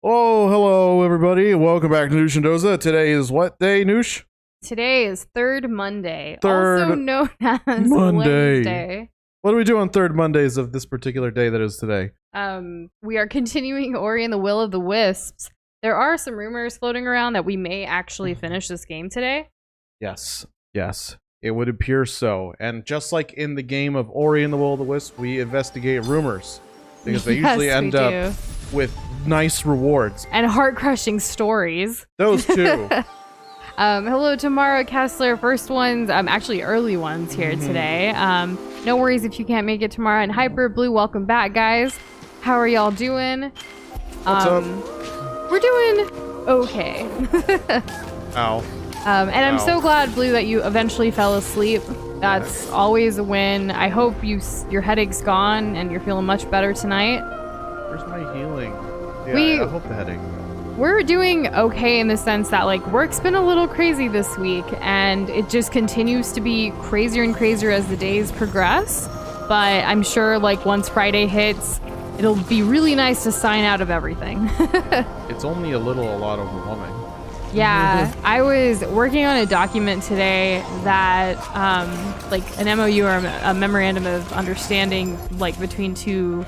Oh, hello everybody. Welcome back to Noosh and Doza. Today is what day, Noosh? Today is Third Monday, Third also known as Monday. Wednesday. What do we do on third Mondays of this particular day that is today? We are continuing Ori and the Will of the Wisps. There are some rumors floating around that we may actually finish this game today. Yes. It would appear so. And just like in the game of Ori and the Will of the Wisp, we investigate rumors. Because they usually end up with nice rewards. And heart-crushing stories. Those two. Hello to Mara Kessler, first ones, actually early ones here today. No worries if you can't make it tomorrow. And Hyper Blue, welcome back, guys. How are y'all doing? What's up? We're doing okay. Ow. And I'm so glad, Blue, that you eventually fell asleep. That's always a win. I hope your headache's gone and you're feeling much better tonight. Where's my healing? Yeah, I hope the headache. We're doing okay in the sense that, like, work's been a little crazy this week, and it just continues to be crazier and crazier as the days progress. But I'm sure, like, once Friday hits, it'll be really nice to sign out of everything. It's only a lot overwhelming. Yeah, I was working on a document today that, like, an MOU or a memorandum of understanding, like, between two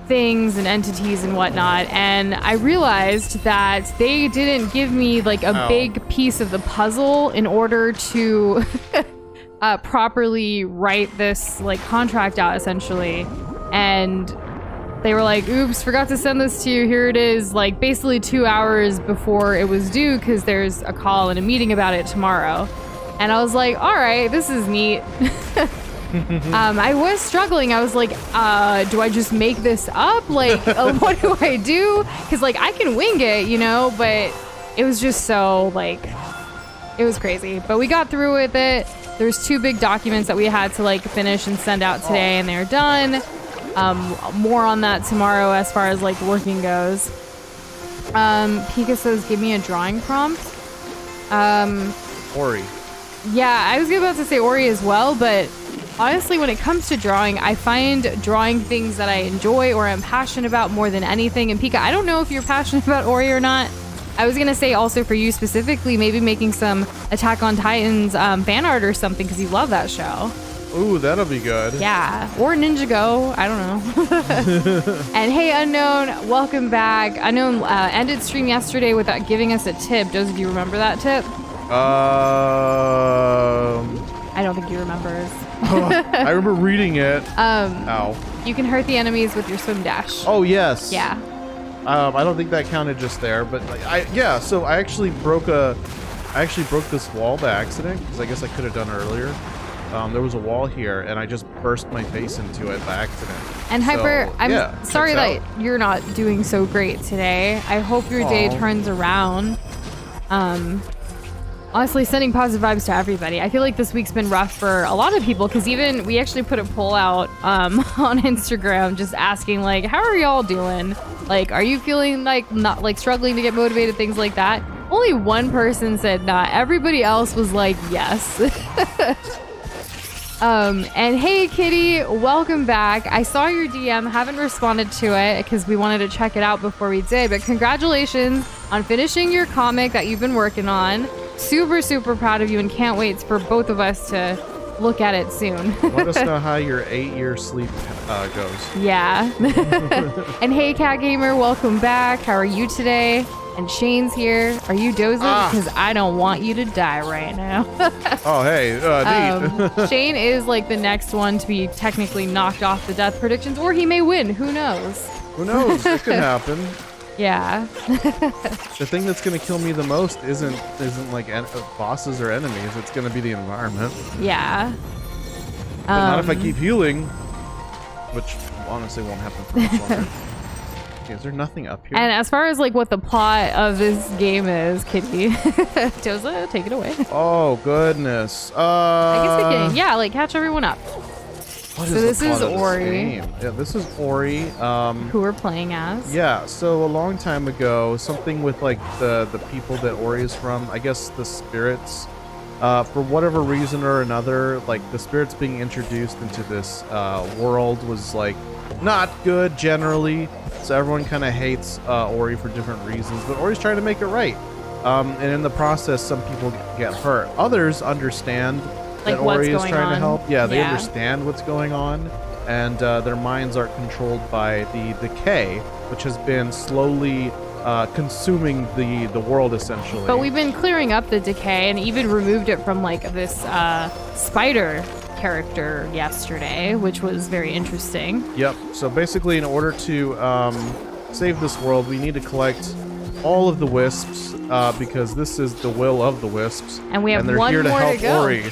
things and entities and whatnot, and I realized that they didn't give me, like, a big piece of the puzzle in order to properly write this, like, contract out, essentially. And they were like, oops, forgot to send this to you. Here it is, like, basically 2 hours before it was due, because there's a call and a meeting about it tomorrow. And I was like, all right, this is neat. I was struggling. I was like, do I just make this up? Like, what do I do? Because, like, I can wing it, you know, but it was just so, like, it was crazy. But we got through with it. There's 2 big documents that we had to, like, finish and send out today, and they're done. More on that tomorrow as far as, like, working goes. Pika says, give me a drawing prompt. Ori. Yeah, I was about to say Ori as well, but honestly, when it comes to drawing, I find drawing things that I enjoy or am passionate about more than anything. And Pika, I don't know if you're passionate about Ori or not. I was going to say also for you specifically, maybe making some Attack on Titans fan art or something, because you love that show. Ooh, that'll be good. Yeah, or Ninja Go. I don't know. And hey, Unknown, welcome back. Unknown ended stream yesterday without giving us a tip. Joseph, do you remember that tip? I don't think he remembers. I remember reading it. Ow. You can hurt the enemies with your swim dash. Oh, yes. Yeah. I don't think that counted just there, but so I actually broke this wall by accident, because I guess I could have done it earlier. There was a wall here, and I just burst my face into it by accident. And Hyper, I'm sorry that you're not doing so great today. I hope your day turns around. Honestly, sending positive vibes to everybody. I feel like this week's been rough for a lot of people, because even we actually put a poll out on Instagram just asking, like, how are y'all doing? Like, are you feeling like not, like, struggling to get motivated, things like that? Only one person said not. Everybody else was like, yes. And hey, Kitty, welcome back. I saw your DM, haven't responded to it because we wanted to check it out before we did, but congratulations on finishing your comic that you've been working on. Super, super proud of you, and can't wait for both of us to look at it soon. Let us know how your 8-year sleep goes. Yeah. And hey, Cat Gamer, welcome back. How are you today? And Shane's here. Are you dozing? Because I don't want you to die right now. Oh, hey, neat. Shane is, like, the next one to be technically knocked off the death predictions, or he may win. Who knows? Who knows? It could happen. Yeah. The thing that's going to kill me the most isn't like bosses or enemies. It's going to be the environment. Yeah. But not if I keep healing, which honestly won't happen for much longer. Okay, is there nothing up here? And as far as, like, what the plot of this game is, Kitty, Doza, take it away. Oh, goodness. I guess we can, yeah, like, catch everyone up. What so this is Ori. Yeah, this is Ori. Who we're playing as. Yeah, so a long time ago, something with, like, the people that Ori is from, I guess the spirits, for whatever reason or another, like, the spirits being introduced into this world was, like, not good generally. So everyone kind of hates Ori for different reasons, but Ori's trying to make it right. And in the process, some people get hurt. Others understand that Ori is trying to help. Yeah, they understand what's going on, and their minds are controlled by the decay, which has been slowly consuming the world, essentially. But we've been clearing up the decay and even removed it from like this spider character yesterday, which was very interesting. Yep. So basically, in order to save this world, we need to collect all of the wisps because this is the will of the wisps, and we have they're one here to more help to go. Ori.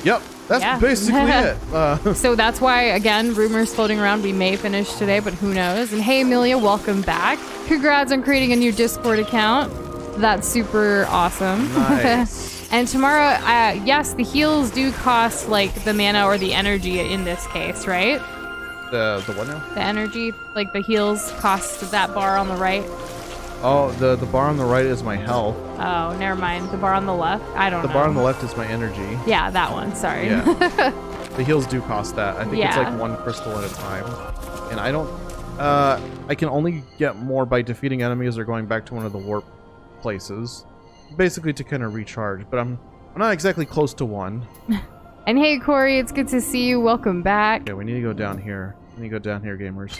Yep. That's basically it. So that's why, again, rumors floating around we may finish today, but who knows. And hey, Amelia, welcome back. Congrats on creating a new Discord account. That's super awesome. Nice. And tomorrow, yes, the heals do cost like the mana or the energy in this case, right? The what now? The energy, like the heals cost that bar on the right. Oh, the bar on the right is my health. Oh, never mind. The bar on the left? I don't know. The bar on the left is my energy. Yeah, that one. Sorry. Yeah. The heals do cost that. I think it's like one crystal at a time. And I don't... I can only get more by defeating enemies or going back to one of the warp places. Basically to kind of recharge. But I'm not exactly close to one. And hey, Corey, it's good to see you. Welcome back. Okay, we need to go down here. We need to go down here, gamers.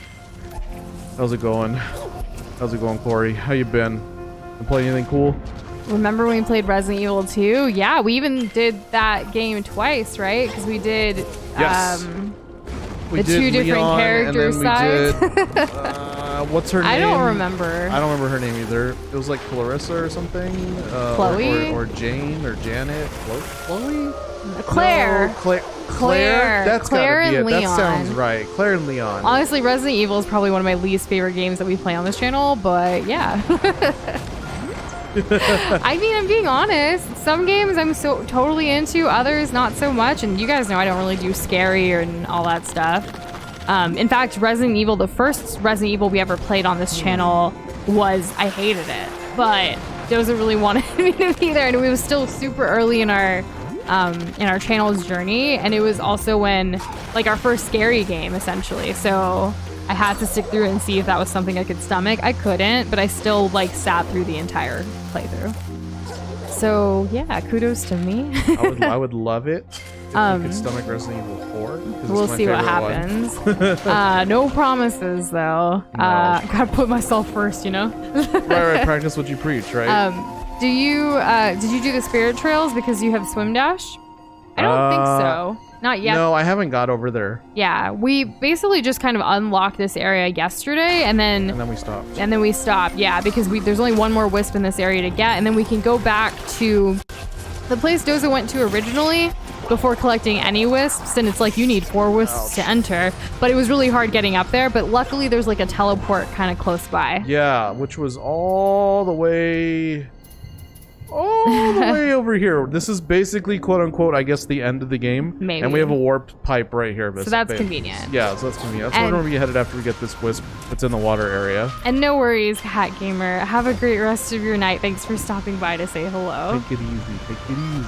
How's it going? How's it going, Corey? How you been? Been playing anything cool? Remember when we played Resident Evil 2? Yeah, we even did that game twice, right? Because we did we the two different Leon, character and then sides. We did, what's her name? I don't remember. I don't remember her name either. It was like Clarissa or something. Chloe? Or Jane or Janet. Chloe? Claire. No, Claire. That's Claire gotta be and it. Leon. That sounds right. Claire and Leon. Honestly, Resident Evil is probably one of my least favorite games that we play on this channel, but yeah. I mean, I'm being honest. Some games I'm so totally into, others not so much. And you guys know I don't really do scary and all that stuff. In fact, Resident Evil, the first Resident Evil we ever played on this channel I hated it. But Doza really wanted me to be there, and it was still super early in our channel's journey, and it was also when like our first scary game essentially, so I had to stick through it and see if that was something I could stomach. I couldn't, but I still like sat through the entire playthrough. So yeah, kudos to me. I would love it if you could stomach Resident Evil 4. We'll see what happens. No promises though. No. Gotta put myself first, you know. right, practice what you preach, right? Did you do the spirit trails because you have swim dash? I don't think so. Not yet. No, I haven't got over there. Yeah, we basically just kind of unlocked this area yesterday, and then we stopped. Yeah, because there's only one more wisp in this area to get, and then we can go back to the place Doza went to originally before collecting any wisps, and it's like you need 4 wisps to enter, but it was really hard getting up there, but luckily there's like a teleport kind of close by. Yeah, which was all the way over here. This is basically, quote unquote, I guess the end of the game. Maybe. And we have a warp pipe right here. So that's convenient. Yeah, so that's convenient. That's where we're going to be headed after we get this wisp that's in the water area. And no worries, Cat Gamer. Have a great rest of your night. Thanks for stopping by to say hello. Take it easy. Take it easy.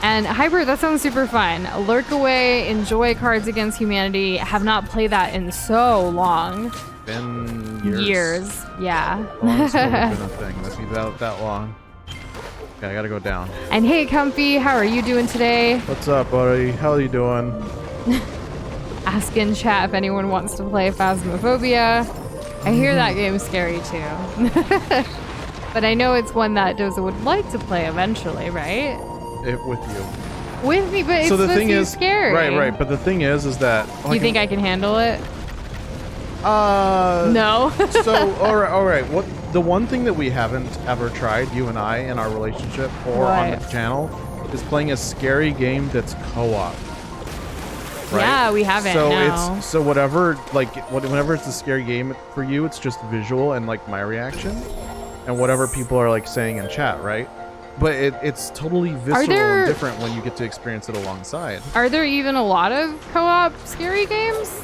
And Hyper, that sounds super fun. Lurk Away, enjoy Cards Against Humanity. Have not played that in so long. Been years. Yeah. Longest been a thing. That'd be that long. Okay, I gotta go down. And hey, Comfy, how are you doing today? What's up, buddy? How are you doing? Ask in chat if anyone wants to play Phasmophobia. I hear that game's scary too. But I know it's one that Doza would like to play eventually, right? With you. With me, but it's so the supposed thing to be is, scary. Right. But the thing is that... Do you think I can handle it? No. So, all right. The one thing that we haven't ever tried, you and I, in our relationship or on the channel, is playing a scary game that's co-op. Right? Yeah, we haven't. So whatever, like whenever it's a scary game for you, it's just visual and like my reaction, and whatever people are like saying in chat, right? But it's totally visceral and different when you get to experience it alongside. Are there even a lot of co-op scary games?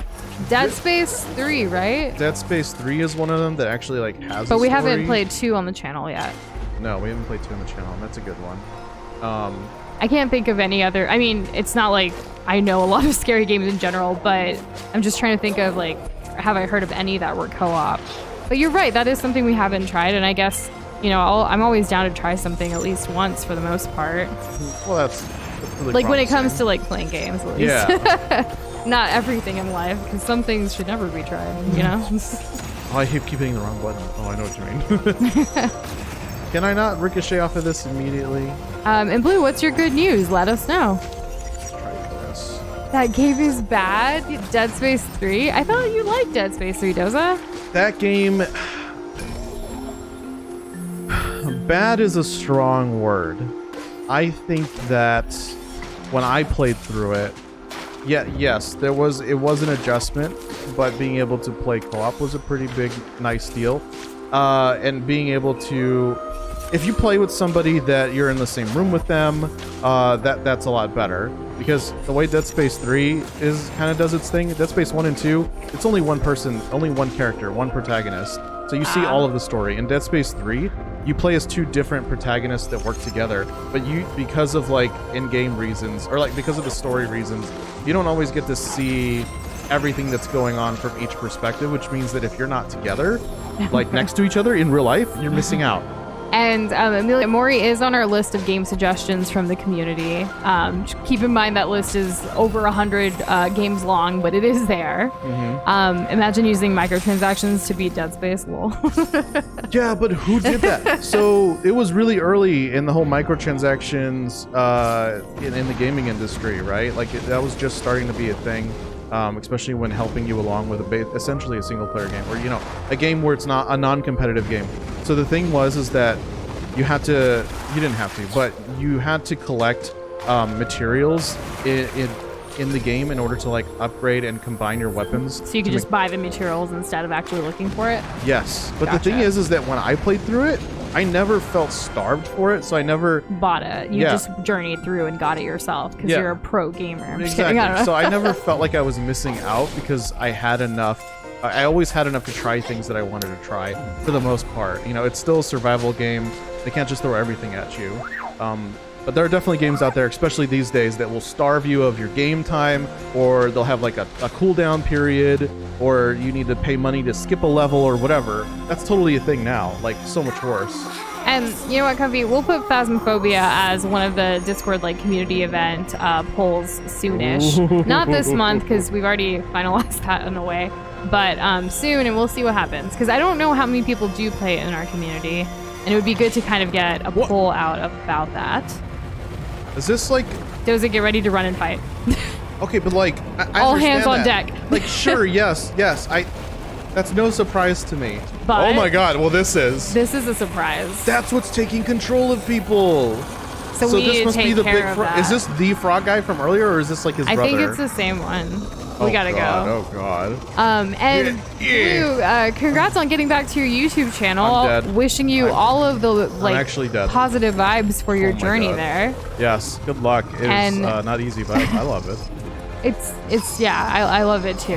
Dead Space 3, right? Dead Space 3 is one of them that actually like has. But we haven't played 2 on the channel yet. No, we haven't played 2 on the channel. And that's a good one. I can't think of any other. I mean, it's not like I know a lot of scary games in general, but I'm just trying to think of like, have I heard of any that were co-op? But you're right, that is something we haven't tried, and I guess, you know, I'm always down to try something at least once for the most part. Well, that's really like when it promising. comes to like playing games, at least. Yeah. Not everything in life, because some things should never be tried, you know? Oh, I keep hitting the wrong button. Oh, I know what you mean. Can I not ricochet off of this immediately? And Blue, what's your good news? Let us know. Let's try this. That game is bad? Dead Space 3? I thought you liked Dead Space 3, Doza. That game... Bad is a strong word. I think that when I played through it, yes, it was an adjustment, but being able to play co-op was a pretty big, nice deal. And being able to, if you play with somebody that you're in the same room with them, that's a lot better. Because the way Dead Space 3 kind of does its thing, Dead Space 1 and 2, it's only one person, only one character, one protagonist. So you see all of the story. In Dead Space 3, you play as two different protagonists that work together, but because of like in-game reasons, or like because of the story reasons, you don't always get to see everything that's going on from each perspective, which means that if you're not together, like next to each other in real life, you're missing out. And Amelia Mori is on our list of game suggestions from the community. Keep in mind that list is over 100 games long, but it is there. Imagine using microtransactions to beat Dead Space, lol. Yeah, but who did that? So it was really early in the whole microtransactions in the gaming industry, right? Like that was just starting to be a thing. Especially when helping you along with essentially a single player game, or a game where it's not a non-competitive game. So the thing is that you didn't have to, but you had to collect materials in the game in order to like upgrade and combine your weapons. So you could just buy the materials instead of actually looking for it? Yes, but Gotcha. the thing is that when I played through it, I never felt starved for it, so I never bought it. You just journeyed through and got it yourself because you're a pro gamer. I'm just exactly. kidding. So I never felt like I was missing out because I had enough. I always had enough to try things that I wanted to try for the most part. It's still a survival game. They can't just throw everything at you. But there are definitely games out there, especially these days, that will starve you of your game time, or they'll have like a cooldown period, or you need to pay money to skip a level or whatever. That's totally a thing now, like so much worse. And you know what, Comfy? We'll put Phasmophobia as one of the Discord like community event polls soonish. Not this month because we've already finalized that in a way, but soon, and we'll see what happens. Because I don't know how many people do play it in our community, and it would be good to kind of get a poll out about that. Is this like... Doza, get ready to run and fight. Okay, but like... I all hands on that. deck. Like, sure, yes. That's no surprise to me. But oh my god, well this is... This is a surprise. That's what's taking control of people. So we this need must to take be the care big of frog. that. Is this the frog guy from earlier, or is this like his brother? I think it's the same one. We gotta god, go. Oh god. And Yeah. Blue, congrats on getting back to your YouTube channel. I'm dead. Wishing you all of the like actually dead. positive vibes for your Oh my journey God. there. Yes, good luck. It's And- not easy, but I love it. It's yeah, I love it too.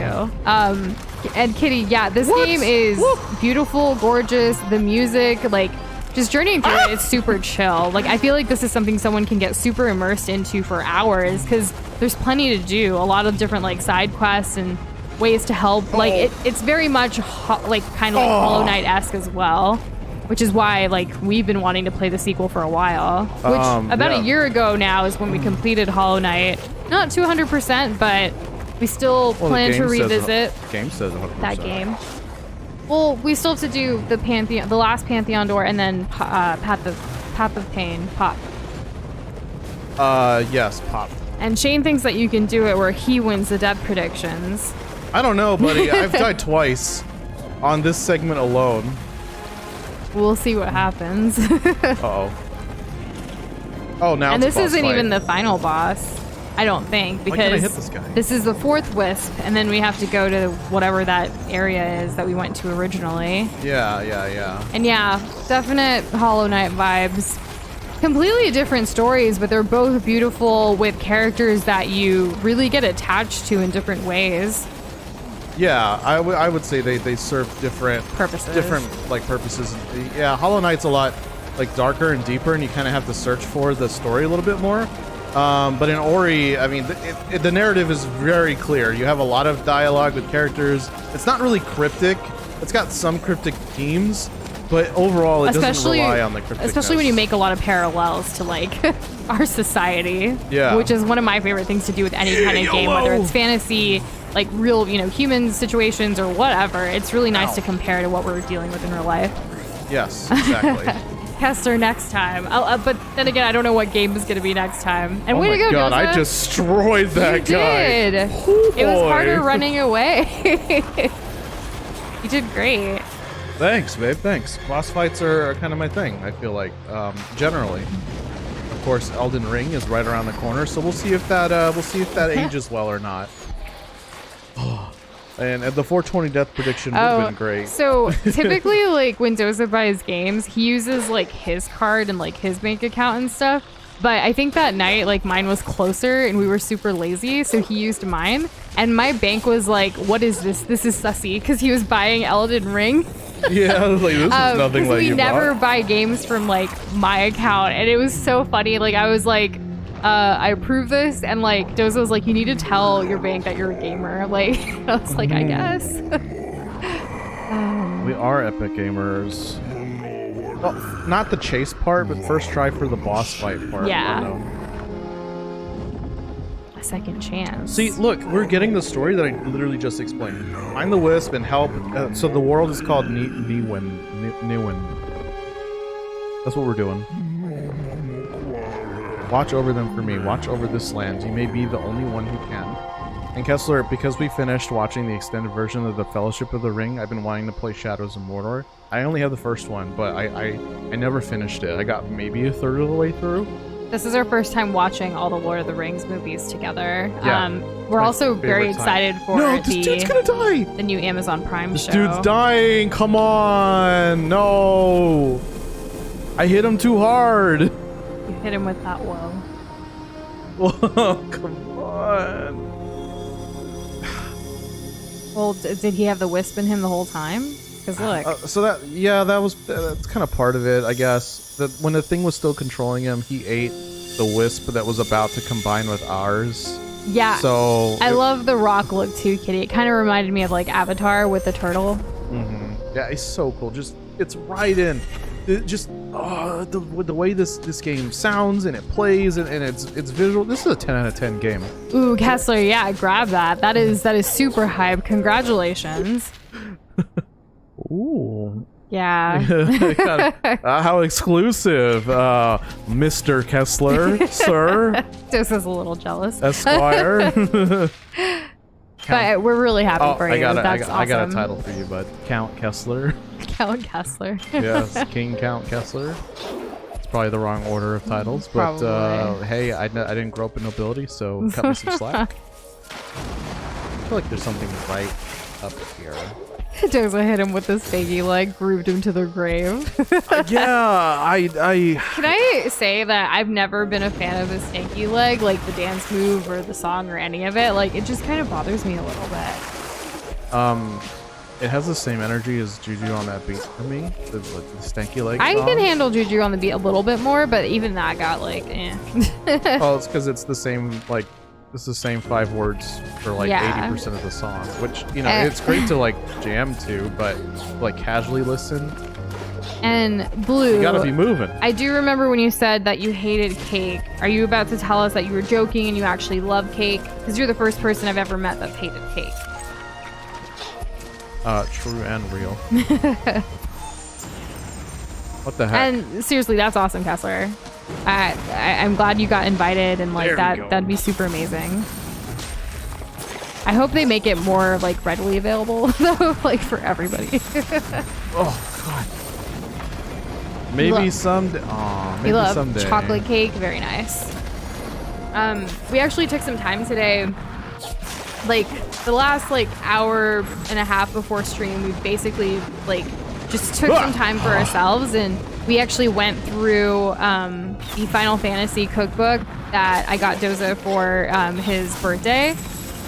And Kitty, yeah, this game is beautiful, gorgeous. The music, like, just journeying through it's super chill. Like, I feel like this is something someone can get super immersed into for hours because there's plenty to do. A lot of different like side quests and ways to help. Like, it's very much like kind of like Hollow Knight-esque as well. Which is why, like, we've been wanting to play the sequel for a while. Which, about a year ago now is when we completed Hollow Knight. Not 200%, but we still plan to revisit The game says 100%. that game. Well, we still have to do the Pantheon, the last Pantheon door, and then Path of Pain, Pop. Yes, Pop. And Shane thinks that you can do it where he wins the death predictions. I don't know, buddy. I've died twice on this segment alone. We'll see what happens. Uh-oh. Oh, now And it's this a boss isn't fight. even the final boss. I don't think, Why can't I because hit this guy? this is the 4th Wisp, and then we have to go to whatever that area is that we went to originally. Yeah. And yeah, definite Hollow Knight vibes. Completely different stories, but they're both beautiful with characters that you really get attached to in different ways. Yeah, I would say they serve different Purposes. Purposes. Yeah, Hollow Knight's a lot like darker and deeper, and you kind of have to search for the story a little bit more. But in Ori, I mean, the narrative is very clear. You have a lot of dialogue with characters. It's not really cryptic, it's got some cryptic themes, but overall it doesn't rely on the crypticness. Especially when you make a lot of parallels to like our society. Yeah. Which is one of my favorite things to do with any kind of game, whether it's fantasy, like real, you know, human situations or whatever. It's really nice to compare to what we're dealing with in real life. Yes, exactly. Kessler next time. But then again, I don't know what game is going to be next time. And way to go, God, Doza. I destroyed that guy. Did. Oh, it was boy. harder running away. You did great. Thanks, babe. Thanks. Boss fights are kind of my thing. I feel like generally. Of course, Elden Ring is right around the corner, so we'll see if that ages well or not. And the 420 death prediction would have been great. So typically, like when Doza buys games, he uses like his card and like his bank account and stuff. But I think that night, like mine was closer and we were super lazy, so he used mine. And my bank was like, "What is this? This is sussy," because he was buying Elden Ring. Yeah, I was like, this is nothing like we you never bought. buy games from like my account, and it was so funny. Like I was like, I approve this, and like Doza was like, you need to tell your bank that you're a gamer. Like I was like, I guess. We are epic gamers. Well, not the chase part, but first try for the boss fight part. Yeah. You know. A second chance. See, look, we're getting the story that I literally just explained. Find the Wisp and help. So the world is called Niwin. That's what we're doing. Watch over them for me. Watch over this land. You may be the only one who can. And Kessler, because we finished watching the extended version of the Fellowship of the Ring, I've been wanting to play Shadows of Mordor. I only have the first one, but I never finished it. I got maybe a third of the way through. This is our first time watching all the Lord of the Rings movies together. Yeah. We're My also very favorite time. excited for No, this dude's gonna die! the new Amazon Prime This show. dude's dying! Come on! No! I hit him too hard! You hit him with that woe. Whoa, come on! Well, did he have the wisp in him the whole time? Because look. So that's kind of part of it, I guess. That when the thing was still controlling him, he ate the wisp that was about to combine with ours. Yeah. So I love the rock look too, Kitty. It kind of reminded me of like Avatar with the turtle. Yeah, it's so cool. Just it's right in. The way this game sounds and it plays and it's visual. This is a 10 out of 10 game. Ooh, Kessler, yeah, grab that. That is super hype. Congratulations. Ooh. Yeah. How exclusive, Mr. Kessler, sir, This is a little jealous. Esquire. But we're really happy for you. That's awesome. I got a title for you, bud. Count Kessler. Count Kessler. Yes, King Count Kessler. It's probably the wrong order of titles, but Probably. hey, I didn't grow up in nobility, so cut me some slack. I feel like there's something right up here. Doza hit him with this baggy leg, grooved him to the grave. Yeah, Can I say that I've never been a fan of the stanky leg, like the dance move or the song or any of it? Like, it just kind of bothers me a little bit. It has the same energy as Juju on that beat for me. The stanky leg I song. can handle Juju on the beat a little bit more, but even that got like, eh. Oh, it's because it's the same, like, it's the same 5 words for like Yeah. 80% of the song, which, you know, it's great to like jam to, but like casually listen, And Blue, you gotta be moving. I do remember when you said that you hated cake. Are you about to tell us that you were joking and you actually love cake? Because you're the first person I've ever met that hated cake. True and real. What the heck? And seriously, that's awesome, Kessler. I'm glad you got invited, and like There we go. that'd be super amazing. I hope they make it more like readily available though, like for everybody. Oh god. Maybe Look. someday. Aw, We maybe love someday. chocolate cake, very nice. We actually took some time today. Like the last like hour and a half before stream, we basically like just took some time for ourselves, and we actually went through the Final Fantasy cookbook that I got Doza for his birthday.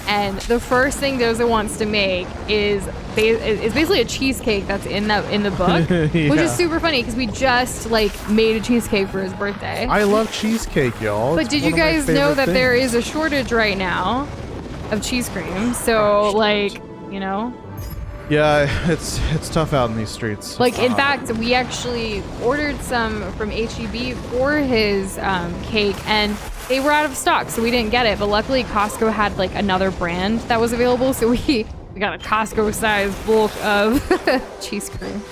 And the first thing Doza wants to make is basically a cheesecake that's in the book, which Yeah. is super funny because we just like made a cheesecake for his birthday. I love cheesecake, y'all. But It's did one you of my guys know favorite that there things. is a shortage right now of cheese cream? So like, you know, Yeah, it's tough out in these streets. Like, in fact, we actually ordered some from HEB for his cake, and they were out of stock, so we didn't get it. But luckily, Costco had like another brand that was available, so we got a Costco-sized bulk of cheese cream.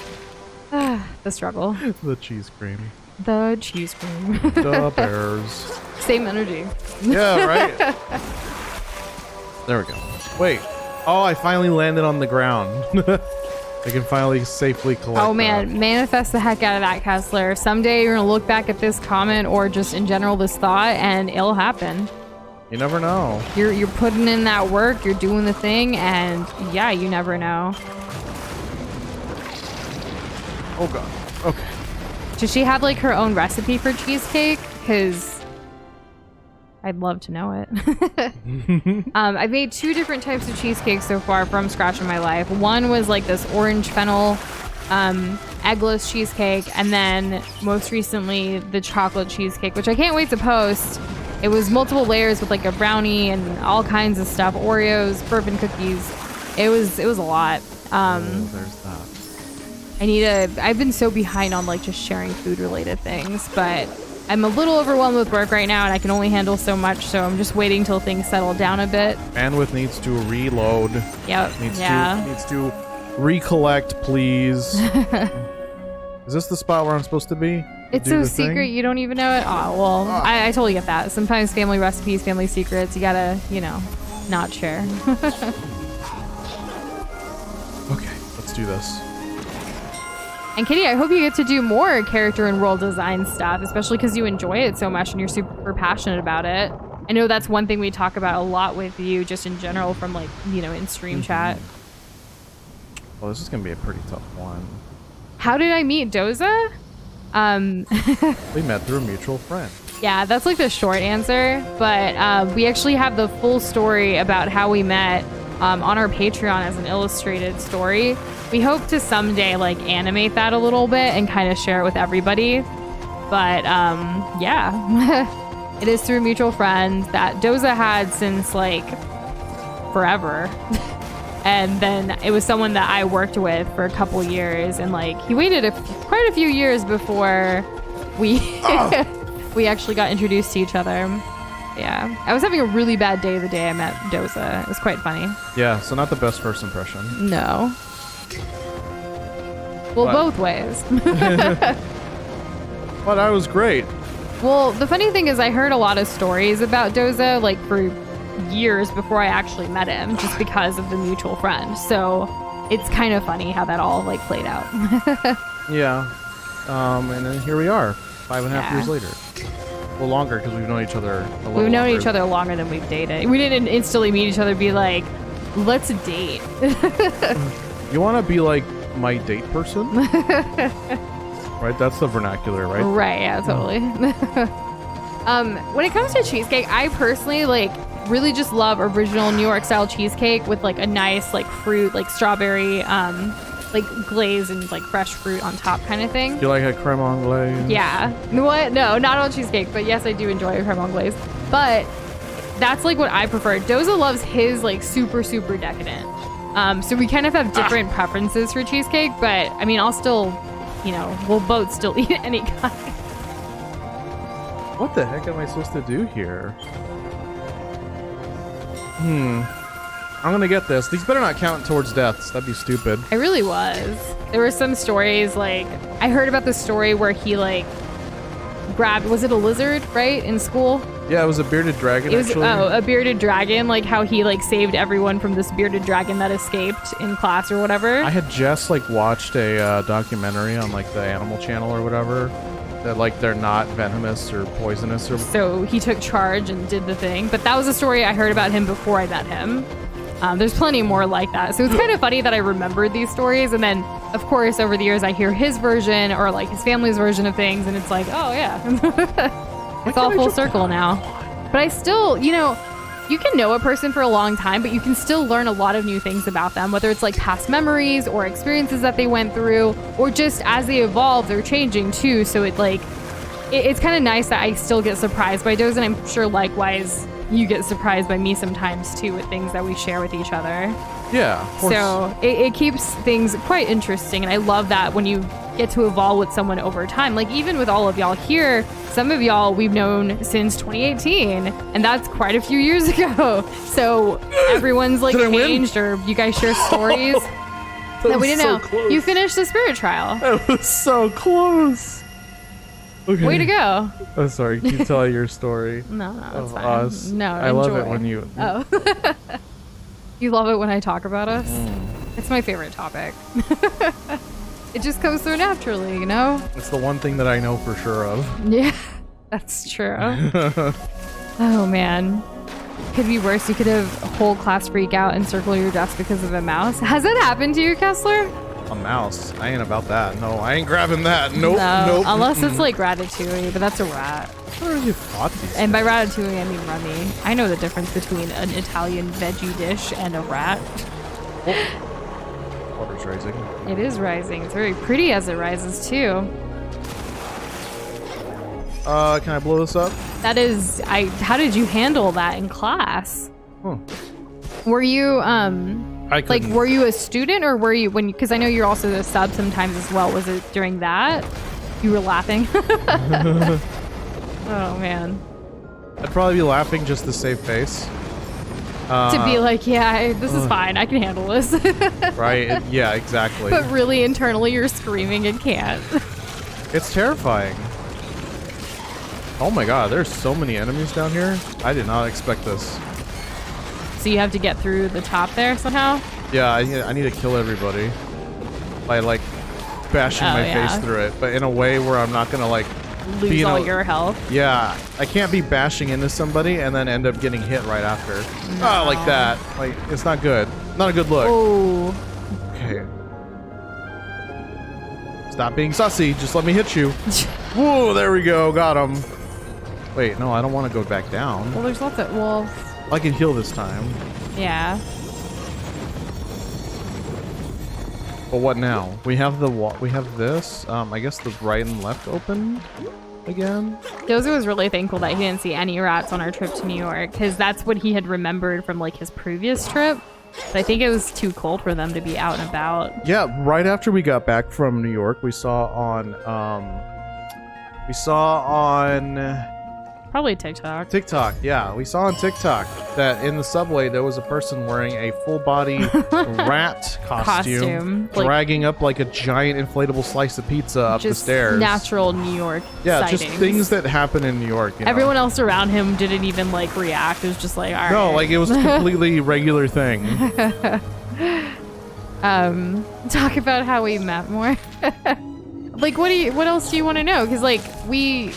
The struggle. The cheese cream. The cheese cream. The bears. Same energy. Yeah, right? There we go. Wait. Oh, I finally landed on the ground. I can finally safely collect. Oh man, manifest the heck out of that, Kessler. Someday you're gonna look back at this comment or just in general this thought, and it'll happen. You never know. You're putting in that work, you're doing the thing, and yeah, you never know. Oh god. Okay. Does she have like her own recipe for cheesecake? Because I'd love to know it. I've made 2 different types of cheesecake so far from scratch in my life. One was like this orange fennel eggless cheesecake, and then most recently the chocolate cheesecake, which I can't wait to post. It was multiple layers with like a brownie and all kinds of stuff, Oreos, bourbon cookies. It was a lot. There's that. I've been so behind on like just sharing food related things, but I'm a little overwhelmed with work right now and I can only handle so much, so I'm just waiting till things settle down a bit. Bandwidth needs to reload. Yep. Needs to recollect, please. Is this the spot where I'm supposed to be? It's so secret you don't even know it? Oh, well, I totally get that. Sometimes family recipes, family secrets, you gotta, not share. Okay, let's do this. And Kitty, I hope you get to do more character and world design stuff, especially because you enjoy it so much and you're super passionate about it. I know that's one thing we talk about a lot with you, just in general, from like, in stream chat. Well, this is gonna be a pretty tough one. How did I meet Doza? We met through a mutual friend. Yeah, that's like the short answer, but we actually have the full story about how we met on our Patreon as an illustrated story. We hope to someday like animate that a little bit and kind of share it with everybody. But yeah, it is through a mutual friend that Doza had since like forever. And then it was someone that I worked with for a couple years, and like he waited quite a few years before we we actually got introduced to each other. Yeah, I was having a really bad day the day I met Doza. It was quite funny. Yeah, so not the best first impression. No. Well, both ways. But I was great. Well, the funny thing is I heard a lot of stories about Doza like for years before I actually met him, just because of the mutual friend. So it's kind of funny how that all like played out. Yeah. And then here we are, 5.5 years later. Well, longer, because we've known each other a little We've known longer. each other longer than we've dated. We didn't instantly meet each other and be like, let's date. You want to be like my date person? Right? That's the vernacular, right? Right, yeah, totally. When it comes to cheesecake, I personally like really just love original New York style cheesecake with like a nice like fruit, like strawberry, like glaze and like fresh fruit on top kind of thing. You like a creme anglaise? Yeah. What? No, not on cheesecake, but yes, I do enjoy a creme anglaise. But that's like what I prefer. Doza loves his like super, super decadent. So we kind of have different preferences for cheesecake, but I mean, I'll still, we'll both still eat any kind. What the heck am I supposed to do here? I'm gonna get this. These better not count towards deaths. That'd be stupid. I really was. There were some stories, like, I heard about the story where he, like, grabbed, was it a lizard, right, in school? Yeah, it was a bearded dragon, It was, actually. a bearded dragon, like how he, like, saved everyone from this bearded dragon that escaped in class or whatever. I had just, like, watched a documentary on, like, the Animal Channel or whatever. That, like, they're not venomous or poisonous or... So he took charge and did the thing. But that was a story I heard about him before I met him. There's plenty more like that. So it's kind of funny that I remembered these stories. And then, of course, over the years, I hear his version or like his family's version of things. And it's like, oh, yeah. It's all full circle now. But I still, you can know a person for a long time, but you can still learn a lot of new things about them, whether it's like past memories or experiences that they went through, or just as they evolve, they're changing too. So it's kind of nice that I still get surprised by Doza, and I'm sure likewise you get surprised by me sometimes too with things that we share with each other. Yeah, of course. So it keeps things quite interesting, and I love that when you get to evolve with someone over time. Like, even with all of y'all here, some of y'all we've known since 2018, and that's quite a few years ago. So everyone's like changed, or you guys share stories that we didn't know. Close. You finished the spirit trial. That was so close. Okay. Way to go. Oh, sorry. Keep telling your story. No, it's fine. Us. No, I love enjoy. it when you. Oh. You love it when I talk about us? It's my favorite topic. It just comes through naturally, you know? It's the one thing that I know for sure of. Yeah, that's true. Oh, man. Could be worse. You could have a whole class freak out and circle your desk because of a mouse. Has that happened to you, Kessler? A mouse? I ain't about that. No, I ain't grabbing that. Nope. No, Nope. unless it's like Ratatouille, but that's a rat. Where have you fought these? And by Ratatouille, I mean Rummy. I know the difference between an Italian veggie dish and a rat. Water's rising. It is rising. It's very pretty as it rises, too. Can I blow this up? That is, how did you handle that in class? Huh. Were you, I like, couldn't. were you a student, or were you, because I know you're also a sub sometimes as well. Was it during that? You were laughing? Oh, man. I'd probably be laughing just to save face. To be like, yeah, this is fine. I can handle this. Right? Yeah, exactly. But really, internally, you're screaming and can't. It's terrifying. Oh my god, there's so many enemies down here. I did not expect this. So you have to get through the top there somehow? Yeah, I need to kill everybody by like bashing my face through it, but in a way where I'm not gonna like Lose all your health. Yeah, I can't be bashing into somebody and then end up getting hit right after. Oh, like that. Like, it's not good. Not a good look. Oh. Okay. Stop being sussy. Just let me hit you. Whoa, there we go. Got him. Wait, no, I don't want to go back down. Well, there's lots of, well, I can heal this time. yeah. But what now? We have the we have this. I guess the right and left open again. Doza was really thankful that he didn't see any rats on our trip to New York, because that's what he had remembered from like his previous trip. But I think it was too cold for them to be out and about. Yeah, right after we got back from New York, we saw on Probably TikTok. TikTok, yeah. We saw on TikTok that in the subway there was a person wearing a full body rat costume dragging up like a giant inflatable slice of pizza up the stairs. Natural New York sightings. Just things that happen in New York. Everyone else around him didn't even like react. It was just like, all right. No, like it was a completely regular thing. Talk about how we met more. Like, what else do you want to know? Because like we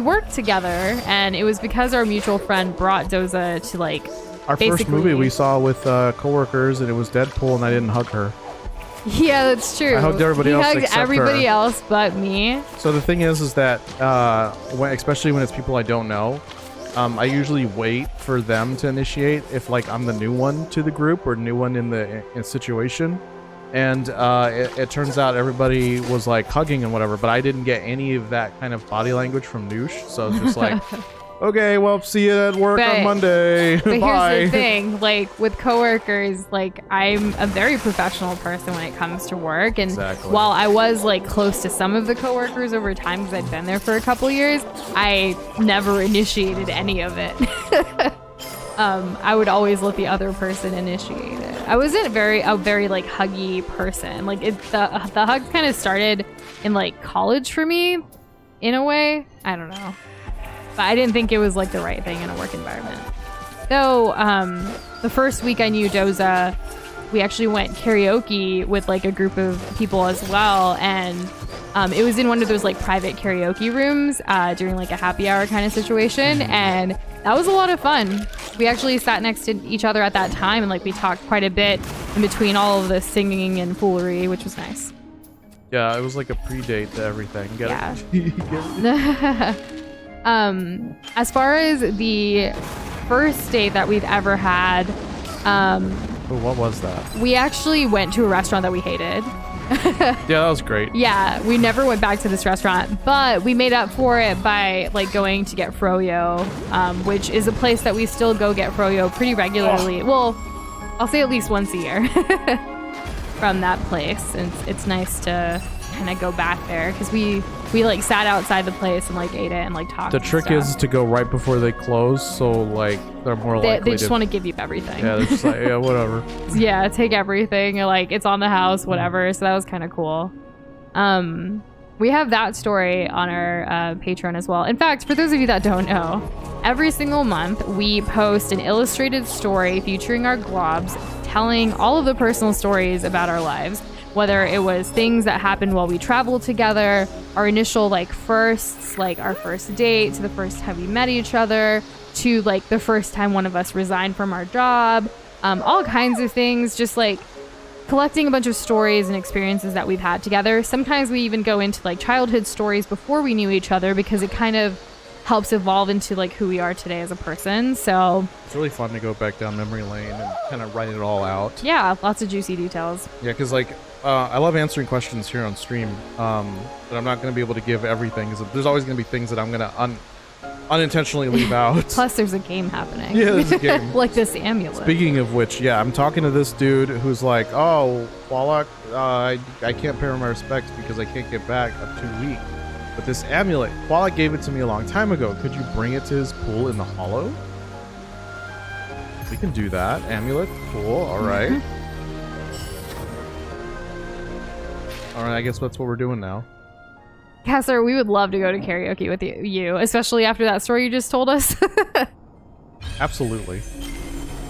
worked together, and it was because our mutual friend brought Doza to like our first movie we saw with coworkers, and it was Deadpool, and I didn't hug her. Yeah, that's true. I hugged everybody else except everybody her. else but me. So the thing is that especially when it's people I don't know, I usually wait for them to initiate if like I'm the new one to the group or new one in the situation. And it turns out everybody was like hugging and whatever, but I didn't get any of that kind of body language from Noosh. So it's just like, okay, well, see you at work on Monday. But Bye. Here's the thing, like with coworkers, like I'm a very professional person when it comes to work. And while I was like close to some of the coworkers over time because I'd been there for a couple years, I never initiated any of it. I would always let the other person initiate it. I wasn't a very like huggy person. Like the hugs kind of started in like college for me, in a way. I don't know, but I didn't think it was like the right thing in a work environment. Though the first week I knew Doza, we actually went karaoke with like a group of people as well, and it was in one of those like private karaoke rooms during like a happy hour kind of situation, and that was a lot of fun. We actually sat next to each other at that time, and like we talked quite a bit in between all of the singing and foolery, which was nice. Yeah, it was like a pre-date to everything. Yeah. Get it? As far as the first date that we've ever had, what was that? we actually went to a restaurant that we hated. Yeah, that was great. Yeah, we never went back to this restaurant, but we made up for it by like going to get froyo, which is a place that we still go get froyo pretty regularly. Well, I'll say at least once a year from that place. And it's nice to kind of go back there because we like sat outside the place and like ate it and like talked. The trick is to go right before they close, so like they're more likely. They just want to give you everything. Yeah, they're just like, yeah, whatever. Yeah, take everything. Like it's on the house, whatever. So that was kind of cool. We have that story on our Patreon as well. In fact, for those of you that don't know, every single month we post an illustrated story featuring our globs, telling all of the personal stories about our lives. Whether it was things that happened while we traveled together, our initial like firsts, like our first date, to the first time we met each other, to like the first time one of us resigned from our job, all kinds of things, just like collecting a bunch of stories and experiences that we've had together. Sometimes we even go into like childhood stories before we knew each other because it kind of helps evolve into like who we are today as a person. So it's really fun to go back down memory lane and kind of write it all out. Yeah, lots of juicy details. Yeah, because like I love answering questions here on stream, but I'm not going to be able to give everything because there's always going to be things that I'm going to unintentionally leave out. Plus, there's a game happening. Yeah, there's a game. Like this amulet. Speaking of which, yeah, I'm talking to this dude who's like, oh, Wallach, I can't pay her my respects because I can't get back. I'm too weak. But this amulet, Wallach gave it to me a long time ago. Could you bring it to his pool in the hollow? We can do that. Amulet, cool, all right. Mm-hmm. All right, I guess that's what we're doing now. Kessler, we would love to go to karaoke with you, especially after that story you just told us. Absolutely.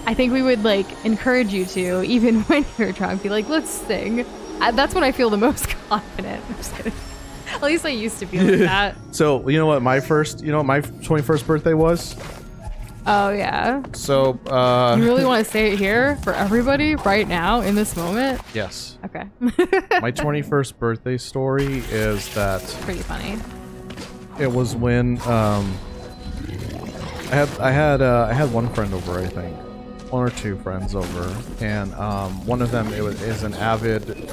I think we would like encourage you to, even when you're drunk, be like, let's sing. That's when I feel the most confident. I'm just kidding. At least I used to feel like that. So, you know what my 21st birthday was? Oh, yeah. So, you really want to say it here for everybody right now in this moment? Yes. Okay. My 21st birthday story is that Pretty funny. it was when I had one friend over, I think. One or two friends over, and one of them is an avid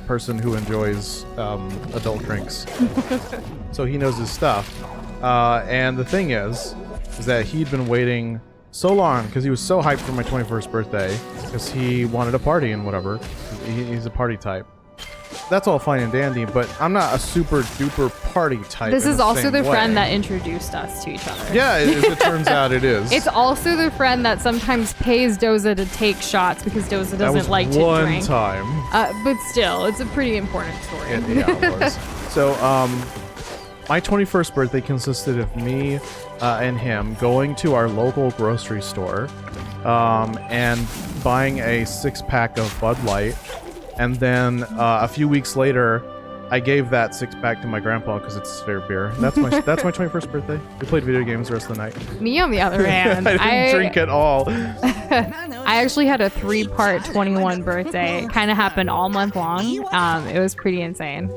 person who enjoys adult drinks. So he knows his stuff. And the thing is that he'd been waiting so long because he was so hyped for my 21st birthday because he wanted a party and whatever. He's a party type. That's all fine and dandy, but I'm not a super duper party type. This is also the way. friend that introduced us to each other. Yeah, it turns out it is. It's also the friend that sometimes pays Doza to take shots because Doza doesn't like to drink. One time. But still, it's a pretty important story. Yeah, it was. So, my 21st birthday consisted of me and him going to our local grocery store and buying a 6-pack of Bud Light. And then a few weeks later, I gave that 6-pack to my grandpa because it's his favorite beer. That's my 21st birthday. We played video games the rest of the night. Me, on the other hand, I didn't drink at all. I actually had a 3-part 21 birthday. It kind of happened all month long. It was pretty insane.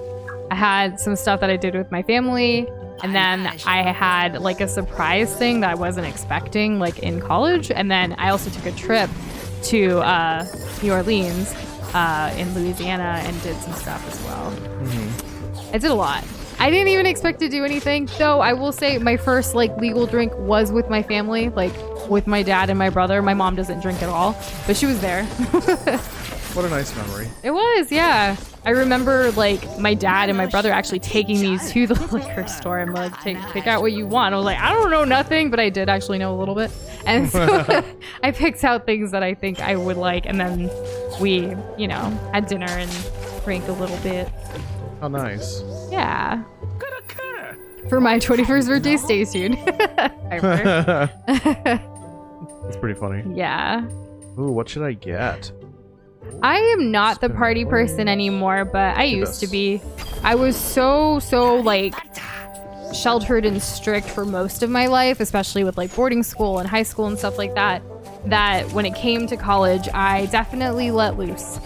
I had some stuff that I did with my family, and then I had like a surprise thing that I wasn't expecting, like in college. And then I also took a trip to New Orleans. In Louisiana and did some stuff as well. I did a lot. I didn't even expect to do anything, though. I will say my first like legal drink was with my family, like with my dad and my brother. My mom doesn't drink at all, but she was there. What a nice memory. It was, yeah. I remember like my dad and my brother actually taking me to the liquor store and like pick out what you want. I was like, I don't know nothing, but I did actually know a little bit. And so I picked out things that I think I would like, and then we, had dinner and drank a little bit. How nice. Yeah. For my 21st birthday, stay tuned. That's pretty funny. Yeah. Ooh, what should I get? I am not the party person anymore, but I used to be. I was so like sheltered and strict for most of my life, especially with like boarding school and high school and stuff like that, that when it came to college, I definitely let loose.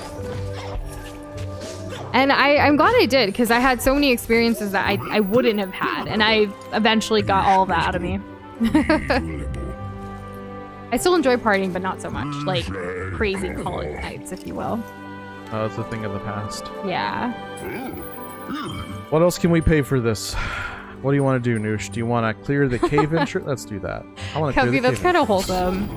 And I'm glad I did, because I had so many experiences that I wouldn't have had, and I eventually got all of that out of me. I still enjoy partying, but not so much. Like crazy college nights, if you will. Oh, it's a thing of the past. Yeah. What else can we pay for this? What do you want to do, Noosh? Do you want to clear the cave entrance? Let's do that. I want to clear the cave that's kind of wholesome.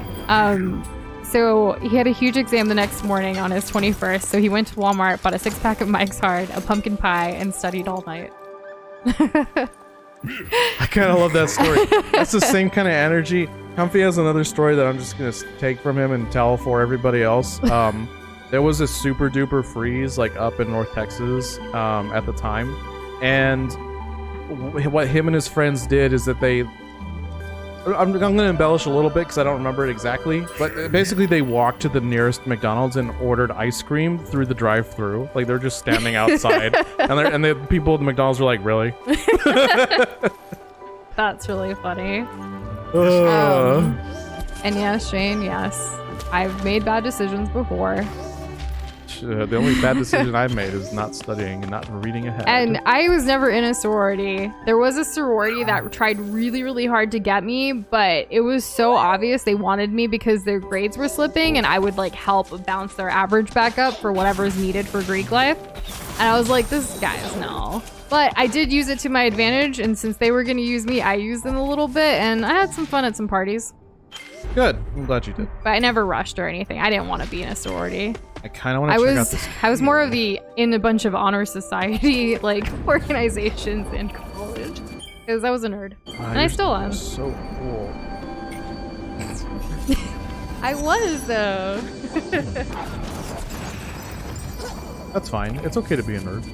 So he had a huge exam the next morning on his 21st. So he went to Walmart, bought a 6-pack of Mike's Hard, a pumpkin pie, and studied all night. I kind of love that story. That's the same kind of energy. Comfy has another story that I'm just gonna take from him and tell for everybody else. There was a super duper freeze like up in North Texas at the time, and what him and his friends did is that I'm going to embellish a little bit because I don't remember it exactly, but basically they walked to the nearest McDonald's and ordered ice cream through the drive-thru. Like they're just standing outside, and the people at the McDonald's were like, "Really?" That's really funny. Uh. And yes, Shane, yes, I've made bad decisions before. The only bad decision I've made is not studying and not reading ahead. And I was never in a sorority. There was a sorority that tried really, really hard to get me, but it was so obvious they wanted me because their grades were slipping, and I would like help bounce their average back up for whatever's needed for Greek life. And I was like, this guy's no. But I did use it to my advantage, and since they were going to use me, I used them a little bit, and I had some fun at some parties. Good. I'm glad you did. But I never rushed or anything. I didn't want to be in a sorority. I kind of want to check out this. I was more of the in a bunch of honor society like organizations in college because I was a nerd, and I still am. So cool. I was though. That's fine. It's okay to be a nerd.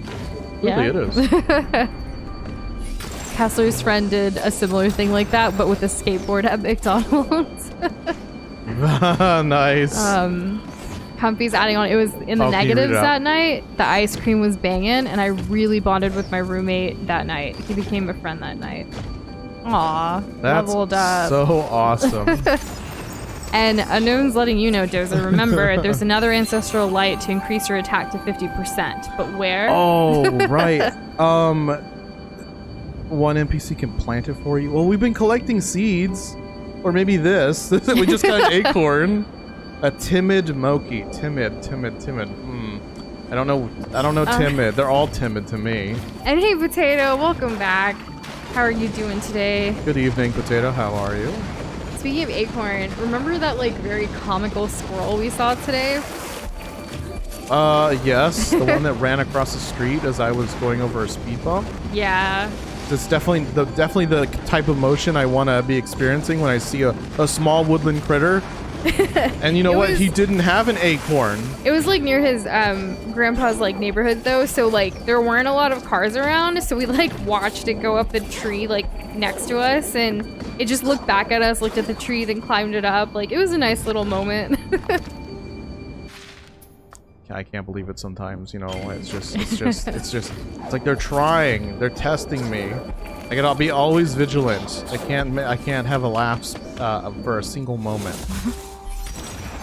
Yeah. Really, it is. Kessler's friend did a similar thing like that, but with a skateboard at McDonald's. Nice. Comfy's adding on. It was in the negatives that night. The ice cream was banging, and I really bonded with my roommate that night. He became a friend that night. Aw, leveled up. So awesome. And Unknown's letting you know, Dozer. Remember, there's another ancestral light to increase your attack to 50%. But where? Oh, right. One NPC can plant it for you. Well, we've been collecting seeds. Or maybe this. We just got an acorn. A timid Moki. Timid. I don't know timid. They're all timid to me. And hey, Potato, welcome back. How are you doing today? Good evening, Potato. How are you? Speaking of acorn, remember that like very comical squirrel we saw today? Yes. The one that ran across the street as I was going over a speed bump. Yeah. It's definitely the type of motion I want to be experiencing when I see a small woodland critter. And you know what? He didn't have an acorn. It was like near his grandpa's like neighborhood though, so like there weren't a lot of cars around, so we like watched it go up the tree like next to us, and it just looked back at us, looked at the tree, then climbed it up. Like it was a nice little moment. I can't believe it sometimes, you know. It's like they're trying, they're testing me. I gotta be always vigilant. I can't have a lapse for a single moment.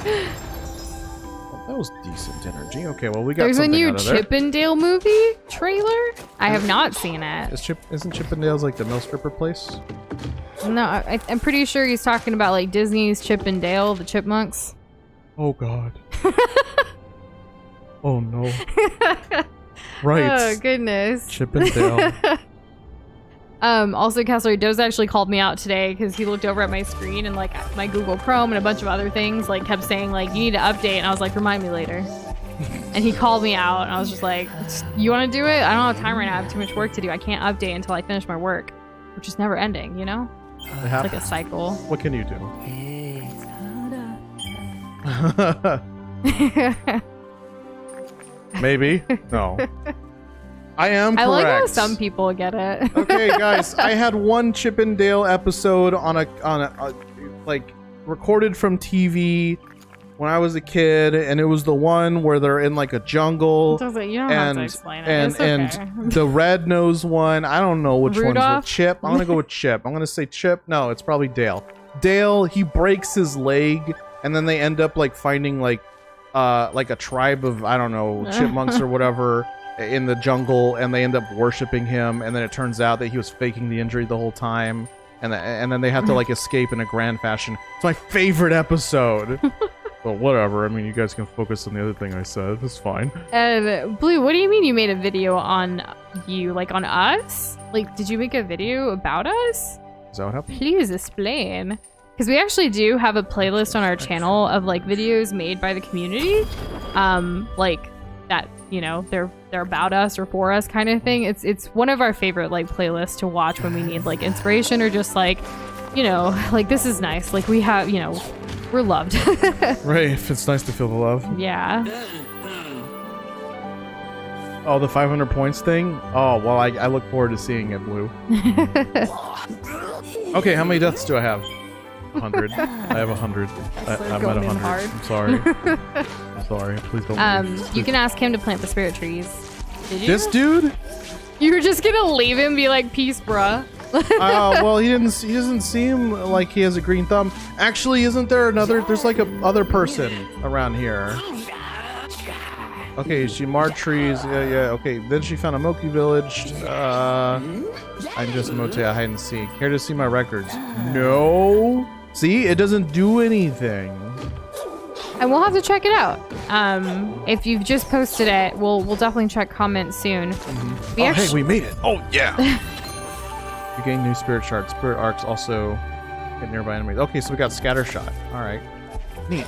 Well, that was decent energy. Okay, well we got. There's a new out of there. Chippendale movie trailer. I have not seen it. Isn't Chippendale's like the milk stripper place? No, I'm pretty sure he's talking about like Disney's Chippendale, the Chipmunks. Oh God. Oh no. Right. Oh goodness. Chippendale. Also, Kessler Doze actually called me out today because he looked over at my screen and like my Google Chrome and a bunch of other things like kept saying like you need to update, and I was like, remind me later. And he called me out, and I was just like, you want to do it? I don't have time right now. I have too much work to do. I can't update until I finish my work, which is never ending, you know? It's like a cycle. What can you do? Maybe. No. I am correct. I like how some people get it. Okay, guys, I had one Chippendale episode on a like recorded from TV when I was a kid, and it was the one where they're in like a jungle. You don't have to explain it. And the red nose one. I don't know which one's with Chip. I'm gonna go with Chip. I'm gonna say Chip. No, it's probably Dale. Dale, he breaks his leg, and then they end up like finding like a tribe of, I don't know, chipmunks or whatever in the jungle, and they end up worshiping him, and then it turns out that he was faking the injury the whole time, and then they have to like escape in a grand fashion. It's my favorite episode. But whatever, I mean, you guys can focus on the other thing I said. It's fine. Blue, what do you mean you made a video on you? Like on us? Like, did you make a video about us? Is that what happened? Please explain. because we actually do have a playlist on our channel of like videos made by the community, like that, you know, they're about us or for us kind of thing. It's one of our favorite like playlists to watch when we need like inspiration or just like, you know, like this is nice. Like we have, you know, we're loved. Right, if it's nice to feel the love. Yeah. Oh, the 500 points thing? Oh, well, I look forward to seeing it, Blue. Okay, how many deaths do I have? 100. I have 100. I'm at 100. I'm sorry. I'm sorry. Please don't leave. You can ask him to plant the spirit trees. Did you? This dude? You were just gonna leave him and be like, peace, bruh. Well, he doesn't seem like he has a green thumb. Actually, isn't there another? There's like a other person around here. Okay, she marked trees. Yeah. Okay, then she found a Moki village. I'm just Motea hide and seek. Care to see my records? No. See, it doesn't do anything. And we'll have to check it out. If you've just posted it, we'll definitely check comments soon. Mm-hmm. Hey, we made it. Oh yeah. You gain new spirit shards. Spirit arcs also hit nearby enemies. Okay, so we got scatter shot. All right. Neat.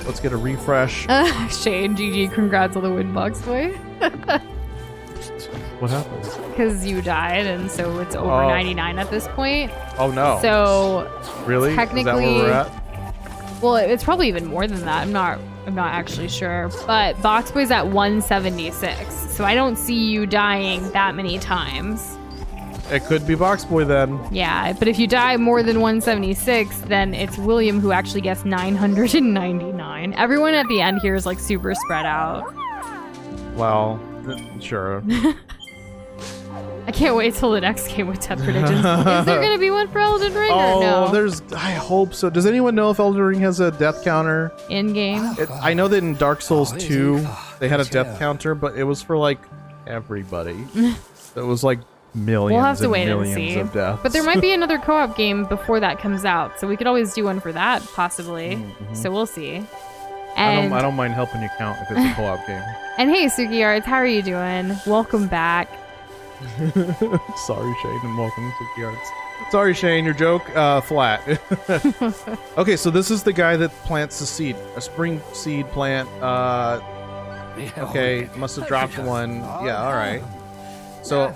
Let's get a refresh. Shane, GG, congrats on the win box, boy. What happened? Because you died, and so it's over 99 at this point. Oh no. So really? Technically, is that where we're at? Well, it's probably even more than that. I'm not actually sure. But Box Boy's at 176, so I don't see you dying that many times. It could be Box Boy then. Yeah, but if you die more than 176, then it's William who actually gets 999. Everyone at the end here is like super spread out. Well, sure. I can't wait till the next game with Death Predictions. Is there going to be one for Elden Ring or no? I hope so. Does anyone know if Elden Ring has a death counter? In game? I know that in Dark Souls 2, they had a death counter, but it was for like everybody. It was like millions we'll have to and wait and millions see. of deaths. But there might be another co-op game before that comes out, so we could always do one for that, possibly. Mm-hmm. So we'll see. And I don't mind helping you count if it's a co-op game. And hey, Suki Arts, how are you doing? Welcome back. Sorry, Shane, and welcome to Suki Arts. Sorry, Shane, your joke, flat. Okay, so this is the guy that plants the seed. A spring seed plant. Okay, must have dropped one. Yeah, alright. So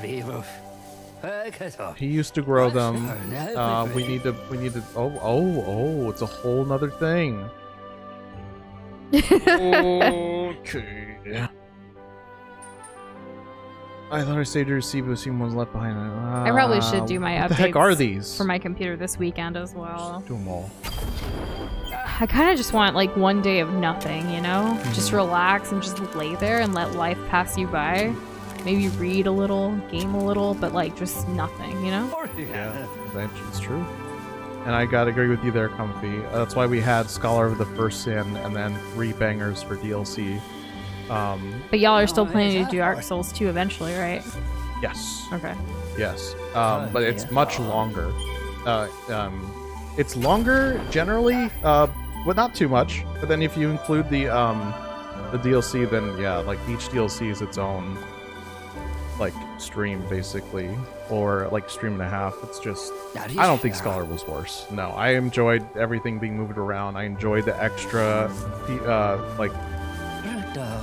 he used to grow them. We need to oh, it's a whole nother thing. Okay. I thought I saved to receive, but seeing one's left behind. I probably should do my updates. What the heck are these? For my computer this weekend as well. Do them all. I kind of just want like one day of nothing, you know? Just relax and just lay there and let life pass you by. Maybe read a little, game a little, but like just nothing, you know? Yeah, it's true. And I gotta agree with you there, Comfy. That's why we had Scholar of the First Sin and then 3 bangers for DLC. But y'all are still planning to do Dark Souls 2 eventually, right? Yes. Okay. Yes. But it's much longer. It's longer generally, but not too much. But then if you include the DLC, then yeah, like each DLC is its own like stream basically, or like stream and a half. It's just, I don't think Scholar was worse. No, I enjoyed everything being moved around. I enjoyed the extra like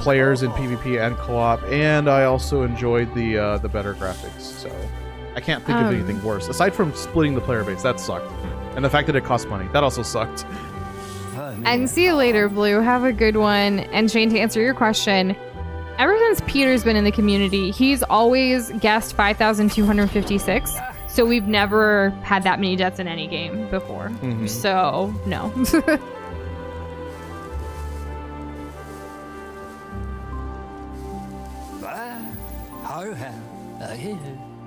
players in PvP and co-op, and I also enjoyed the better graphics. So I can't think of anything worse aside from splitting the player base. That sucked, and the fact that it cost money, that also sucked. And see you later, Blue. Have a good one. And Shane, to answer your question, ever since Peter's been in the community, he's always guessed 5,256. So we've never had that many deaths in any game before. So no.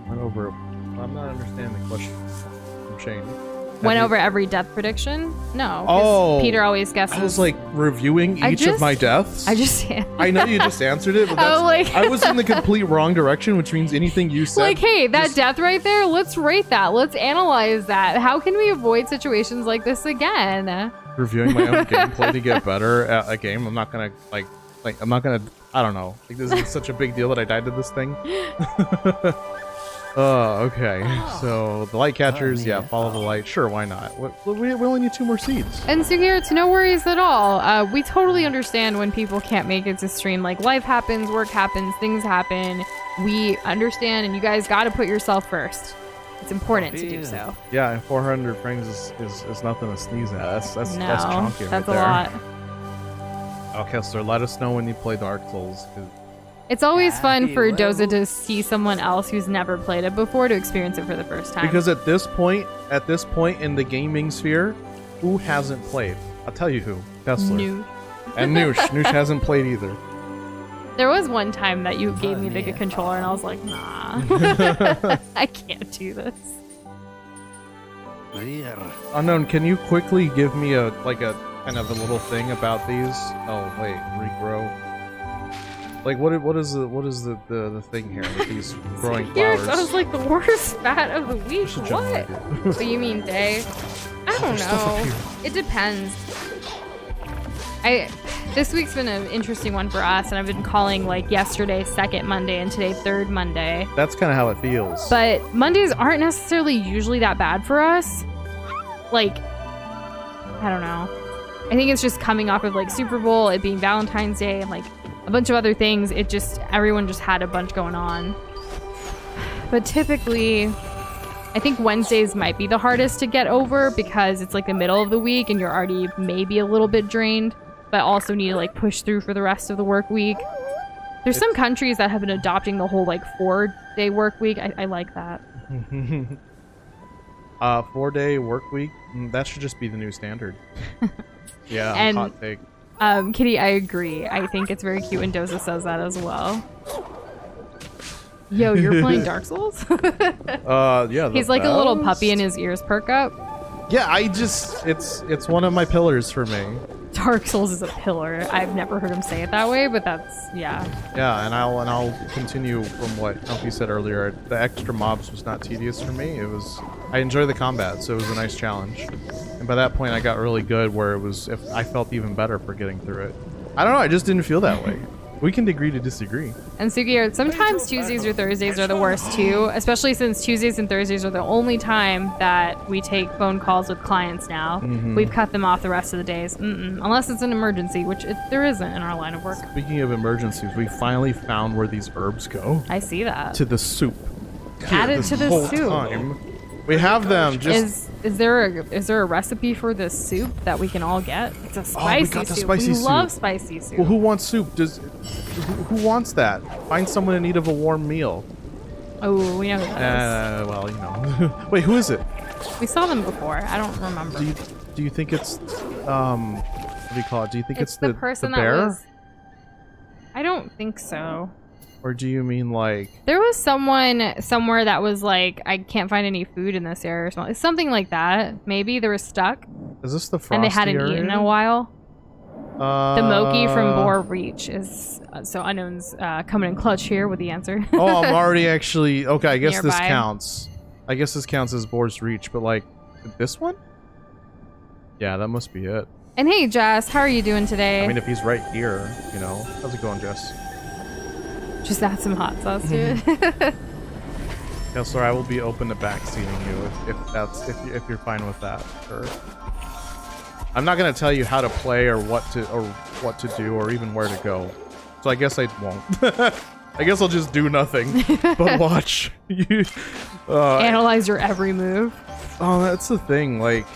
Went over. I'm not understanding the question from Shane. Went over every death prediction? No. Oh, Peter always guesses. I was like reviewing each of my deaths. I know you just answered it, but that's, I was in the complete wrong direction, which means anything you said. Like, hey, that death right there, let's rate that. Let's analyze that. How can we avoid situations like this again? Reviewing my own gameplay to get better at a game. I'm not gonna I'm not gonna. I don't know. Like, this is such a big deal that I died to this thing. Okay. So the light catchers, yeah, follow the light. Sure, why not? We only need 2 more seeds. And Sugir, it's no worries at all. We totally understand when people can't make it to stream. Like, life happens, work happens, things happen. We understand, and you guys got to put yourself first. It's important to do so. Yeah, and 400 frames is nothing to sneeze at. That's chunky right that's there. a lot. Okay, so let us know when you play Dark Souls. It's always fun for Doza to see someone else who's never played it before to experience it for the first time. Because at this point in the gaming sphere, who hasn't played? I'll tell you who. Tesla. Noosh. And Noosh. Noosh hasn't played either. There was one time that you gave me the controller and I was like, nah. I can't do this. Unknown, can you quickly give me a kind of a little thing about these? Oh wait, regrow. Like what is the thing here with these growing flowers? That was like the worst spat of the week. What? What you mean day? I don't know. It depends. This week's been an interesting one for us, and I've been calling like yesterday second Monday and today third Monday. That's kind of how it feels. But Mondays aren't necessarily usually that bad for us. Like, I don't know. I think it's just coming off of like Super Bowl, it being Valentine's Day, and like a bunch of other things. Everyone just had a bunch going on. But typically, I think Wednesdays might be the hardest to get over because it's like the middle of the week and you're already maybe a little bit drained, but also need to like push through for the rest of the work week. There's some countries that have been adopting the whole like 4-day work week. I like that. 4-day work week? That should just be the new standard. Yeah, and, hot take. Kitty, I agree. I think it's very cute when Doza says that as well. Yo, you're playing Dark Souls? Yeah. He's like a little puppy and his ears perk up. Yeah, it's one of my pillars for me. Dark Souls is a pillar. I've never heard him say it that way, but yeah. Yeah, and I'll continue from what Humpy said earlier. The extra mobs was not tedious for me. I enjoy the combat, so it was a nice challenge. And by that point, I got really good where I felt even better for getting through it. I don't know, I just didn't feel that way. We can agree to disagree. And Sugi, sometimes Tuesdays or Thursdays are the worst too, especially since Tuesdays and Thursdays are the only time that we take phone calls with clients now. Mm-hmm. We've cut them off the rest of the days, unless it's an emergency, which there isn't in our line of work. Speaking of emergencies, we finally found where these herbs go. I see that. To the soup. Add it to the soup. Time. We have them. Is there a recipe for this soup that we can all get? It's a spicy we got the soup. Spicy soup. Love spicy soup. Well, who wants soup? Who wants that? Find someone in need of a warm meal. Oh, we know who that is. Well, you know. Wait, who is it? We saw them before. I don't remember. Do you think it's what do you call it? Do you think it's the person the bear? that was? I don't think so. Or do you mean like... There was someone somewhere that was like, I can't find any food in this area or something. Something like that. Maybe they were stuck. Is this the frosty and they hadn't area? eaten in a while. The Moki from Boar Reach is... so Unknown's coming in clutch here with the answer. Oh, I'm already actually... Okay, I guess Nearby. this counts. I guess this counts as Boar's Reach, but like... This one? Yeah, that must be it. And hey, Jess, how are you doing today? I mean, if he's right here, you know. How's it going, Jess? Just add some hot sauce to it. Yeah, sorry, I will be open to backseating you if you're fine with that. Sure. I'm not gonna tell you how to play or what to do or even where to go. So I guess I won't. I guess I'll just do nothing but watch you analyze your every move. Oh, that's the thing. Like,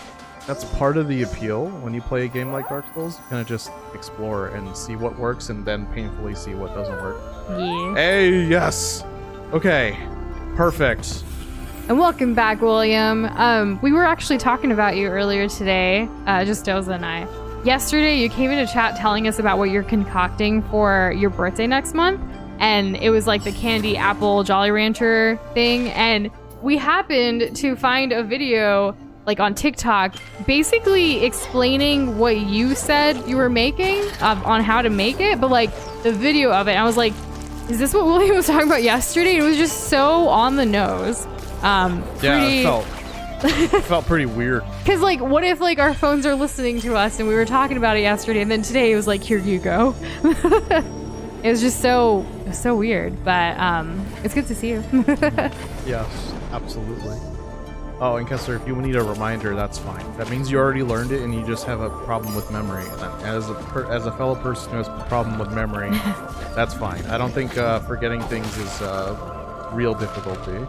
that's part of the appeal when you play a game like Dark Souls. You kind of just explore and see what works, and then painfully see what doesn't work. Yeah. Hey, yes. Okay. Perfect. And welcome back, William. We were actually talking about you earlier today, just Doza and I. Yesterday, you came into chat telling us about what you're concocting for your birthday next month, and it was like the candy apple Jolly Rancher thing, and we happened to find a video like on TikTok basically explaining what you said you were making on how to make it, but like the video of it, I was like, is this what William was talking about yesterday? It was just so on the nose. Yeah, it felt pretty weird. Because like, what if like our phones are listening to us and we were talking about it yesterday, and then today it was like, here you go. It was just so weird, but it's good to see you. Yes, absolutely. Oh, and Kessler, if you need a reminder, that's fine. That means you already learned it and you just have a problem with memory. And as a fellow person who has a problem with memory, that's fine. I don't think forgetting things is real difficulty.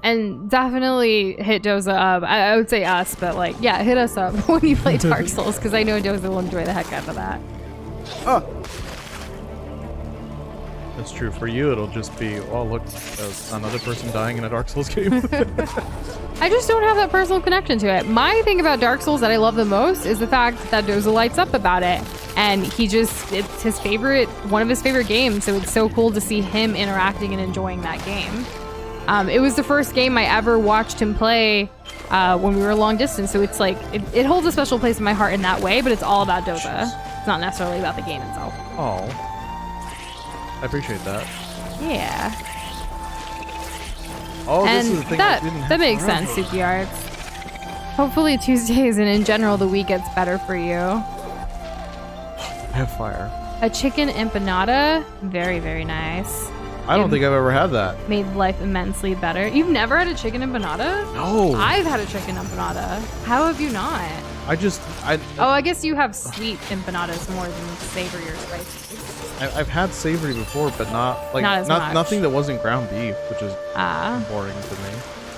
And definitely hit Doza up. I would say us, but like, yeah, hit us up when you play Dark Souls, because I know Doza will enjoy the heck out of that. Oh! That's true. For you, it'll just be, oh, look, there's another person dying in a Dark Souls game. I just don't have that personal connection to it. My thing about Dark Souls that I love the most is the fact that Doza lights up about it. And it's his favorite, one of his favorite games. So it's so cool to see him interacting and enjoying that game. It was the first game I ever watched him play when we were long distance. So it's like, it holds a special place in my heart in that way, but it's all about Doza. It's not necessarily about the game itself. Oh. I appreciate that. Yeah. Oh, and this is the thing that makes sense, Suki Arts. Hopefully Tuesdays and in general the week gets better for you. I have fire. A chicken empanada, very, very nice. I don't think I've ever had that. Made life immensely better. You've never had a chicken empanada? No. I've had a chicken empanada. How have you not? Oh, I guess you have sweet empanadas more than savory or spicy. I've had savory before, but not as much. Nothing that wasn't ground beef, which is boring to me.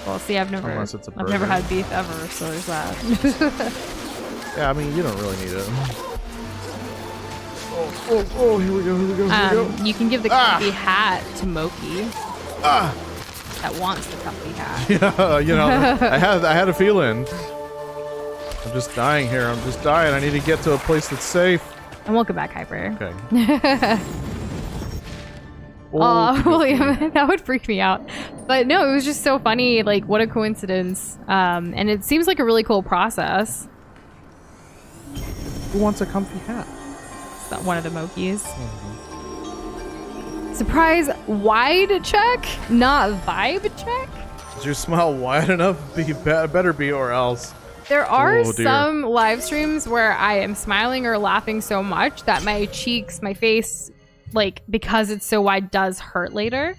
Well, see, I've never had beef ever, so there's that. Yeah, I mean, you don't really need it. Oh, here we go. You can give the comfy hat to Moki. That wants the comfy hat. Yeah, you know, I had a feeling. I'm just dying here. I'm just dying. I need to get to a place that's safe. And welcome back, Hyper. Okay. Oh, William, that would freak me out. But no, it was just so funny. Like, what a coincidence. And it seems like a really cool process. Who wants a comfy hat? It's not one of the Mokis. Surprise, wide check, not vibe check. Is your smile wide enough? Better be, or else. There are some live streams where I am smiling or laughing so much that my cheeks, my face, like, because it's so wide, does hurt later.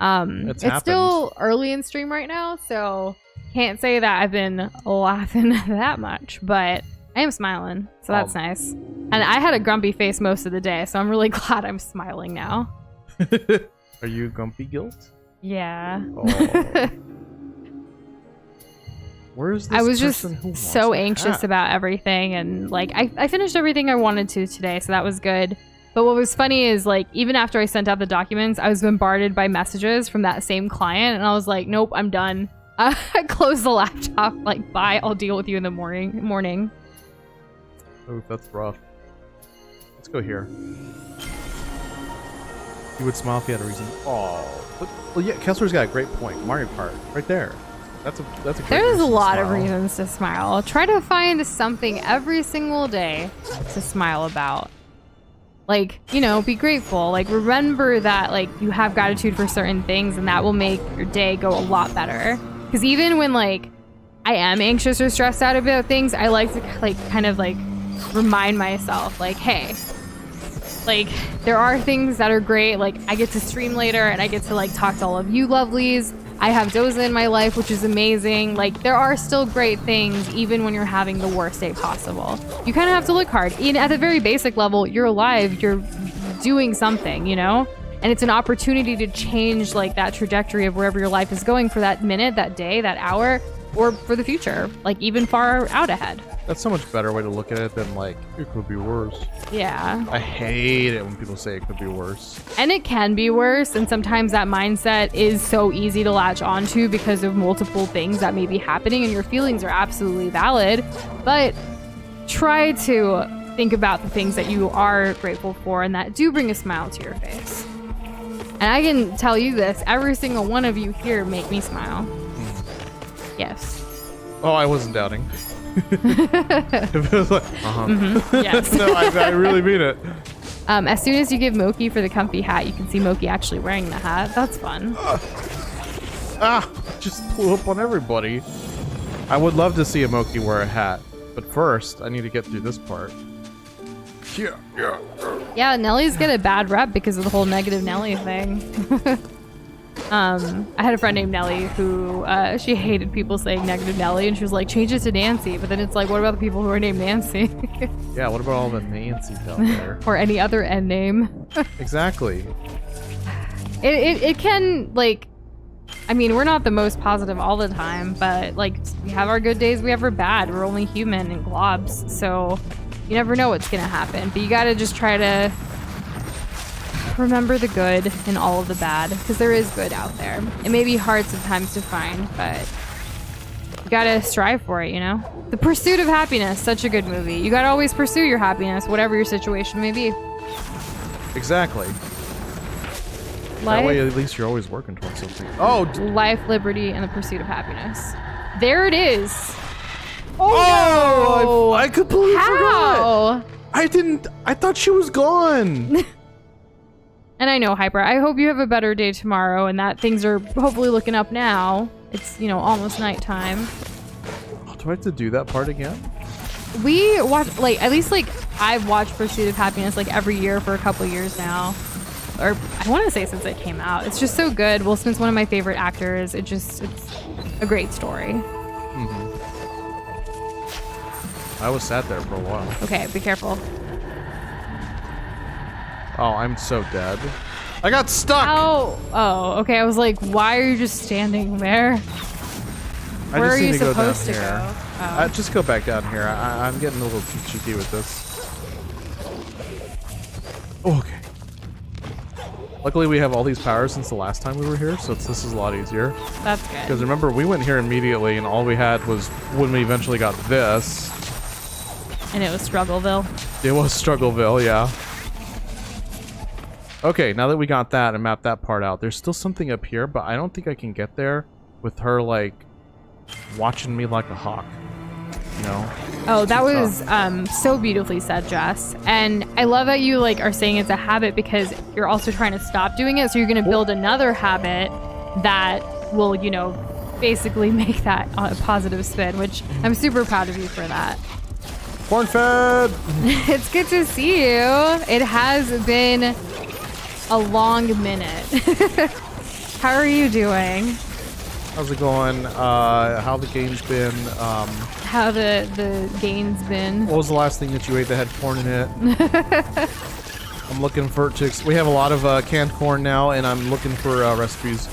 It's still early in stream right now, so can't say that I've been laughing that much, but I am smiling, so that's nice. And I had a grumpy face most of the day, so I'm really glad I'm smiling now. Are you grumpy guilt? Yeah. Oh. Where's this I was just person so anxious about everything, and like I finished everything I wanted to today, so that was good. But what was funny is, like, even after I sent out the documents, I was bombarded by messages from that same client, and I was like, nope, I'm done. I closed the laptop, like, bye, I'll deal with you in the morning. Oh, that's rough. Let's go here. You would smile if you had a reason. Oh, well, yeah, Kessler's got a great point. Mario Kart, right there. That's a great There's a lot of reasons to smile. Try to find something every single day to smile about. Like, you know, be grateful. Like, remember that, like, you have gratitude for certain things, and that will make your day go a lot better. Because even when, like, I am anxious or stressed out about things, I like to, like, kind of, like, remind myself, like, hey, like, there are things that are great. Like, I get to stream later, and I get to, like, talk to all of you lovelies. I have Doza in my life, which is amazing. Like, there are still great things, even when you're having the worst day possible. You kind of have to look hard. Even at the very basic level, you're alive, you're doing something, you know? And it's an opportunity to change, like, that trajectory of wherever your life is going for that minute, that day, that hour, or for the future. Like, even far out ahead. That's so much better way to look at it than, like, it could be worse. Yeah. I hate it when people say it could be worse. And it can be worse, and sometimes that mindset is so easy to latch onto because of multiple things that may be happening, and your feelings are absolutely valid. But try to think about the things that you are grateful for and that do bring a smile to your face. And I can tell you this, every single one of you here make me smile. Yes. Oh, I wasn't doubting. It was like, Yes. No, I really mean it. As soon as you give Moki for the comfy hat, you can see Moki actually wearing the hat. That's fun. Just blew up on everybody. I would love to see a Moki wear a hat, but first I need to get through this part. Yeah, Nellies get a bad rep because of the whole negative Nelly thing. I had a friend named Nelly who she hated people saying negative Nelly, and she was like, change it to Nancy. But then it's like, what about the people who are named Nancy? Yeah, what about all the Nancys out there? Or any other N name. Exactly. It can, like, I mean, we're not the most positive all the time, but like, we have our good days, we have our bad. We're only human and globs, so you never know what's gonna happen. But you gotta just try to remember the good in all of the bad, because there is good out there. It may be hard sometimes to find, but you gotta strive for it, you know? The Pursuit of Happiness, such a good movie. You gotta always pursue your happiness, whatever your situation may be. Exactly. That way, at least you're always working towards something. Oh! Life, liberty, and the pursuit of happiness. There it is. Oh! No! I completely forgot! I thought she was gone! And I know, Hyper, I hope you have a better day tomorrow and that things are hopefully looking up now. It's, you know, almost nighttime. Oh, do I have to do that part again? We watch, like, at least, like, I've watched Pursuit of Happiness, like, every year for a couple years now. Or I want to say since it came out. It's just so good. Will Smith's one of my favorite actors. It's a great story. Mm-hmm. I was sat there for a while. Okay, be careful. Oh, I'm so dead. I got stuck! Oh, okay. I was like, why are you just standing there? Where are you supposed to go? Oh. Just go back down here. I'm getting a little too cheeky with this. Oh, okay. Luckily, we have all these powers since the last time we were here, so this is a lot easier. That's good. Because remember, we went here immediately, and all we had was when we eventually got this. And it was Struggleville. It was Struggleville, yeah. Okay, now that we got that and mapped that part out, there's still something up here, but I don't think I can get there with her, like, watching me like a hawk. You know? Oh, that was so beautifully said, Jess. And I love that you like are saying it's a habit because you're also trying to stop doing it. So you're going to build another habit that will, you know, basically make that a positive spin, which I'm super proud of you for that. Corn fed! It's good to see you. It has been a long minute. How are you doing? How's it going? How the game's been? How the gain's been? What was the last thing that you ate that had corn in it? I'm looking for it to... We have a lot of canned corn now, and I'm looking for recipes.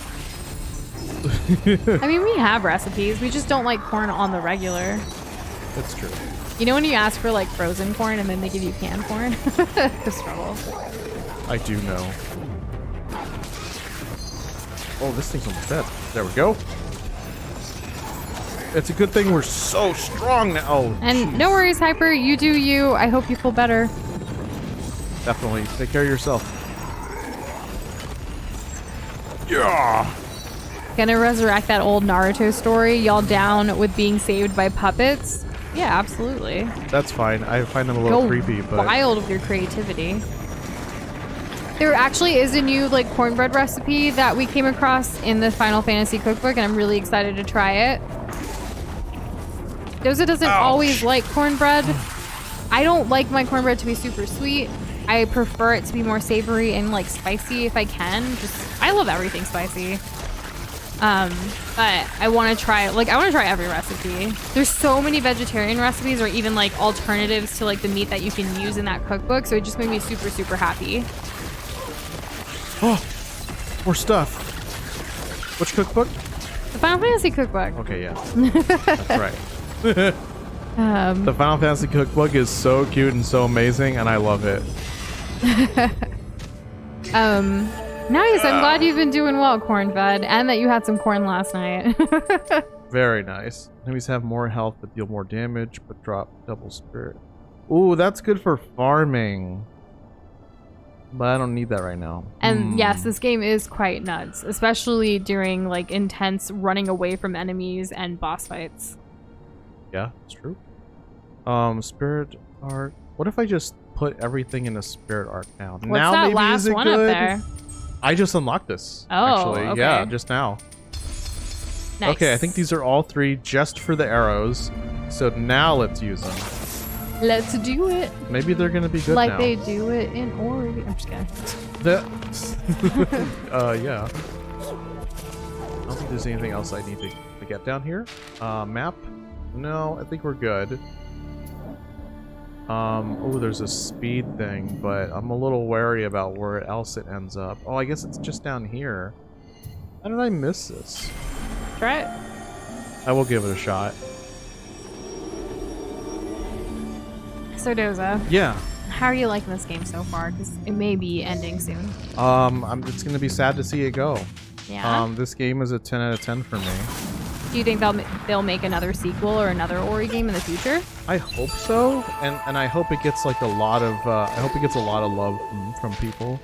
I mean, we have recipes. We just don't like corn on the regular. That's true. You know when you ask for like frozen corn and then they give you canned corn? The struggle. I do know. Oh, this thing's almost dead. There we go. It's a good thing we're so strong now. Oh, and geez. No worries, Hyper. You do you. I hope you feel better. Definitely. Take care of yourself. Yeah. Gonna resurrect that old Naruto story. Y'all down with being saved by puppets? Yeah, absolutely. That's fine. I find them a little creepy, but wild with your creativity. There actually is a new like cornbread recipe that we came across in the Final Fantasy cookbook, and I'm really excited to try it. Doza doesn't always like cornbread. I don't like my cornbread to be super sweet. I prefer it to be more savory and like spicy if I can. I love everything spicy. But I want to try every recipe. There's so many vegetarian recipes or even like alternatives to like the meat that you can use in that cookbook. So it just made me super, super happy. oh, more stuff. Which cookbook? The Final Fantasy cookbook. Okay, yeah. That's right. The Final Fantasy cookbook is so cute and so amazing, and I love it. Nice. I'm glad you've been doing well, corn-fed, and that you had some corn last night. Very nice. Enemies have more health but deal more damage, but drop double spirit. Ooh, that's good for farming. But I don't need that right now. And yes, this game is quite nuts, especially during like intense running away from enemies and boss fights. Yeah, it's true. Spirit arc. What if I just put everything in a spirit arc now? What's now that maybe last is it one good? up there? I just unlocked this. Oh, actually. okay. Yeah, just now. Nice. Okay, I think these are all three just for the arrows. So now let's use them. Let's do it. Maybe they're gonna be good like now. they do it in Oregon. I'm just kidding. Yeah. I don't think there's anything else I need to get down here. Map? No, I think we're good. Oh, there's a speed thing, but I'm a little wary about where else it ends up. Oh, I guess it's just down here. How did I miss this? Try it. I will give it a shot. So Doza, Yeah. how are you liking this game so far? Because it may be ending soon. It's gonna be sad to see it go. Yeah. This game is a 10 out of 10 for me. Do you think they'll make another sequel or another Ori game in the future? I hope so, and I hope it gets like a lot of love from people.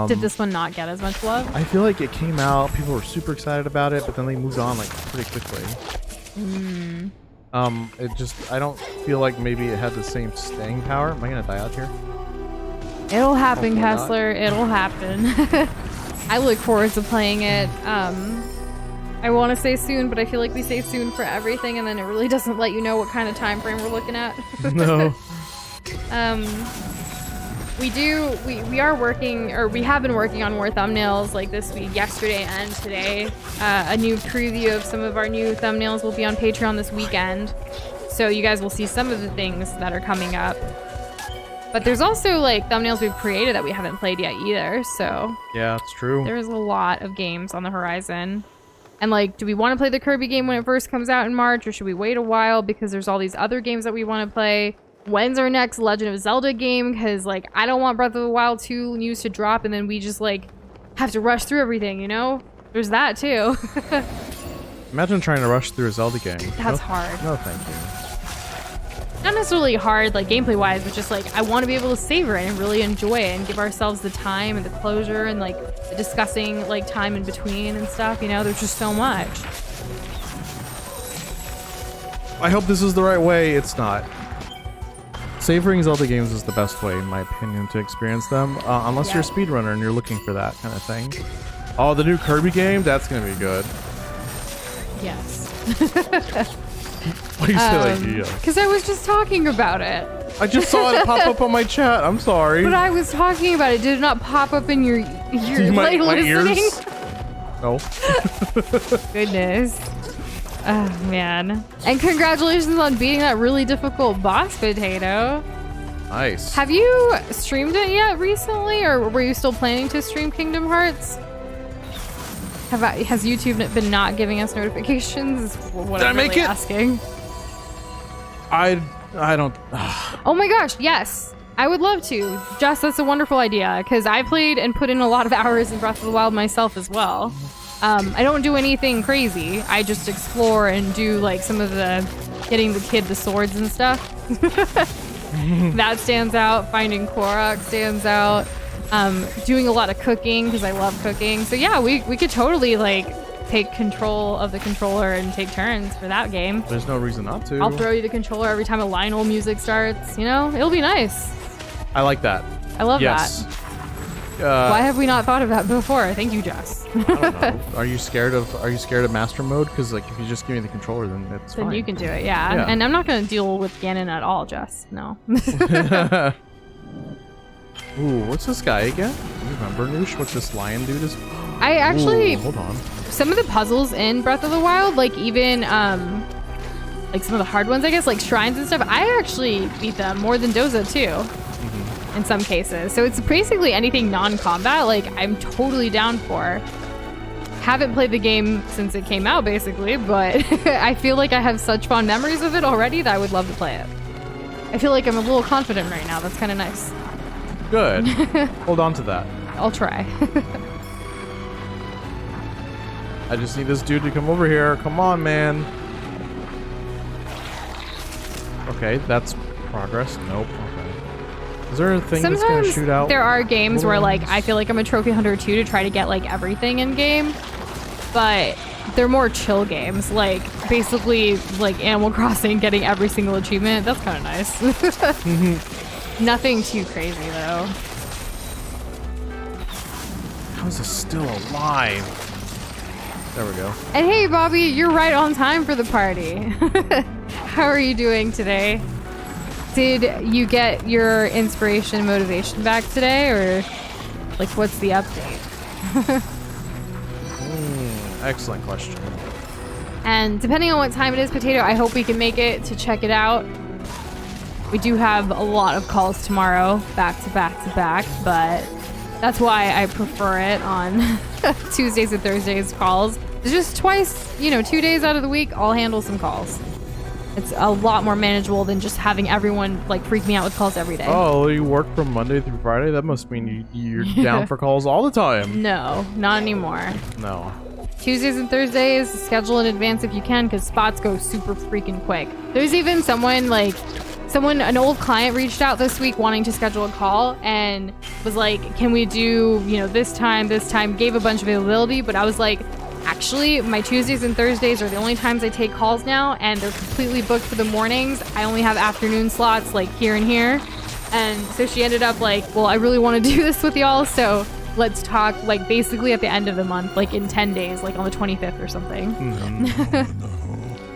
Did this one not get as much love? I feel like it came out, people were super excited about it, but then they moved on like pretty quickly. I don't feel like maybe it had the same staying power. Am I gonna die out here? It'll happen, Hopefully not. Kessler. It'll happen. I look forward to playing it. I want to say soon, but I feel like we say soon for everything, and then it really doesn't let you know what kind of time frame we're looking at. No. We are working, or we have been working on more thumbnails like this week, yesterday and today. A new preview of some of our new thumbnails will be on Patreon this weekend, so you guys will see some of the things that are coming up. But there's also like thumbnails we've created that we haven't played yet either, so Yeah, it's true. there's a lot of games on the horizon. And like, do we want to play the Kirby game when it first comes out in March, or should we wait a while because there's all these other games that we want to play? When's our next Legend of Zelda game? Because like, I don't want Breath of the Wild 2 news to drop and then we just like have to rush through everything, you know? There's that too. Imagine trying to rush through a Zelda game. That's hard. No, thank you. Not necessarily hard, like gameplay wise, but just like I want to be able to savor it and really enjoy it and give ourselves the time and the closure and like the discussing like time in between and stuff, you know? There's just so much. I hope this is the right way. It's not. Savoring Zelda games is the best way, in my opinion, to experience them. Unless you're a speedrunner and you're looking for that kind of thing. Oh, the new Kirby game? That's gonna be good. Yes. Why do you say like, yeah? Because I was just talking about it. I just saw it pop up on my chat. I'm sorry. But I was talking about it. Did it not pop up in your my listening? ears? No. Goodness. Oh, man. And congratulations on beating that really difficult boss potato. Nice. Have you streamed it yet recently, or were you still planning to stream Kingdom Hearts? Has YouTube been not giving us notifications? Is what Did I'm I make really it? asking. I don't. Oh my gosh, yes. I would love to. Jess, that's a wonderful idea, because I played and put in a lot of hours in Breath of the Wild myself as well. I don't do anything crazy. I just explore and do like some of the getting the kid the swords and stuff. That stands out. Finding Korok stands out. Doing a lot of cooking because I love cooking. So yeah, we could totally like take control of the controller and take turns for that game. There's no reason not to. I'll throw you the controller every time a Lionel music starts. You know, it'll be nice. I like that. I love Yes. that. Why have we not thought of that before? Thank you, Jess. I don't know. Are you scared of master mode? Because like if you just give me the controller, then it's Then fine. you can do it, yeah. Yeah. And I'm not going to deal with Ganon at all, Jess. No. Ooh, what's this guy again? Do you remember, Noosh, what this lion dude is? I actually, Ooh, hold on. some of the puzzles in Breath of the Wild, like even like some of the hard ones, I guess, like shrines and stuff, I actually beat them more than Doza too. In some cases. So it's basically anything non-combat, like I'm totally down for. Haven't played the game since it came out basically, but I feel like I have such fond memories of it already that I would love to play it. I feel like I'm a little confident right now. That's kind of nice. Good. Hold on to that. I'll try. I just need this dude to come over here. Come on, man. Okay, that's progress. Nope. Okay. Is there a thing that's gonna shoot out? There are games where like balloons? I feel like I'm a trophy hunter too to try to get like everything in game, but they're more chill games, like basically like Animal Crossing, getting every single achievement. That's kind of nice. Nothing too crazy though. How is this still alive? There we go. And hey Bobby, you're right on time for the party. How are you doing today? Did you get your inspiration and motivation back today, or like what's the update? Excellent question. And depending on what time it is, Potato, I hope we can make it to check it out. We do have a lot of calls tomorrow, back to back to back, but that's why I prefer it on Tuesdays and Thursdays calls. It's just twice, 2 days out of the week, I'll handle some calls. It's a lot more manageable than just having everyone like freak me out with calls every day. Oh, you work from Monday through Friday? That must mean you're down for calls all the time. No, not anymore. No. Tuesdays and Thursdays, schedule in advance if you can, because spots go super freaking quick. There's even an old client reached out this week wanting to schedule a call and was like, can we do, this time, gave a bunch of availability, but I was like, actually, my Tuesdays and Thursdays are the only times I take calls now, and they're completely booked for the mornings. I only have afternoon slots, like here and here. And so she ended up like, well, I really want to do this with y'all, so let's talk like basically at the end of the month, like in 10 days, like on the 25th or something.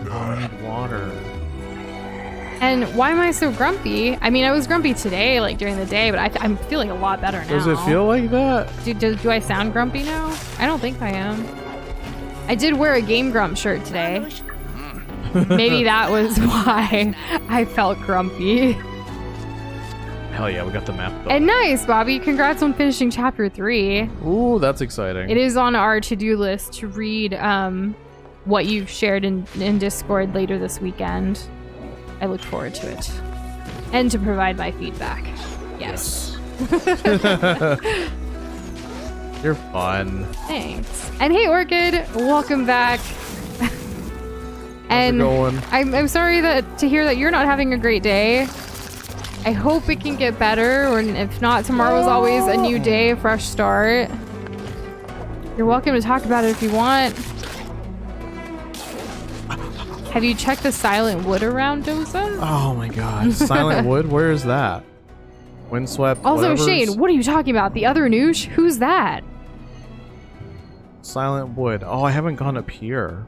I need water. And why am I so grumpy? I mean, I was grumpy today, like during the day, but I'm feeling a lot better now. Does it feel like that? Do I sound grumpy now? I don't think I am. I did wear a Game Grump shirt today. Maybe that was why I felt grumpy. Hell yeah, we got the map done. And nice, Bobby. Congrats on finishing chapter 3. Ooh, that's exciting. It is on our to-do list to read what you've shared in Discord later this weekend. I look forward to it. And to provide my feedback. Yes. You're fun. Thanks. And hey, Orchid, welcome back. And going? I'm sorry to hear that you're not having a great day. I hope it can get better, or if not, tomorrow's always a new day, a fresh start. You're welcome to talk about it if you want. Have you checked the silent wood around Doza? Oh my god. Silent wood? Where is that? Windswept? Also, whatever's... Shane, what are you talking about? The other noosh? Who's that? Silent wood. Oh, I haven't gone up here.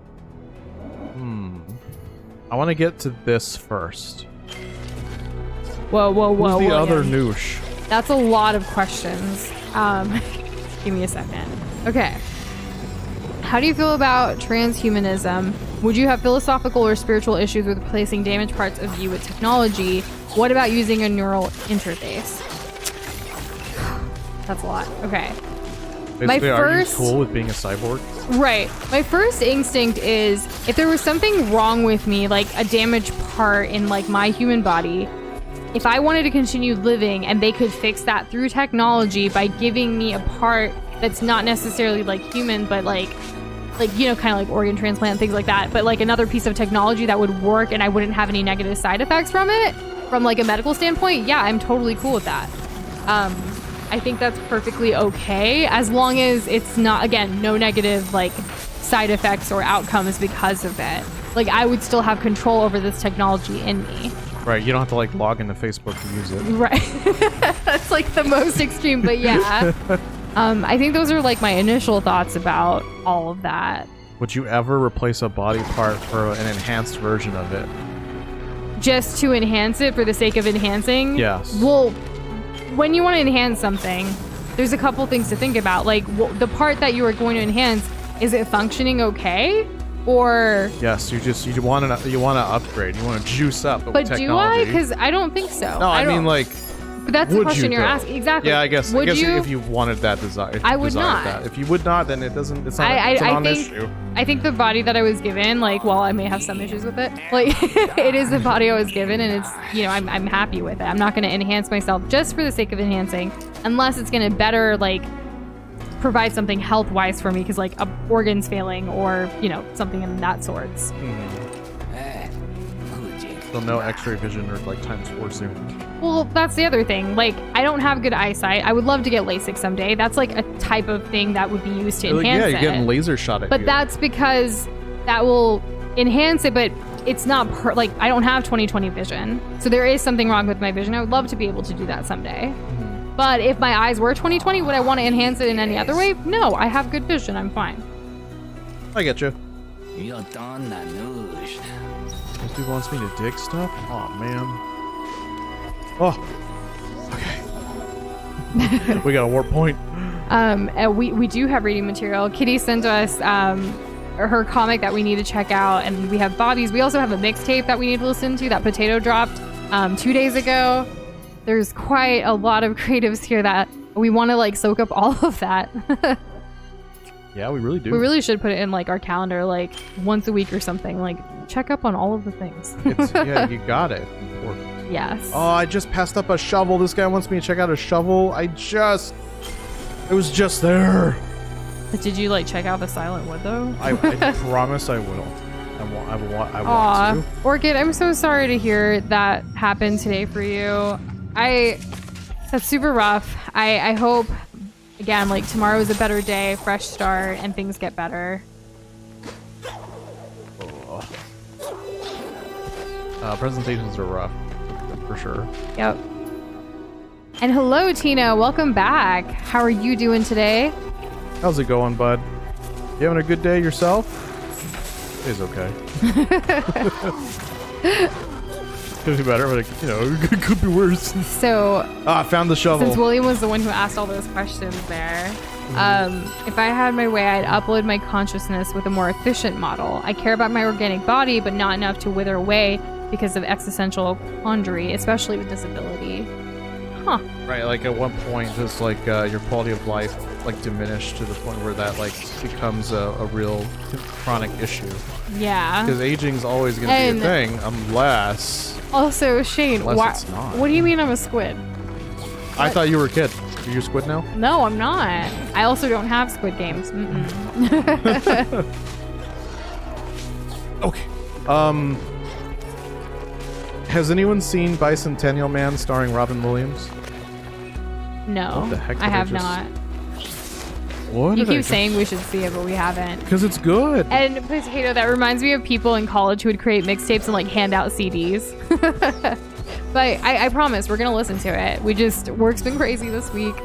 I want to get to this first. Whoa. Who's the other yeah. noosh? That's a lot of questions. Give me a second. Okay. How do you feel about transhumanism? Would you have philosophical or spiritual issues with replacing damaged parts of you with technology? What about using a neural interface? That's a lot. Okay. Basically, are you cool with being a cyborg? Right. My first instinct is if there was something wrong with me, like a damaged part in like my human body, if I wanted to continue living and they could fix that through technology by giving me a part that's not necessarily like human, but like kind of like organ transplant, things like that, but like another piece of technology that would work and I wouldn't have any negative side effects from it, from like a medical standpoint, yeah, I'm totally cool with that. I think that's perfectly okay, as long as it's not, again, no negative like side effects or outcomes because of it. Like I would still have control over this technology in me. Right, you don't have to like log into Facebook to use it. Right. That's like the most extreme, but yeah. I think those are like my initial thoughts about all of that. Would you ever replace a body part for an enhanced version of it? Just to enhance it for the sake of enhancing? Yes. Well, when you want to enhance something, there's a couple things to think about. Like the part that you are going to enhance, is it functioning okay? Or yes, you want to upgrade. You want to juice up. But with technology. Do I? Because I don't think so. No, I mean like. But that's the question you're asking. Exactly. Yeah, I guess if you wanted that desire. I would not. That. If you would not, then it's not it's a non-issue. I think the body that I was given, like, while I may have some issues with it, like, it is the body I was given, and it's, I'm happy with it. I'm not going to enhance myself just for the sake of enhancing, unless it's going to better, like, provide something health-wise for me, because, like, organ's failing, or, something in that sorts. So no X-ray vision or, like, times 4 zoom. Well, that's the other thing. Like, I don't have good eyesight. I would love to get LASIK someday. That's like a type of thing that would be used to enhance it. Yeah, you're getting laser shot at But that's because that will enhance it, but it's not like, I don't have 20/20 vision. So there is something wrong with my vision. I would love to be able to do that someday. But if my eyes were 20/20, would I want to enhance it in any other way? No, I have good vision. I'm fine. I get you. This dude wants me to dig stuff? Oh, man. Oh. Okay. We got a warp point. And we do have reading material. Kitty sent us her comic that we need to check out, and we have Bobby's. We also have a mixtape that we need to listen to that Potato dropped 2 days ago. There's quite a lot of creatives here that we want to like soak up all of that. Yeah, we really do. We really should put it in like our calendar, like once a week or something. Like check up on all of the things. Yeah, you got it. Important. Yes. Oh, I just passed up a shovel. This guy wants me to check out a shovel. It was just there. But did you like check out the Silent Wood though? I promise I will. I want to. Orchid, I'm so sorry to hear that happened today for you. That's super rough. I hope, again, like tomorrow is a better day, fresh start, and things get better. Presentations are rough, for sure. Yep. And hello, Tina. Welcome back. How are you doing today? How's it going, bud? You having a good day yourself? It's okay. Could be better, but it could be worse. So, I found the shovel. Since William was the one who asked all those questions there, if I had my way, I'd upload my consciousness with a more efficient model. I care about my organic body, but not enough to wither away because of existential quandary, especially with disability. Huh. Right, like at one point, just like your quality of life like diminished to the point where that like becomes a real chronic issue. Yeah. Because aging's always going to be a thing, unless. Also, Shane, it's not. What do you mean I'm a squid? I thought you were a kid. Are you a squid now? No, I'm not. I also don't have Squid Games. Okay. Has anyone seen Bicentennial Man starring Robin Williams? No, What the heck I have not. What? You keep saying we should see it, but we haven't. Because it's good. And Potato, that reminds me of people in college who would create mixtapes and like hand out CDs. But I promise we're gonna listen to it. Work's been crazy this week.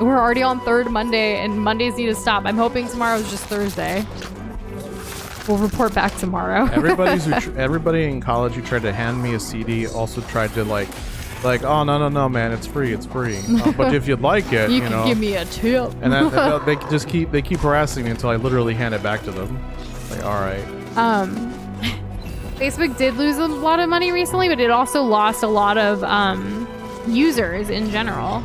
We're already on third Monday, and Mondays need to stop. I'm hoping tomorrow's just Thursday. We'll report back tomorrow. Everybody in college who tried to hand me a CD also tried to like, oh no man, it's free. But if you'd like it, you can give me a tip. And then they keep harassing me until I literally hand it back to them. Like, all right. Facebook did lose a lot of money recently, but it also lost a lot of users in general.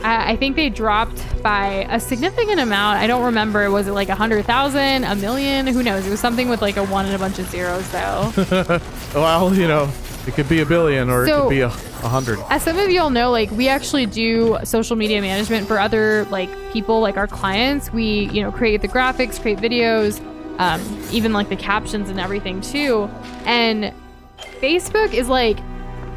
I think they dropped by a significant amount. I don't remember. Was it like 100,000, a million? Who knows? It was something with like a 1 and a bunch of zeros, though. Well, it could be a billion or it could be 100. As some of y'all know, like we actually do social media management for other like people, like our clients. We, create the graphics, create videos, even like the captions and everything too. And Facebook is like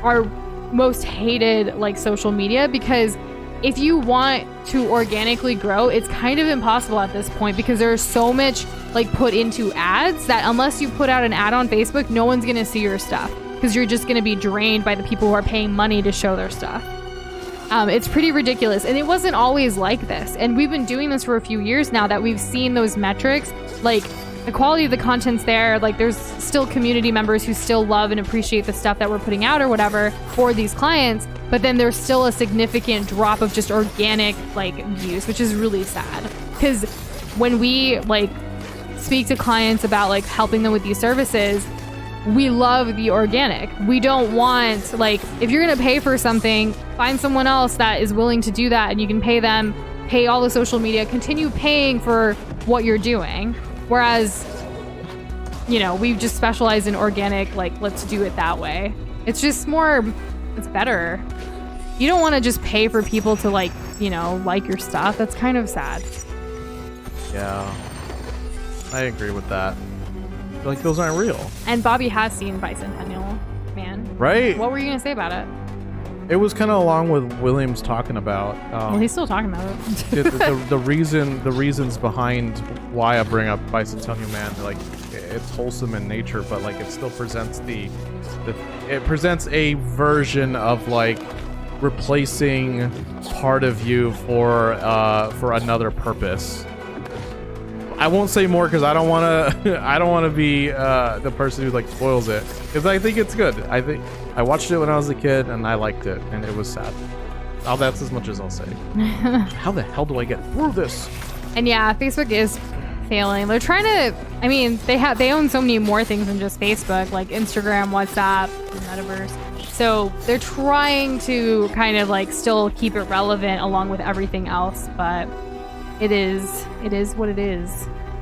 our most hated like social media because if you want to organically grow, it's kind of impossible at this point because there's so much like put into ads that unless you put out an ad on Facebook, no one's going to see your stuff because you're just going to be drained by the people who are paying money to show their stuff. It's pretty ridiculous. And it wasn't always like this. And we've been doing this for a few years now that we've seen those metrics, like the quality of the content's there. Like there's still community members who still love and appreciate the stuff that we're putting out or whatever for these clients. But then there's still a significant drop of just organic like views, which is really sad. Because when we like speak to clients about like helping them with these services, we love the organic. We don't want like, if you're going to pay for something, find someone else that is willing to do that and you can pay them, pay all the social media, continue paying for what you're doing. Whereas, we've just specialized in organic, like, let's do it that way. It's just it's better. You don't want to just pay for people to, like your stuff. That's kind of sad. Yeah, I agree with that. Like, those aren't real. And Bobby has seen Bicentennial Man. Right? What were you going to say about it? It was kind of along with Williams talking about. Well, he's still talking about it. the reasons behind why I bring up Bicentennial Man, like it's wholesome in nature, but like it still presents it presents a version of like replacing part of you for another purpose. I won't say more because I don't want to. I don't want to be the person who like spoils it because I think it's good. I watched it when I was a kid and I liked it and it was sad. Oh, that's as much as I'll say. How the hell do I get through this? And yeah, Facebook is failing. They're trying to. I mean, they own so many more things than just Facebook, like Instagram, WhatsApp, the Metaverse. So they're trying to kind of like still keep it relevant along with everything else, but it is what it is.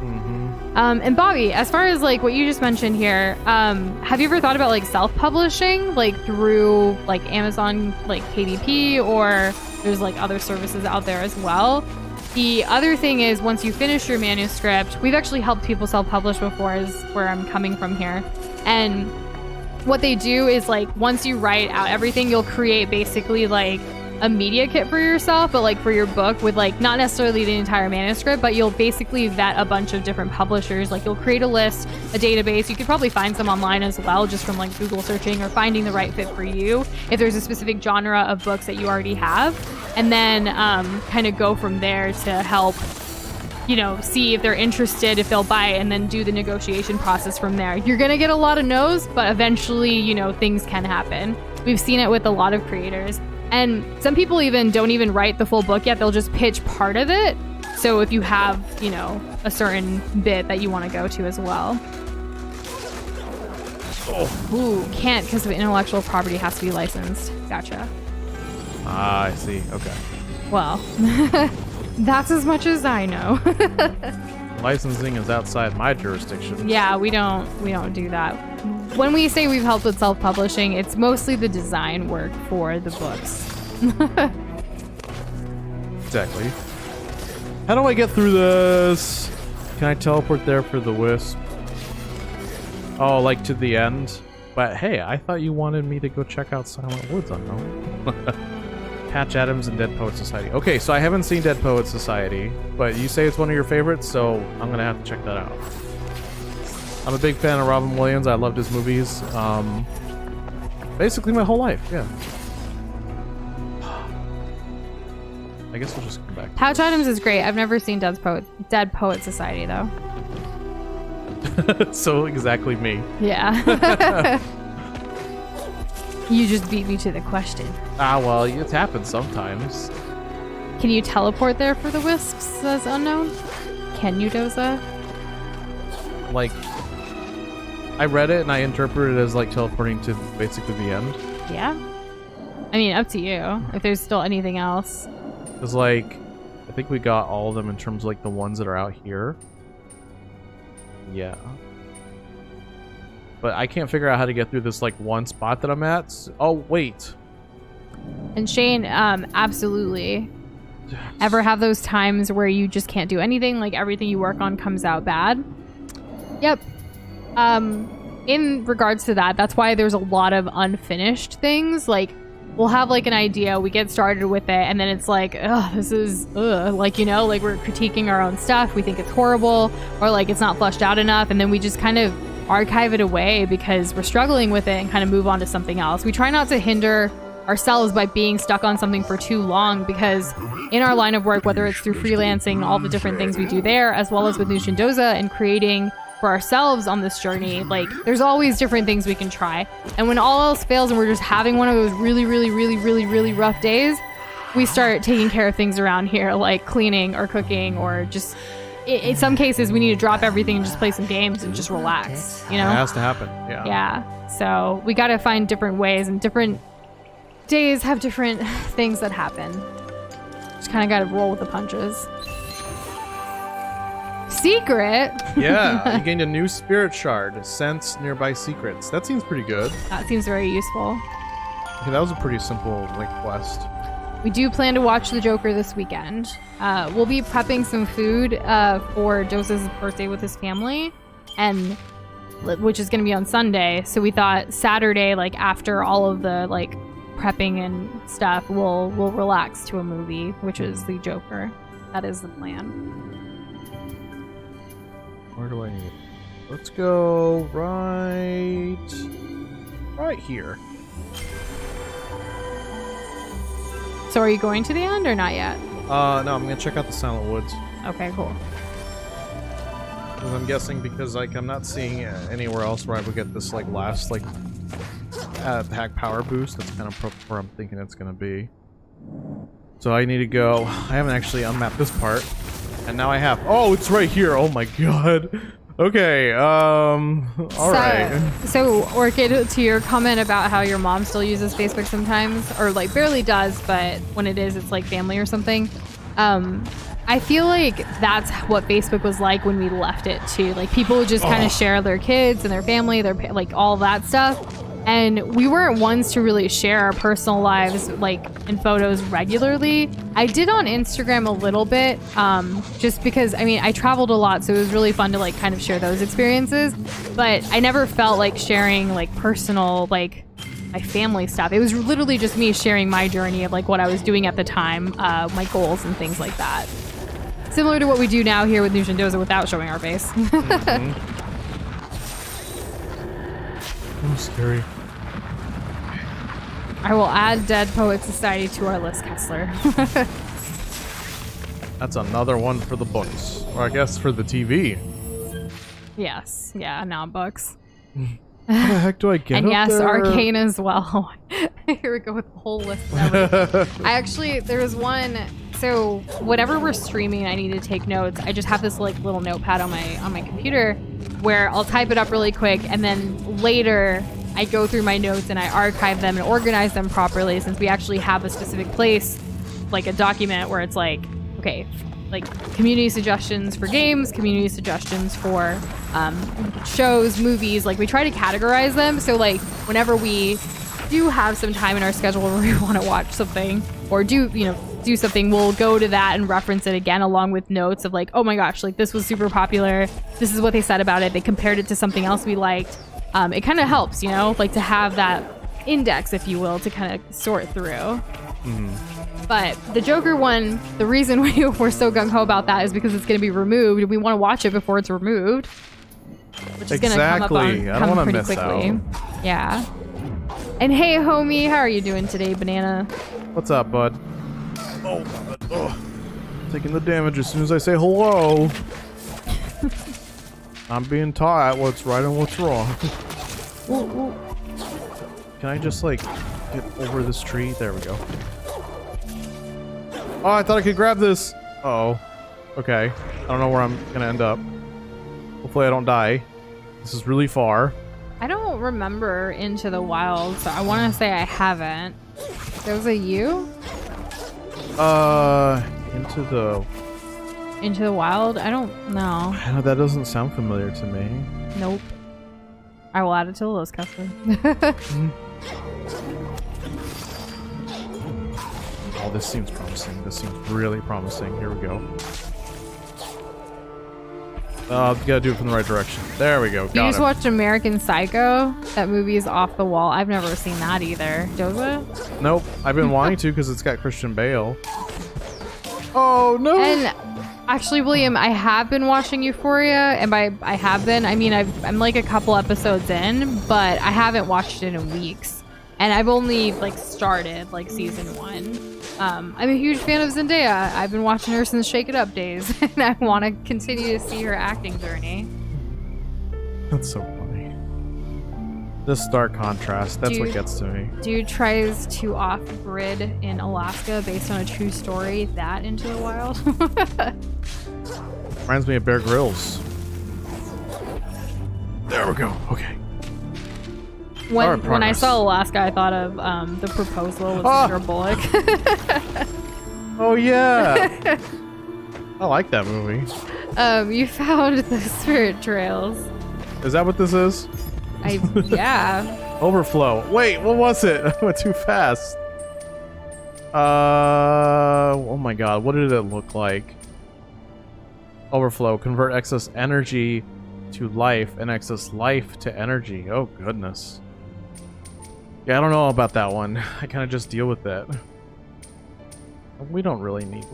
Mm-hmm. And Bobby, as far as like what you just mentioned here, have you ever thought about like self-publishing, like through like Amazon, like KDP, or there's like other services out there as well? The other thing is, once you finish your manuscript, we've actually helped people self-publish before, is where I'm coming from here. And what they do is like, once you write out everything, you'll create basically like a media kit for yourself, but like for your book with like not necessarily the entire manuscript, but you'll basically vet a bunch of different publishers. Like you'll create a list, a database. You could probably find some online as well, just from like Google searching or finding the right fit for you if there's a specific genre of books that you already have, and then kind of go from there to help, you know, see if they're interested, if they'll buy it, and then do the negotiation process from there. You're gonna get a lot of no's, but eventually, you know, things can happen. We've seen it with a lot of creators. And some people even don't even write the full book yet. They'll just pitch part of it. So if you have, you know, a certain bit that you want to go to as well. Oh. Ooh, can't because of intellectual property, has to be licensed. Gotcha. Ah, I see. Okay. Well, that's as much as I know. Licensing is outside my jurisdiction. Yeah, we don't do that. When we say we've helped with self-publishing, it's mostly the design work for the books. Exactly. How do I get through this? Can I teleport there for the Wisp? Oh, like to the end? But hey, I thought you wanted me to go check out Silent Woods unknown. Patch Adams and Dead Poet Society. Okay, so I haven't seen Dead Poet Society, but you say it's one of your favorites, so I'm gonna have to check that out. I'm a big fan of Robin Williams. I loved his movies. Basically my whole life, yeah. I guess we'll just come back. Patch Adams is great. I've never seen Dead Poet Society, though. So exactly me. Yeah. You just beat me to the question. Ah, well, it happens sometimes. Can you teleport there for the Wisps, says Unknown? Can you, Doza? Like, I read it and I interpreted it as like teleporting to basically the end. Yeah. I mean, up to you. If there's still anything else. It's like, I think we got all of them in terms of like the ones that are out here. Yeah. But I can't figure out how to get through this like one spot that I'm at. Oh, wait. And Shane, absolutely. Ever have those times where you just can't do anything, like everything you work on comes out bad? Yep. In regards to that, that's why there's a lot of unfinished things. Like, we'll have like an idea, we get started with it, and then it's like, ugh, this is, like, you know, like we're critiquing our own stuff, we think it's horrible, or like it's not fleshed out enough, and then we just kind of archive it away because we're struggling with it and kind of move on to something else. We try not to hinder ourselves by being stuck on something for too long, because in our line of work, whether it's through freelancing, all the different things we do there, as well as with Nushin Doza and creating for ourselves on this journey, like there's always different things we can try. And when all else fails and we're just having one of those really rough days, we start taking care of things around here, like cleaning or cooking, or just in some cases we need to drop everything and just play some games and just relax, you know? It has to happen. Yeah. Yeah. So we got to find different ways, and different days have different things that happen. Just kind of got to roll with the punches. Secret. Yeah, you gained a new spirit shard. Sense nearby secrets. That seems pretty good. That seems very useful. Okay, that was a pretty simple like quest. We do plan to watch The Joker this weekend. We'll be prepping some food for Dosa's birthday with his family, and which is going to be on Sunday. So we thought Saturday, like after all of the like prepping and stuff, we'll relax to a movie, which is The Joker. That is the plan. Where do I need it? Let's go right here. So are you going to the end or not yet? No, I'm gonna check out the Silent Woods. Okay, cool. 'Cause I'm guessing because like I'm not seeing anywhere else where I would get this like last like hack power boost. That's kind of where I'm thinking it's gonna be. So I need to go. I haven't actually unmapped this part, and now I have. Oh, it's right here. Oh my god. Okay. All right. So Orchid, to your comment about how your mom still uses Facebook sometimes, or like barely does, but when it is, it's like family or something. I feel like that's what Facebook was like when we left it too. Like people would just kind of share their kids and their family, their like all that stuff. And we weren't ones to really share our personal lives like in photos regularly. I did on Instagram a little bit, just because I mean I traveled a lot, so it was really fun to like kind of share those experiences. But I never felt like sharing like personal like my family stuff. It was literally just me sharing my journey of like what I was doing at the time, my goals and things like that. Similar to what we do now here with Nushin Doza without showing our face. Oh, scary. I will add Dead Poet Society to our list, Kessler. That's another one for the books. Or I guess for the TV. Yes. Yeah, now books. How the heck do I get and up yes, there? Arcane as well. Here we go with the whole list. I actually, there was one. So whenever we're streaming, I need to take notes. I just have this like little notepad on my computer where I'll type it up really quick, and then later I go through my notes and I archive them and organize them properly. Since we actually have a specific place, like a document where it's like, okay, like community suggestions for games, community suggestions for shows, movies. Like we try to categorize them. So like whenever we do have some time in our schedule where we want to watch something or do something, we'll go to that and reference it again along with notes of like, oh my gosh, like this was super popular. This is what they said about it. They compared it to something else we liked. It kind of helps, like to have that index, if you will, to kind of sort through. Mm-hmm. But the Joker one, the reason we're so gung-ho about that is because it's going to be removed. We want to watch it before it's removed. Which is going to come up on pretty quickly. Out. Yeah. And hey, homie, how are you doing today, Banana? What's up, bud? Oh, God. Oh. Taking the damage as soon as I say hello. I'm being taught what's right and what's wrong. Ooh, ooh. Can I just, like, get over this tree? There we go. Oh, I thought I could grab this. Uh-oh. Okay. I don't know where I'm gonna end up. Hopefully I don't die. This is really far. I don't remember Into the Wild, so I want to say I haven't. There was a U? Into the Wild? I don't know. I know that doesn't sound familiar to me. Nope. I will add it to the list, Kessler. Oh, this seems promising. This seems really promising. Here we go. Oh, you gotta do it from the right direction. There we go. You just watched American Psycho? That movie is off the wall. I've never seen that either. Doza? Nope. I've been wanting to because it's got Christian Bale. Oh, no. And actually, William, I have been watching Euphoria. And by I have been, I mean I'm like a couple episodes in, but I haven't watched it in weeks. And I've only like started like season 1. I'm a huge fan of Zendaya. I've been watching her since Shake It Up days, and I want to continue to see her acting journey. That's so funny. This stark contrast, that's what gets to me. Dude tries to off-grid in Alaska based on a true story. That Into the Wild? Reminds me of Bear Grylls. There we go. Okay. When I saw Alaska, I thought of The Proposal with Sandra Bullock. Oh, yeah. I like that movie. You found the Spirit Trails. Is that what this is? Yeah. Overflow. Wait, what was it? I went too fast. Oh my god, what did it look like? Overflow. Convert excess energy to life and excess life to energy. Oh, goodness. Yeah, I don't know about that one. I kind of just deal with it. We don't really need...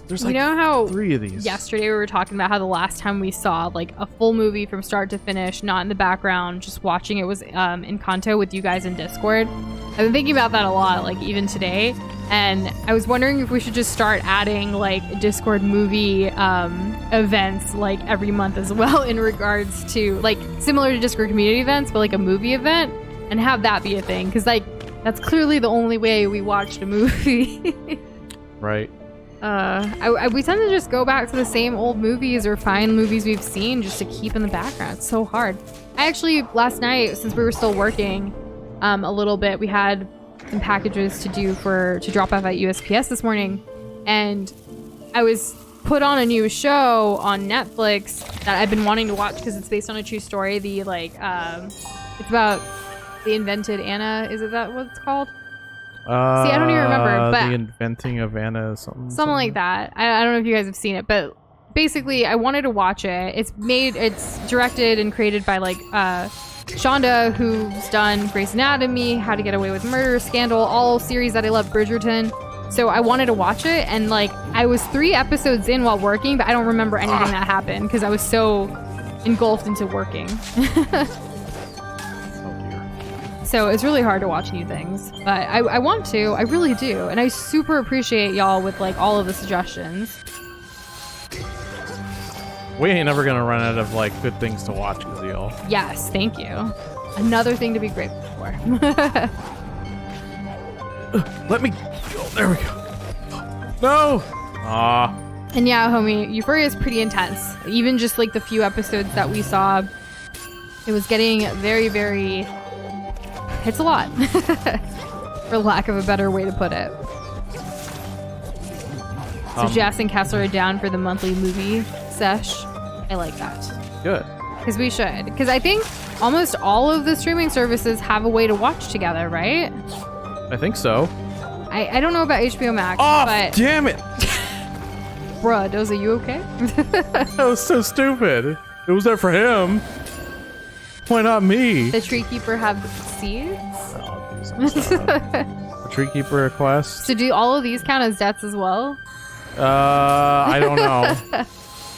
There's like how 3 of these. Yesterday we were talking about how the last time we saw like a full movie from start to finish, not in the background, just watching it was Encanto with you guys in Discord. I've been thinking about that a lot, like even today. And I was wondering if we should just start adding like Discord movie events like every month as well, in regards to like similar to Discord community events, but like a movie event, and have that be a thing. Because like that's clearly the only way we watched a movie. Right. We tend to just go back to the same old movies or find movies we've seen just to keep in the background. It's so hard. I actually, last night, since we were still working a little bit, we had some packages to do to drop off at USPS this morning, and I was put on a new show on Netflix that I've been wanting to watch because it's based on a true story. The like it's about the invented Anna. Is it that what it's called? See, I don't even remember, but the inventing of Anna, something like that. I don't know if you guys have seen it, but basically I wanted to watch it. It's directed and created by like Shonda, who's done Grey's Anatomy, How to Get Away with Murder, Scandal, all series that I love, Bridgerton. So I wanted to watch it, and like I was 3 episodes in while working, but I don't remember anything that happened because I was so engulfed into working. So it's really hard to watch new things, but I want to, I really do, and I super appreciate y'all with like all of the suggestions. We ain't never gonna run out of like good things to watch, Gazelle. Yes, thank you. Another thing to be grateful for. Let me go. There we go. No. And yeah, homie, Euphoria is pretty intense. Even just like the few episodes that we saw, it was getting very, very. It's a lot, for lack of a better way to put it. So Jess and Kessler are down for the monthly movie sesh. I like that. Good. Because we should. Because I think almost all of the streaming services have a way to watch together, right? I think so. I don't know about HBO Max, but... damn it! Bruh, Doza, you okay? That was so stupid. It was there for him. Why not me? The Tree Keeper have seeds? Oh, the Tree Keeper request. So do all of these count as deaths as well? I don't know.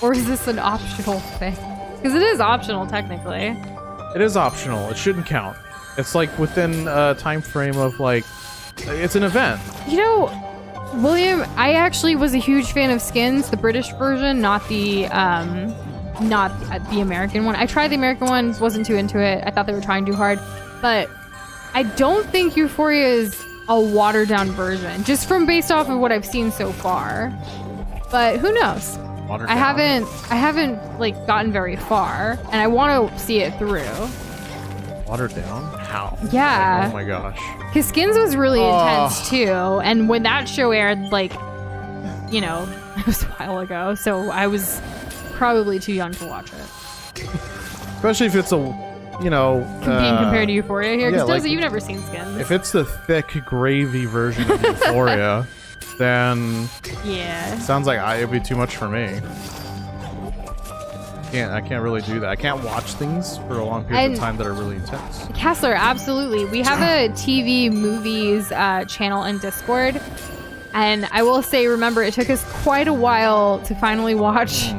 Or is this an optional thing? Because it is optional, technically. It is optional. It shouldn't count. It's like within a time frame of like, it's an event. You know, William, I actually was a huge fan of Skins, the British version, not the American one. I tried the American one, wasn't too into it. I thought they were trying too hard. But I don't think Euphoria is a watered down version, just from based off of what I've seen so far. But who knows? I haven't like gotten very far, and I want to see it through. Watered down? How? Yeah. Like, oh my gosh. Because Skins was really intense too, and when that show aired, like, you know, it was a while ago, so I was probably too young to watch it. Especially if it's a, you know, being compared to Euphoria here, because yeah, like, you've never seen Skins. If it's the thick gravy version of Euphoria, then yeah, sounds like it'd be too much for me. I can't really do that. I can't watch things for a long period of time that are really intense. Kessler, absolutely. We have a TV movies channel in Discord, and I will say, remember, it took us quite a while to finally watch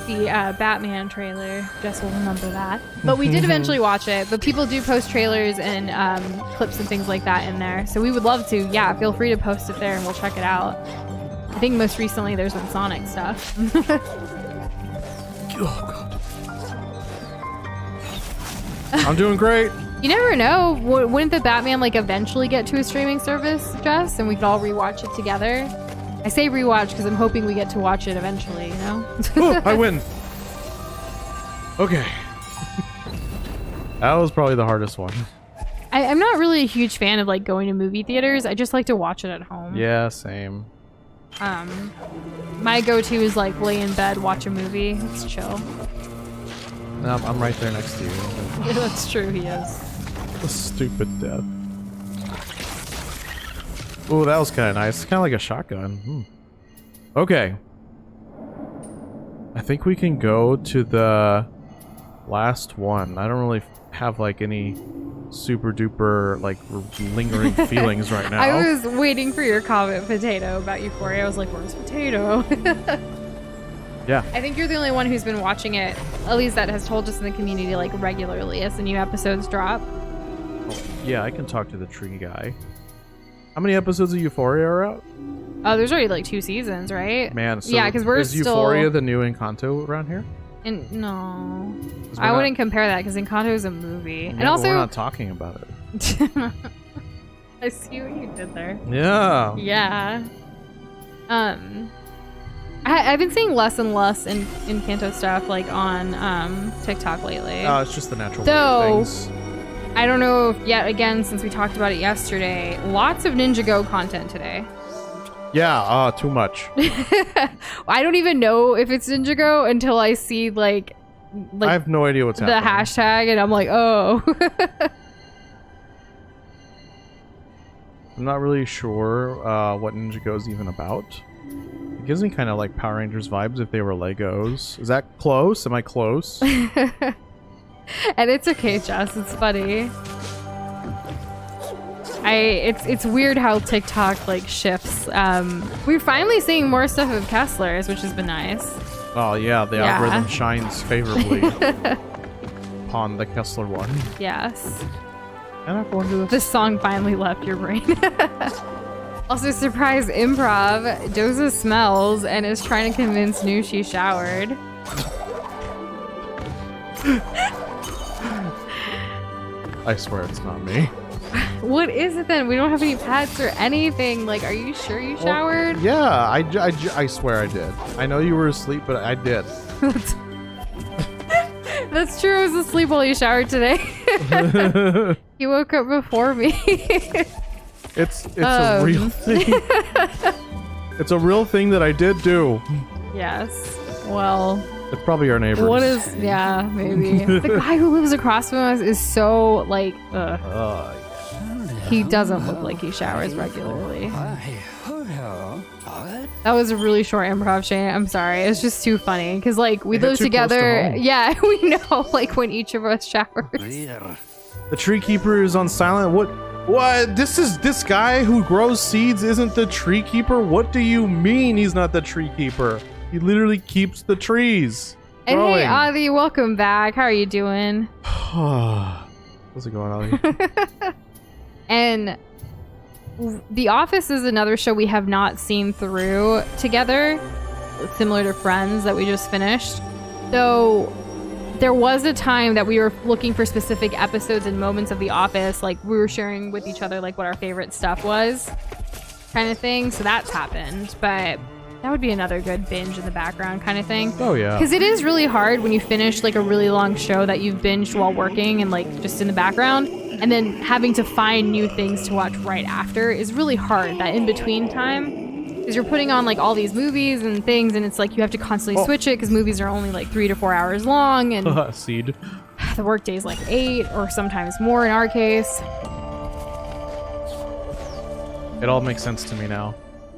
the Batman trailer. Jess will remember that. But we did eventually watch it. But people do post trailers and clips and things like that in there. So we would love to. Yeah, feel free to post it there and we'll check it out. I think most recently there's been Sonic stuff. Oh, God. I'm doing great. You never know. Wouldn't the Batman like eventually get to a streaming service, Jess? And we could all rewatch it together? I say rewatch because I'm hoping we get to watch it eventually, you know? Ooh, I win. Okay. That was probably the hardest one. I'm not really a huge fan of like going to movie theaters. I just like to watch it at home. Yeah, same. My go-to is like lay in bed, watch a movie. It's chill. No, I'm right there next to you. Yeah, that's true, he is. A stupid death. Oh, that was kind of nice. Kind of like a shotgun. Okay. I think we can go to the last one. I don't really have like any super duper like lingering feelings right now. I was waiting for your comment, Potato, about Euphoria. I was like, where's Potato? Yeah. I think you're the only one who's been watching it, at least that has told us in the community like regularly as the new episodes drop. Oh, yeah, I can talk to the tree guy. How many episodes of Euphoria are out? Oh, there's already like 2 seasons, right? Man, so yeah, because we're is still. Euphoria the new Encanto around here? No, 'Cause I wouldn't compare that because Encanto is a movie, Yeah, and but also we're not talking about it. I see what you did there. Yeah. Yeah. I've been seeing less and less in Encanto stuff like on TikTok lately. It's just the natural So- way of things. I don't know if yet again since we talked about it yesterday. Lots of Ninjago content today. Yeah, too much. I don't even know if it's Ninjago until I see like I have no idea what's the happening. hashtag, and I'm like, oh. I'm not really sure what Ninjago is even about. It gives me kind of like Power Rangers vibes if they were Legos. Is that close? Am I close? And it's okay, Jess. It's funny. It's weird how TikTok like shifts. We're finally seeing more stuff of Kessler's, which has been nice. Oh yeah, the Yeah. algorithm shines favorably upon the Kessler one. Yes. Can I go into this? This song finally left your brain. Also, surprise improv. Doza smells and is trying to convince New she showered. I swear it's not me. What is it then? We don't have any pets or anything. Like, are you sure you showered? Yeah, I swear I did. I know you were asleep, but I did. That's true. I was asleep while you showered today. You woke up before me. It's a real thing. It's a real thing that I did do. Yes. Well, It's probably our neighbors. what is... Yeah, maybe. The guy who lives across from us is so, like... He doesn't look like he showers regularly. That was a really short improv, Shane. I'm sorry. It's just too funny. Because, like, we It hit live too close to together. home. Yeah, we know, like, when each of us showers. The tree keeper is on silent. What? This guy who grows seeds isn't the tree keeper? What do you mean he's not the tree keeper? He literally keeps the trees And hey, growing. Avi, welcome back. How are you doing? How's it going, Ollie? And The Office is another show we have not seen through together, similar to Friends that we just finished. So there was a time that we were looking for specific episodes and moments of The Office, like we were sharing with each other like what our favorite stuff was, kind of thing. So that's happened, but that would be another good binge in the background kind of thing. Oh yeah. Because it is really hard when you finish like a really long show that you've binged while working and like just in the background, and then having to find new things to watch right after is really hard. That in between time, because you're putting on like all these movies and things, and it's like you have to constantly switch it because movies are only like 3 to 4 hours long, and Seed. the workday's like 8 or sometimes more in our case. It all makes sense to me now.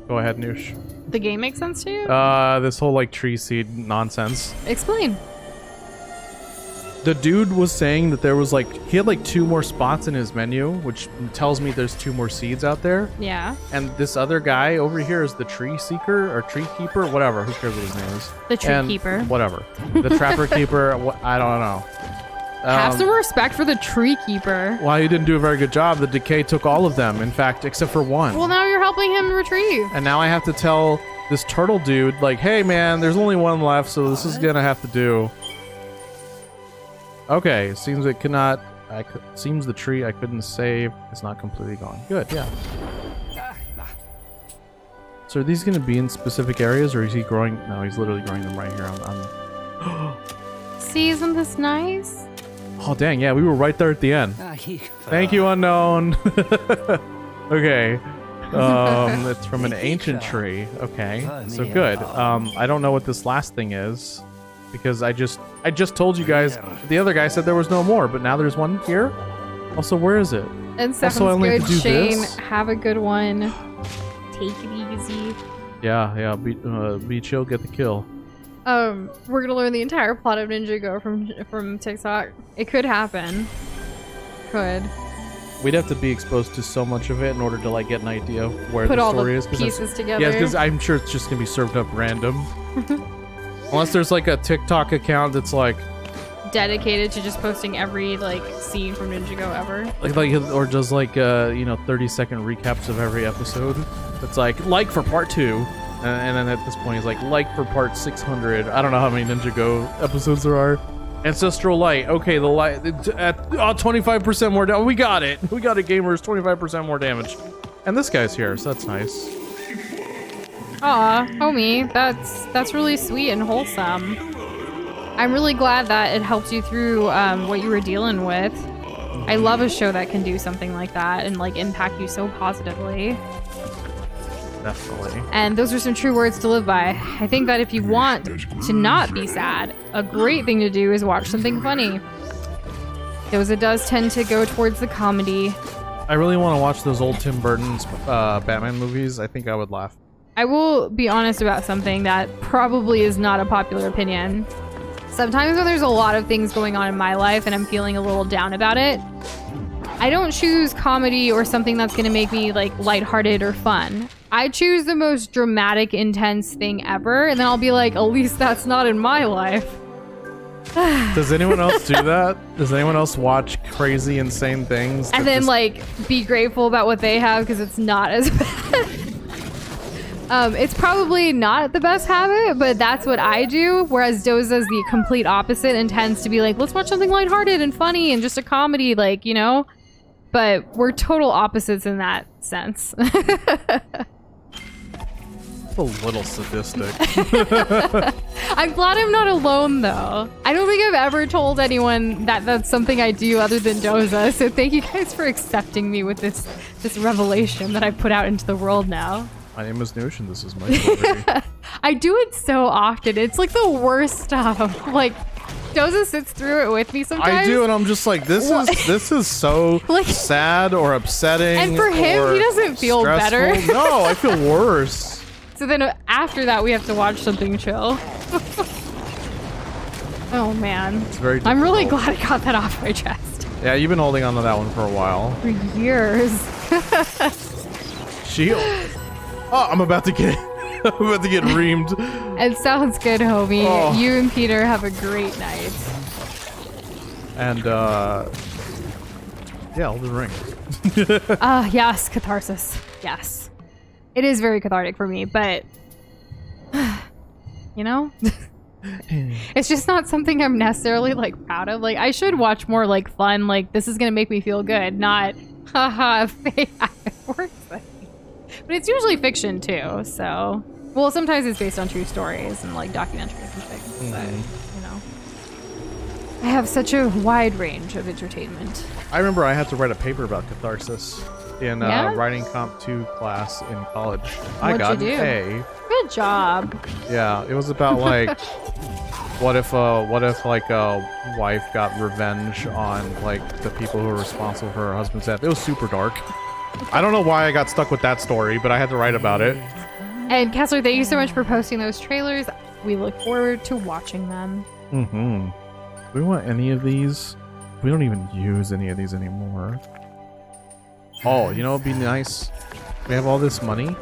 Go ahead, Noosh. The game makes sense to you? This whole like tree seed nonsense. Explain. The dude was saying that there was like he had like 2 more spots in his menu, which tells me there's 2 more seeds out there. Yeah. And this other guy over here is the tree seeker or tree keeper, whatever. Who cares what his name is? The tree And keeper. Whatever. The trapper keeper. I don't know. Have some respect for the tree keeper. Well, he didn't do a very good job. The decay took all of them. In fact, except for one. Well, now you're helping him retrieve. And now I have to tell this turtle dude, like, hey man, there's only one left, so this is gonna have to do. Okay, seems it cannot. Seems the tree I couldn't save is not completely gone. Good, yeah. So are these gonna be in specific areas, or is he growing? No, he's literally growing them right here. See, isn't this nice? Oh dang, yeah, we were right there at the end. Thank you, unknown. Okay. It's from an ancient tree. Okay, so good. I don't know what this last thing is, because I just told you guys. The other guy said there was no more, but now there's one here. Also, where is it? And Also, I Stefan's only have good. to do Shane, this? have a good one. Take it easy. Yeah. Be chill, get the kill. We're gonna learn the entire plot of Ninjago from TikTok. It could happen. Could. We'd have to be exposed to so much of it in order to like get an idea of where Put the all story the is. pieces together. Yeah, because I'm sure it's just gonna be served up random. Unless there's like a TikTok account that's like dedicated to just posting every like scene from Ninjago ever. Or does like 30-second recaps of every episode. It's like for part 2, and then at this point he's like for part 600. I don't know how many Ninjago episodes there are. Ancestral light. Okay, the light at 25% more damage. We got it. We got it, gamers. 25% more damage. And this guy's here, so that's nice. Aw, homie, that's really sweet and wholesome. I'm really glad that it helped you through what you were dealing with. I love a show that can do something like that and like impact you so positively. Definitely. And those are some true words to live by. I think that if you want to not be sad, a great thing to do is watch something funny. Doza does tend to go towards the comedy. I really want to watch those old Tim Burton's Batman movies. I think I would laugh. I will be honest about something that probably is not a popular opinion. Sometimes when there's a lot of things going on in my life and I'm feeling a little down about it, I don't choose comedy or something that's going to make me like lighthearted or fun. I choose the most dramatic, intense thing ever, and then I'll be like, at least that's not in my life. Does anyone else do that? Does anyone else watch crazy, insane things? And then like be grateful about what they have because it's not as bad. It's probably not the best habit, but that's what I do. Whereas Doza's the complete opposite and tends to be like, let's watch something lighthearted and funny and just a comedy, like, you know? But we're total opposites in that sense. A little sadistic. I'm glad I'm not alone, though. I don't think I've ever told anyone that that's something I do other than Doza. So thank you guys for accepting me with this revelation that I put out into the world now. My name is Noosh, and this is my story. I do it so often. It's like the worst stuff. Like, Doza sits through it with me sometimes. I do, and I'm just like, this is so like, sad or upsetting. And for him, he doesn't feel stressful. better. No, I feel worse. So then after that, we have to watch something chill. Oh, man. It's very difficult. I'm really glad I got that off my chest. Yeah, you've been holding on to that one for a while. For years. Shield. Oh, I'm about to get reamed. It sounds good, homie. Oh. You and Peter have a great night. And, yeah, Elden Ring. Yes, catharsis. Yes. It is very cathartic for me, but, you know? It's just not something I'm necessarily, like, proud of. Like, I should watch more, like, fun, like, this is gonna make me feel good, not, haha, fate works with me. But it's usually fiction, too, so... Well, sometimes it's based on true stories and, like, documentaries and things, but, you know. I have such a wide range of entertainment. I remember I had to write a paper about catharsis in writing comp 2 class in college. I got an A. Good job. Yeah, it was about like what if like a wife got revenge on like the people who were responsible for her husband's death. It was super dark. I don't know why I got stuck with that story, but I had to write about it. And Kessler, thank you so much for posting those trailers. We look forward to watching them. Do we want any of these? We don't even use any of these anymore. Oh, you know, it'd be nice. We have all this money.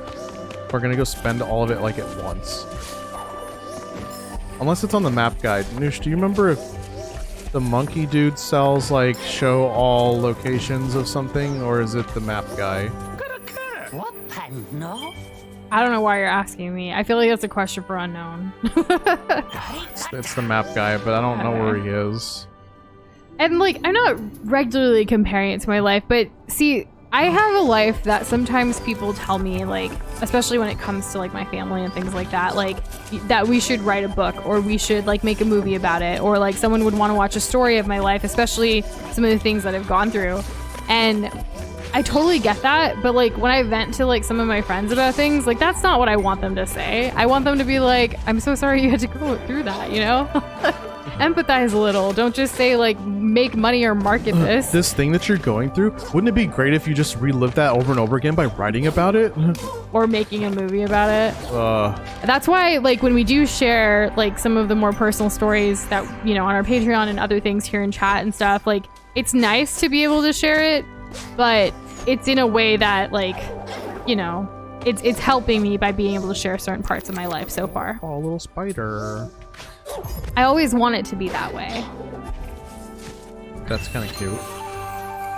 We're gonna go spend all of it like at once. Unless it's on the map guide. Noosh, do you remember if the monkey dude sells like show all locations of something, or is it the map guy? What? No. I don't know why you're asking me. I feel like that's a question for unknown. It's the map guy, but I don't know where he is. And like, I'm not regularly comparing it to my life, but see, I have a life that sometimes people tell me, like, especially when it comes to like my family and things like that, like that we should write a book or we should like make a movie about it, or like someone would want to watch a story of my life, especially some of the things that I've gone through. And I totally get that, but like when I vent to like some of my friends about things, like that's not what I want them to say. I want them to be like, I'm so sorry you had to go through that, you know? Empathize a little. Don't just say like make money or market this. This thing that you're going through, wouldn't it be great if you just relived that over and over again by writing about it? Or making a movie about it. That's why like when we do share like some of the more personal stories that, you know, on our Patreon and other things here in chat and stuff, like it's nice to be able to share it, but it's in a way that like, you know, it's helping me by being able to share certain parts of my life so far. Oh, little spider. I always want it to be that way. that's kind of cute.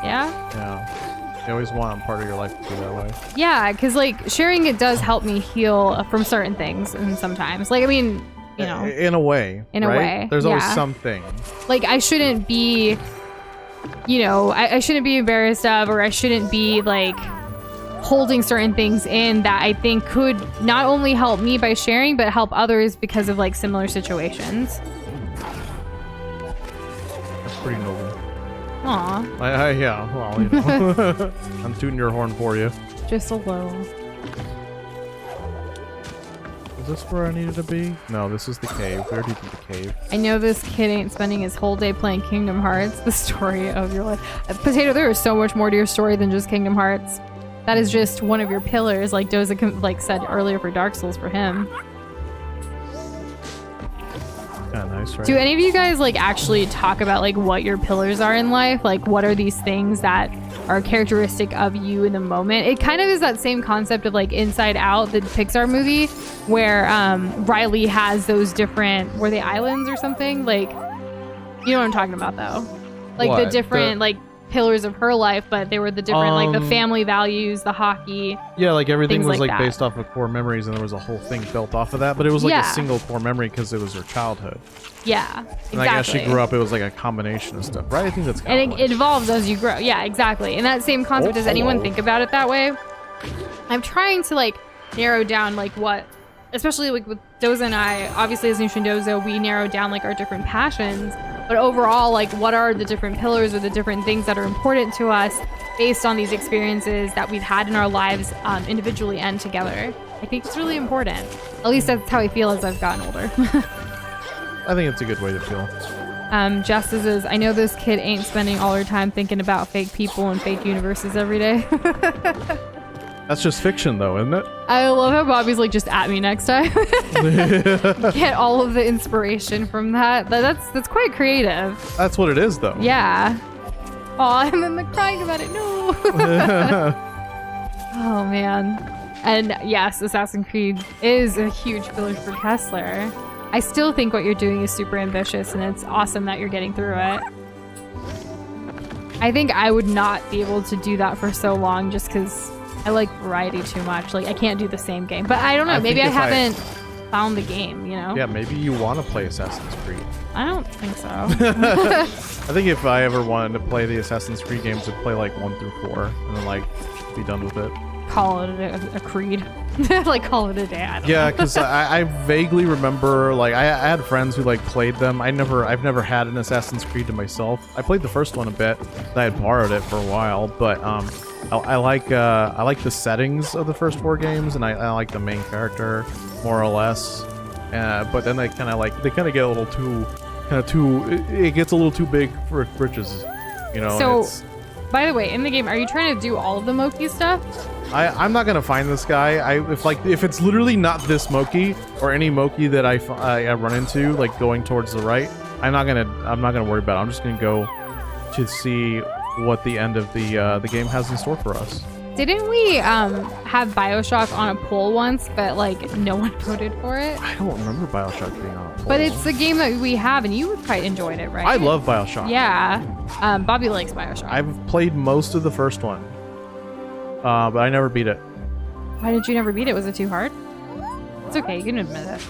Yeah? Yeah. You always want part of your life to be that way. Yeah, because like sharing it does help me heal from certain things, and sometimes, like, I mean, you know, in a way. In a right? way, There's always yeah. something. Like I shouldn't be, you know, I shouldn't be embarrassed of, or I shouldn't be like holding certain things in that I think could not only help me by sharing, but help others because of like similar situations. That's pretty noble. Aw. Yeah, well, you know. I'm tooting your horn for you. Just a little. Is this where I needed to be? No, this is the cave. We already did the cave. I know this kid ain't spending his whole day playing Kingdom Hearts, the story of your life. Potato, there is so much more to your story than just Kingdom Hearts. That is just one of your pillars, like Doza like said earlier for Dark Souls for him. Kinda nice, right? Do any of you guys like actually talk about like what your pillars are in life? Like what are these things that are characteristic of you in the moment? It kind of is that same concept of like Inside Out, the Pixar movie, where Riley has those different, were they islands or something? Like, you know what I'm talking about though? Like What? the different like pillars of her life, but they were the different like the family values, the hockey. Yeah, like everything things was like like that. based off of core memories, and there was a whole thing built off of that. But it was like Yeah. a single core memory because it was her childhood. Yeah, exactly. And I guess she grew up, it was like a combination of stuff, right? I think that's kind And of it evolves as you grow. Yeah, exactly. And that same concept, does anyone hello. think about it that way? I'm trying to like narrow down like what, especially like with Doza and I, obviously as Nushin Dozo, we narrow down like our different passions, but overall, like what are the different pillars or the different things that are important to us based on these experiences that we've had in our lives individually and together? I think it's really important. At least that's how I feel as I've gotten older. I think it's a good way to feel. Justice is, I know this kid ain't spending all her time thinking about fake people and fake universes every day. That's just fiction, though, isn't it? I love how Bobby's like, just at me next time. Get all of the inspiration from that. That's quite creative. That's what it is, though. Yeah. Aw, and then the crying about it. No. Oh, man. And yes, Assassin's Creed is a huge pillar for Kessler. I still think what you're doing is super ambitious, and it's awesome that you're getting through it. I think I would not be able to do that for so long just because I like variety too much. Like, I can't do the same game. But I don't know. Maybe I haven't found the game, you know? Yeah, maybe you want to play Assassin's Creed. I don't think so. I think if I ever wanted to play the Assassin's Creed games, I'd play like 1 through 4 and then like be done with it. Call it a creed. Like, call it a day. I don't Yeah, know. because I vaguely remember, like, I had friends who like played them. I've never had an Assassin's Creed to myself. I played the first one a bit. I had borrowed it for a while, but I like the settings of the first 4 games, and I like the main character more or less. But then they kind of get a little too it gets a little too big for its britches, you know. So, by the way, in the game, are you trying to do all of the Moki stuff? I'm not gonna find this guy. If it's literally not this Moki or any Moki that I run into, like going towards the right, I'm not gonna worry about it. I'm just gonna go to see what the end of the game has in store for us. Didn't we have BioShock on a poll once, but like no one voted for it? I don't remember BioShock being on a poll. But it's the game that we have, and you quite enjoyed it, right? I love BioShock. Yeah, Bobby likes BioShock. I've played most of the first one, but I never beat it. Why did you never beat it? Was it too hard? It's okay, you can admit it.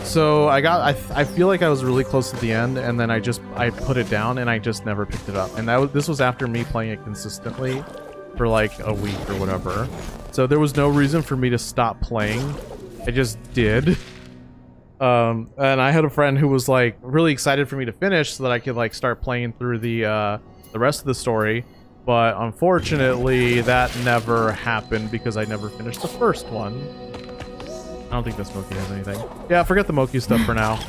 So I feel like I was really close to the end, and then I put it down, and I just never picked it up. And this was after me playing it consistently for like a week or whatever. So there was no reason for me to stop playing. I just did. And I had a friend who was like really excited for me to finish so that I could like start playing through the rest of the story. But unfortunately, that never happened because I never finished the first one. I don't think this Moki has anything. Yeah, forget the Moki stuff for now.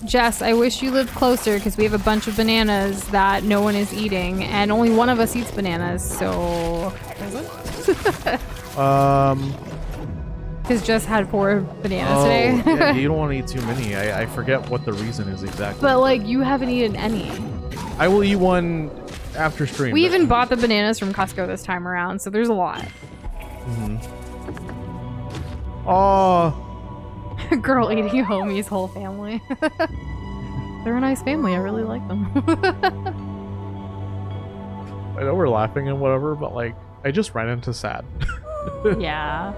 Jess, I wish you lived closer because we have a bunch of bananas that no one is eating, and only one of us eats bananas, so... Because Jess had 4 bananas today. Yeah, you don't want to eat too many. I forget what the reason is exactly. But, like, you haven't eaten any. I will eat one after stream. We even bought the bananas from Costco this time around, so there's a lot. Oh, Girl eating homie's whole family. They're a nice family. I really like them. I know we're laughing and whatever, but like, I just ran into sad. Yeah.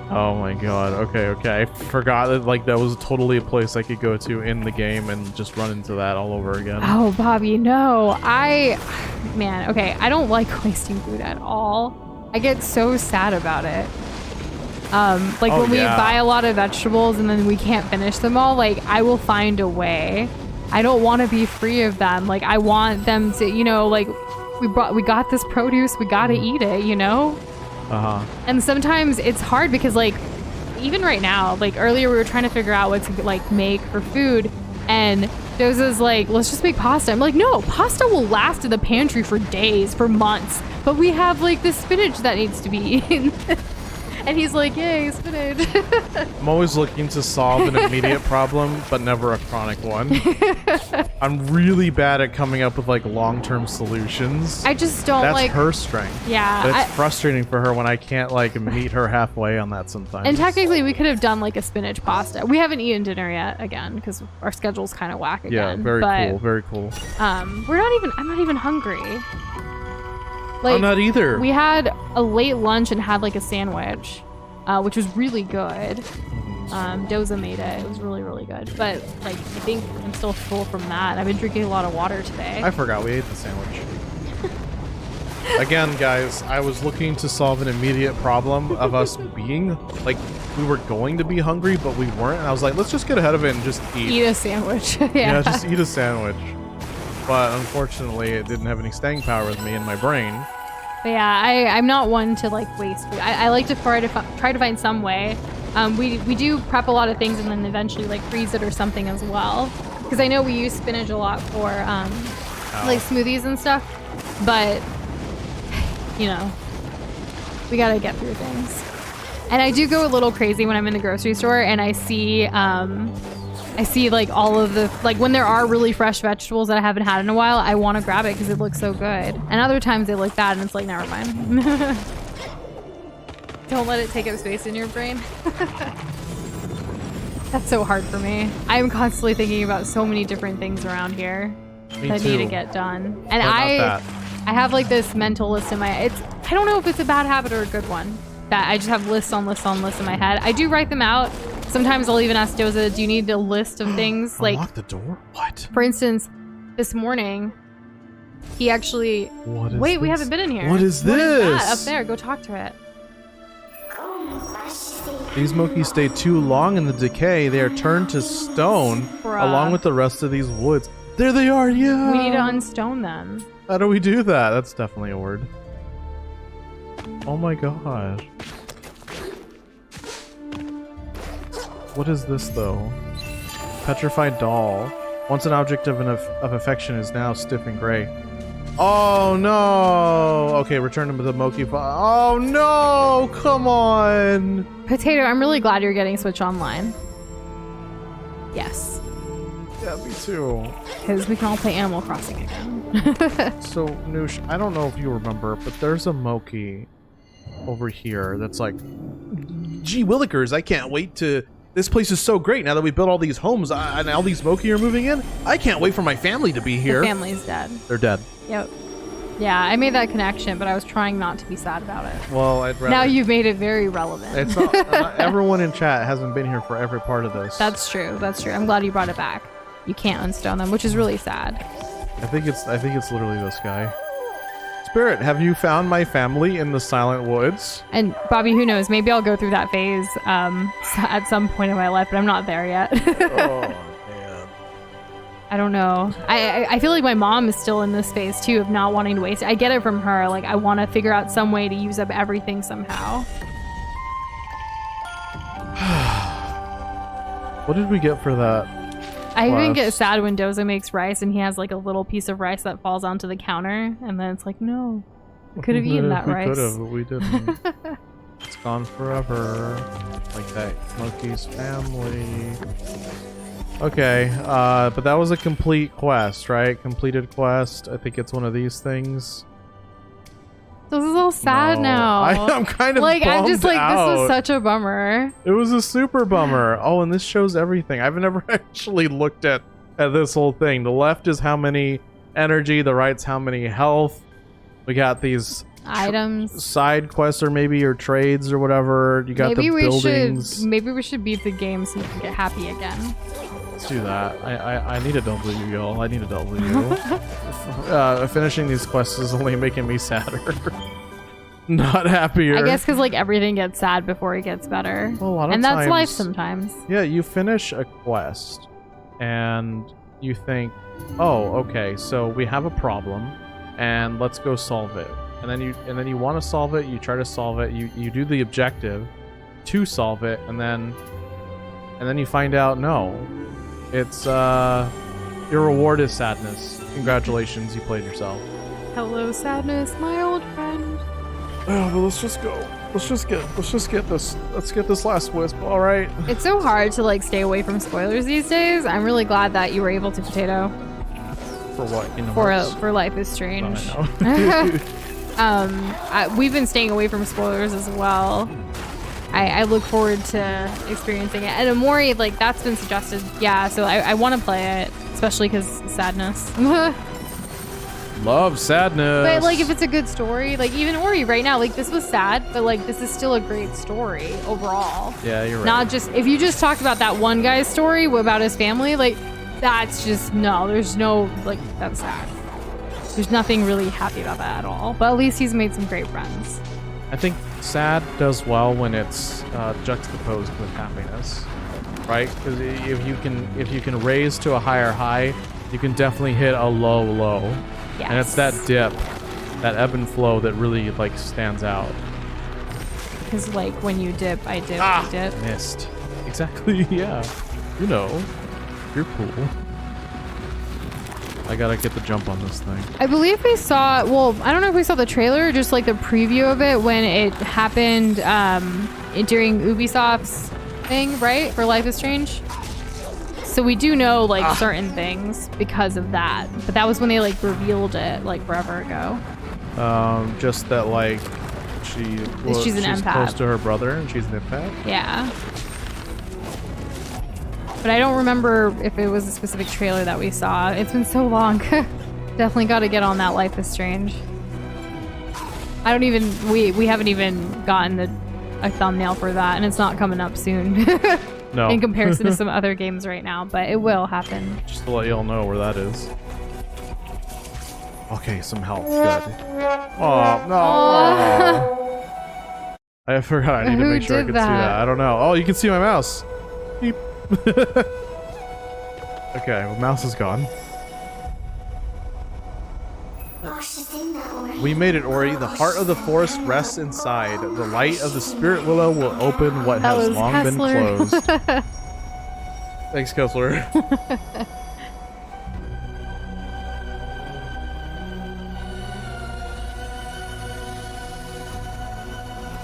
Oh my god. Okay. I forgot that like that was totally a place I could go to in the game and just run into that all over again. Oh, Bobby, no. Man, okay, I don't like wasting food at all. I get so sad about it. Like when we buy a lot of vegetables and then we can't finish them all, like I will find a way. I don't want to be free of them. Like I want them to, you know, like we got this produce, we got to eat it, you know? And sometimes it's hard because like even right now, like earlier we were trying to figure out what to like make for food, and Doza's like, let's just make pasta. I'm like, no, pasta will last in the pantry for days, for months, but we have like the spinach that needs to be eaten. And he's like, yay, spinach. I'm always looking to solve an immediate problem, but never a chronic one. I'm really bad at coming up with like long-term solutions. I just don't That's like her strength. Yeah. But it's frustrating for her when I can't like meet her halfway on that sometimes. And technically we could have done like a spinach pasta. We haven't eaten dinner yet again because our schedule's kind of whack again. Yeah, very cool, very cool. I'm not even hungry. Like, I'm not either. We had a late lunch and had like a sandwich, which was really good. Doza made it. It was really, really good. But like, I think I'm still full from that. I've been drinking a lot of water today. I forgot we ate the sandwich. Again, guys, I was looking to solve an immediate problem of us being like, we were going to be hungry, but we weren't. And I was like, let's just get ahead of it and just eat. Eat a sandwich. Yeah, just eat a sandwich. But unfortunately, it didn't have any staying power with me in my brain. But yeah, I'm not one to like waste food. I like to try to find some way. We do prep a lot of things and then eventually like freeze it or something as well. Because I know we use spinach a lot for like smoothies and stuff. But you know, we gotta get through things. And I do go a little crazy when I'm in the grocery store and I see like all of the, like when there are really fresh vegetables that I haven't had in a while, I want to grab it because it looks so good. And other times they look bad and it's like, never mind. Don't let it take up space in your brain. That's so hard for me. I'm constantly thinking about so many different things around here that need to get done. And I have like this mental list in my, I don't know if it's a bad habit or a good one, that I just have lists on lists on lists in my head. I do write them out. Sometimes I'll even ask Doza, do you need a list of things? Like, unlock the door? What? For instance, this morning, he actually... What is Wait, this? we haven't been in here. What is What this? is that? Up there, go talk to it. These Mokies stay too long in the decay. They are turned to stone along with the rest of these woods. There they are, yeah! We need to unstone them. How do we do that? That's definitely a word. Oh my gosh. What is this though? Petrified doll. Once an object of affection is now stiff and gray. Oh no! Okay, return to the Moki. Oh no! Come on! Potato, I'm really glad you're getting Switch Online. Yes. Yeah, me too. Because we can all play Animal Crossing again. So, Noosh, I don't know if you remember, but there's a Moki over here that's like, gee willikers, I can't wait to... This place is so great now that we built all these homes and all these Moki are moving in. I can't wait for my family to be here. The family's dead. They're dead. Yep. Yeah, I made that connection, but I was trying not to be sad about it. Well, I'd rather... Now you've made it very relevant. It's not, everyone in chat hasn't been here for every part of this. That's true. That's true. I'm glad you brought it back. You can't unstone them, which is really sad. I think it's literally this guy. Spirit, have you found my family in the Silent Woods? And Bobby, who knows? Maybe I'll go through that phase at some point in my life, but I'm not there yet. Oh, man. I don't know. I feel like my mom is still in this phase too of not wanting to waste it. I get it from her. Like, I want to figure out some way to use up everything somehow. What did we get for that? I even get sad when Doza makes rice and he has like a little piece of rice that falls onto the counter, and then it's like, no, we could have eaten that rice. We could have, but we didn't. It's gone forever. Like that Moki's family. Okay, but that was a complete quest, right? Completed quest. I think it's one of these things. This is all sad No. now. I'm kind of like, I'm just bummed like, this out. was such a bummer. It was a super bummer. Oh, and this shows everything. I've never actually looked at this whole thing. The left is how many energy, the right's how many health. We got these Items. side quests or trades or whatever. You got Maybe the buildings. maybe we should beat the game so you can get happy again. Let's do that. I need a W, y'all. I need a W. Finishing these quests is only making me sadder. Not happier. I guess because like everything gets sad before it gets better. Well, a lot of and that's life times- sometimes. Yeah, you finish a quest and you think, oh, okay, so we have a problem and let's go solve it. And then you want to solve it, you try to solve it, you do the objective to solve it, and then you find out no. It's your reward is sadness. Congratulations, you played yourself. Hello, sadness, my old friend. Oh, but let's just go. Let's get this last wisp, all right? It's so hard to like stay away from spoilers these days. I'm really glad that you were able to potato For what? Kingdom Hearts? for Life is Strange. I know. We've been staying away from spoilers as well. I look forward to experiencing it. And Amori, like, that's been suggested. Yeah, so I want to play it, especially because sadness. Love sadness. But, like, if it's a good story, like, even Ori right now, like, this was sad, but, like, this is still a great story overall. Yeah, you're right. Not just, if you just talked about that one guy's story about his family, like, that's just, no, there's no, like, that's sad. There's nothing really happy about that at all. But at least he's made some great friends. I think sad does well when it's juxtaposed with happiness, right? Because if you can raise to a higher high, you can definitely hit a low low. Yes. And it's that dip, that ebb and flow that really like stands out. Because like when you dip, I dip, I dip. Missed. Exactly. Yeah. You know, you're cool. I gotta get the jump on this thing. I believe we saw, well, I don't know if we saw the trailer or just like the preview of it when it happened during Ubisoft's thing, right? For Life is Strange. So we do know like certain things because of that. But that was when they like revealed it like forever ago. Just that like she's an empath. close to her brother and she's an empath. Yeah. But I don't remember if it was a specific trailer that we saw. It's been so long. Definitely got to get on that Life is Strange. I don't even, we haven't even gotten a thumbnail for that, and it's not coming up soon. No. In comparison to some other games right now, but it will happen. Just to let y'all know where that is. Okay, some health. Good. Oh, no. Aw. I forgot. I need to Who make sure I did can see that. I don't know. Oh, you can see my mouse. Beep. Okay, well, mouse is gone. We made it, Ori. The heart of the forest rests inside. The light of the spirit willow will open what That has was long been Kessler. closed. Thanks, Kessler.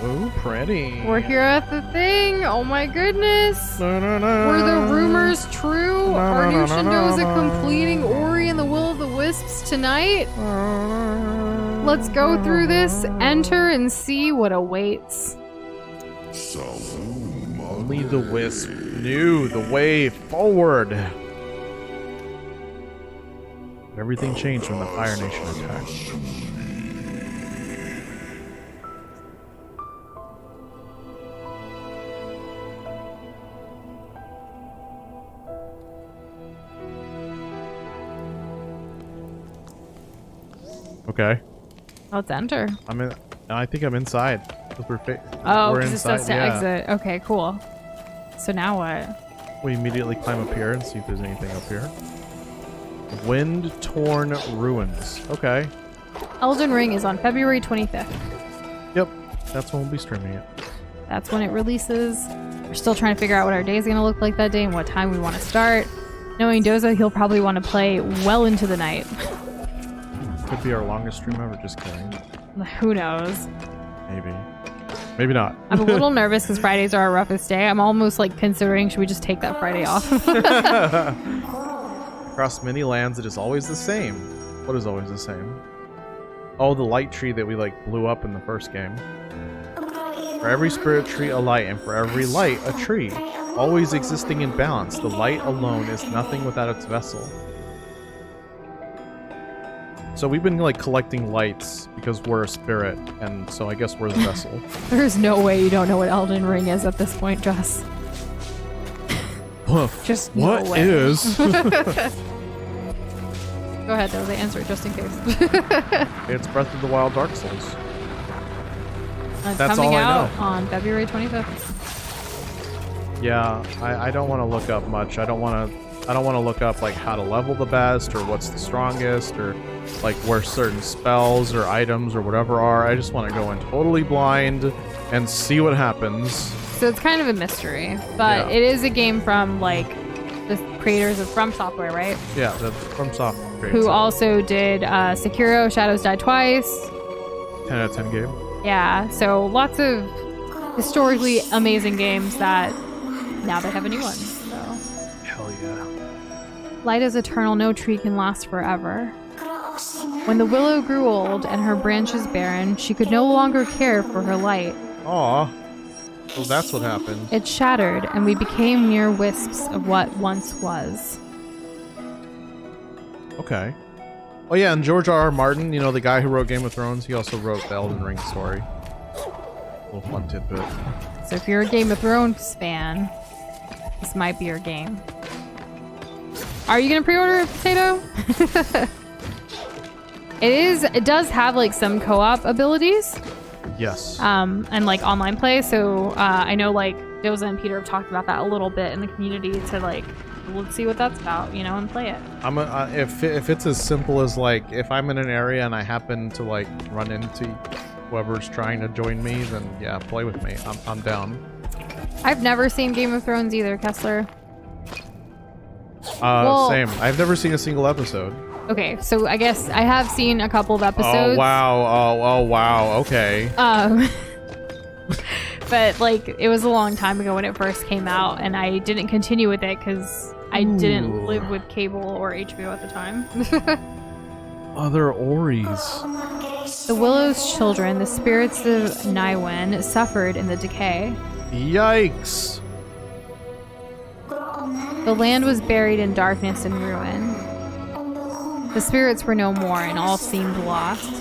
Ooh, pretty. We're here at the thing. Oh my goodness. No, no, no. Were the rumors true? No, Are no, new no, no, Shindoza no. completing Ori and the Will of the Wisps tonight? Let's go through this, enter, and see what awaits. Only the Wisp knew the way forward. Everything changed when the Fire Nation attacked. Okay. Let's enter. I'm in. I think I'm inside. 'Cause we're Oh, we're because it says to yeah. exit. Okay, cool. So now what? We immediately climb up here and see if there's anything up here. Wind-torn ruins. Okay. Elden Ring is on February 25th. Yep. That's when we'll be streaming it. That's when it releases. We're still trying to figure out what our day is going to look like that day and what time we want to start. Knowing Doza, he'll probably want to play well into the night. Could be our longest stream ever. Just kidding. Who knows? Maybe. Maybe not. I'm a little nervous because Fridays are our roughest day. I'm almost like considering, should we just take that Friday off? Across many lands, it is always the same. What is always the same? Oh, the light tree that we like blew up in the first game. For every spirit tree, a light, and for every light, a tree. Always existing in balance, the light alone is nothing without its vessel. So we've been like collecting lights because we're a spirit, and so I guess we're the vessel. There's no way you don't know what Elden Ring is at this point, Jess. Just no what way. is? Go ahead, though. They answer it just in case. It's Breath of the Wild Dark Souls. It's That's coming all I out know. on February 25th. Yeah, I don't want to look up much. I don't want to look up like how to level the best or what's the strongest or like where certain spells or items or whatever are. I just want to go in totally blind and see what happens. So it's kind of a mystery, but Yeah. it is a game from like the creators of From Software, right? Yeah, the From Software creates Who it. also did Sekiro, Shadows Die Twice. 10 out of 10 game. Yeah, so lots of historically amazing games that now they have a new one. So Hell yeah. light is eternal, no tree can last forever. When the willow grew old and her branches barren, she could no longer care for her light. Aw. Well, that's what happened. It shattered, and we became mere wisps of what once was. Okay. Oh yeah, and George R.R. Martin, you know, the guy who wrote Game of Thrones, he also wrote the Elden Ring story. Little fun tidbit. So if you're a Game of Thrones fan, this might be your game. Are you gonna pre-order it, Potato? It does have like some co-op abilities, Yes. and like online play. So I know like Doza and Peter have talked about that a little bit in the community to like, let's see what that's about, you know, and play it. If it's as simple as like if I'm in an area and I happen to like run into whoever's trying to join me, then yeah, play with me. I'm down. I've never seen Game of Thrones either, Kessler. Well- Same. I've never seen a single episode. Okay, so I guess I have seen a couple of episodes. Oh wow. Oh wow. Okay. But like it was a long time ago when it first came out, and I didn't continue with it because I didn't live with cable or HBO at the time. Other Oris. The Willow's children, the spirits of Naiwen, suffered in the decay. Yikes. The land was buried in darkness and ruin. The spirits were no more, and all seemed lost.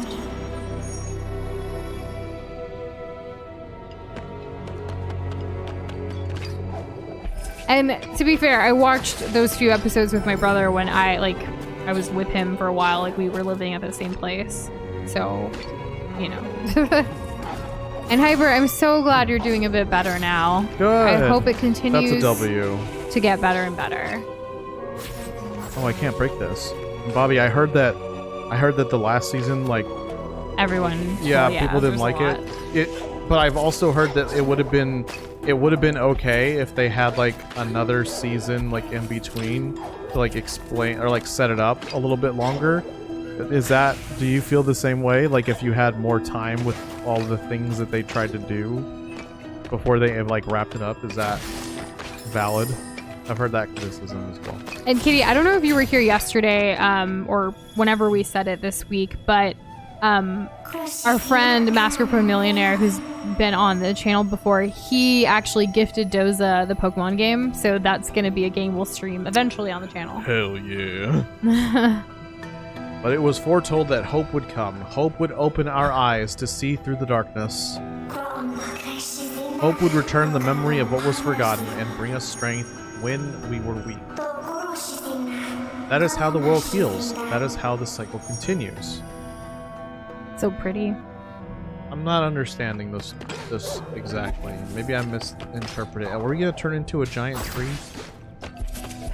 And to be fair, I watched those few episodes with my brother when I was with him for a while. Like, we were living at the same place. So, you know. And Hyper, I'm so glad you're doing a bit better now. Good. I hope it continues That's a W. to get better and better. Oh, I can't break this. Bobby, I heard that the last season, like, Everyone. yeah, well, people didn't there's a like lot. it. But I've also heard that it would have been okay if they had like another season like in between to like explain or like set it up a little bit longer. Do you feel the same way? Like if you had more time with all the things that they tried to do before they have like wrapped it up, is that valid? I've heard that criticism as well. And Katie, I don't know if you were here yesterday or whenever we said it this week, but our friend Masker Pro Millionaire, who's been on the channel before, he actually gifted Doza the Pokemon game, so that's going to be a game we'll stream eventually on the channel. Hell yeah. But it was foretold that hope would come. Hope would open our eyes to see through the darkness. Hope would return the memory of what was forgotten and bring us strength when we were weak. That is how the world heals. That is how the cycle continues. So pretty. I'm not understanding this exactly. Maybe I misinterpreted it. Are we gonna turn into a giant tree?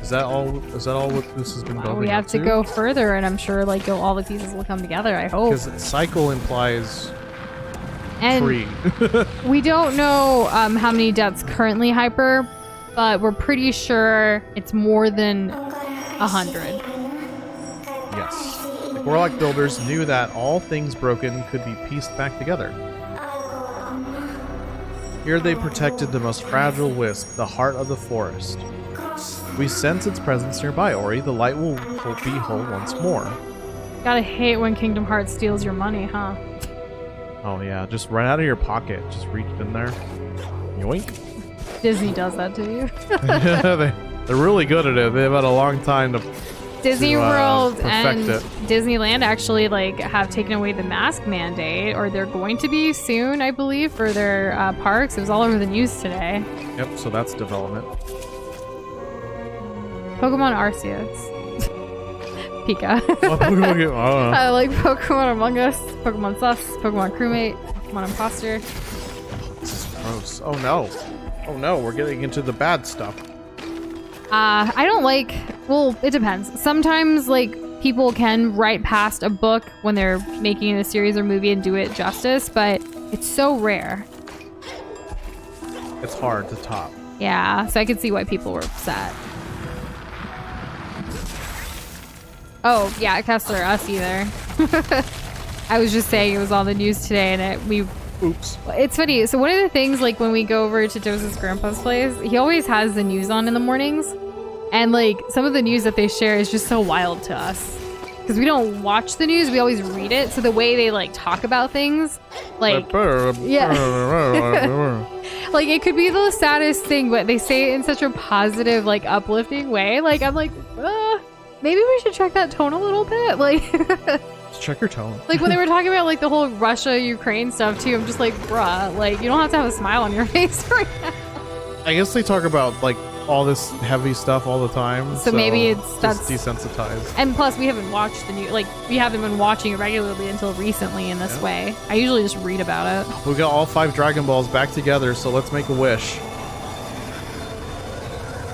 Is that all what this has been building Well, we have up to go further, and I'm sure like all the pieces will come together, I hope. Because cycle implies And tree. we don't know how many deaths currently, Hyper, but we're pretty sure it's more than 100. Yes. The Warlock builders knew that all things broken could be pieced back together. Here they protected the most fragile wisp, the heart of the forest. We sense its presence nearby, Ori. The light will be whole once more. Gotta hate when Kingdom Hearts steals your money, huh? Oh yeah, just run out of your pocket. Just reach in there. Yoink. Disney does that to you. They're really good at it. They've had a long time to Disney World perfect and it. Disneyland actually like have taken away the mask mandate, or they're going to be soon, I believe, for their parks. It was all over the news today. Yep, so that's development. Pokemon Arceus. Pika. What Pokemon game? I don't know. I like Pokemon Among Us, Pokemon Sus, Pokemon Crewmate, Pokemon Imposter. This is gross. Oh no. Oh no, we're getting into the bad stuff. I don't like, well, it depends. Sometimes like people can write past a book when they're making a series or movie and do it justice, but it's so rare. It's hard to top. Yeah, so I could see why people were upset. Oh, yeah, Kessler, us either. I was just saying it was on the news today and Oops. it's funny. So one of the things, like when we go over to Joseph's grandpa's place, he always has the news on in the mornings. And like some of the news that they share is just so wild to us. Because we don't watch the news, we always read it. So the way they like talk about things, like, yeah. Like it could be the saddest thing, but they say it in such a positive, like uplifting way. Like I'm like, maybe we should check that tone a little bit. Like, Just check your tone. like when they were talking about like the whole Russia-Ukraine stuff too, I'm just like, bruh, like you don't have to have a smile on your face right now. I guess they talk about like all this heavy stuff all the time. So maybe just that's desensitized. And plus, we haven't watched the news. Like, we haven't been watching it regularly until recently in this way. I usually just read about it. We got all 5 Dragon Balls back together, so let's make a wish.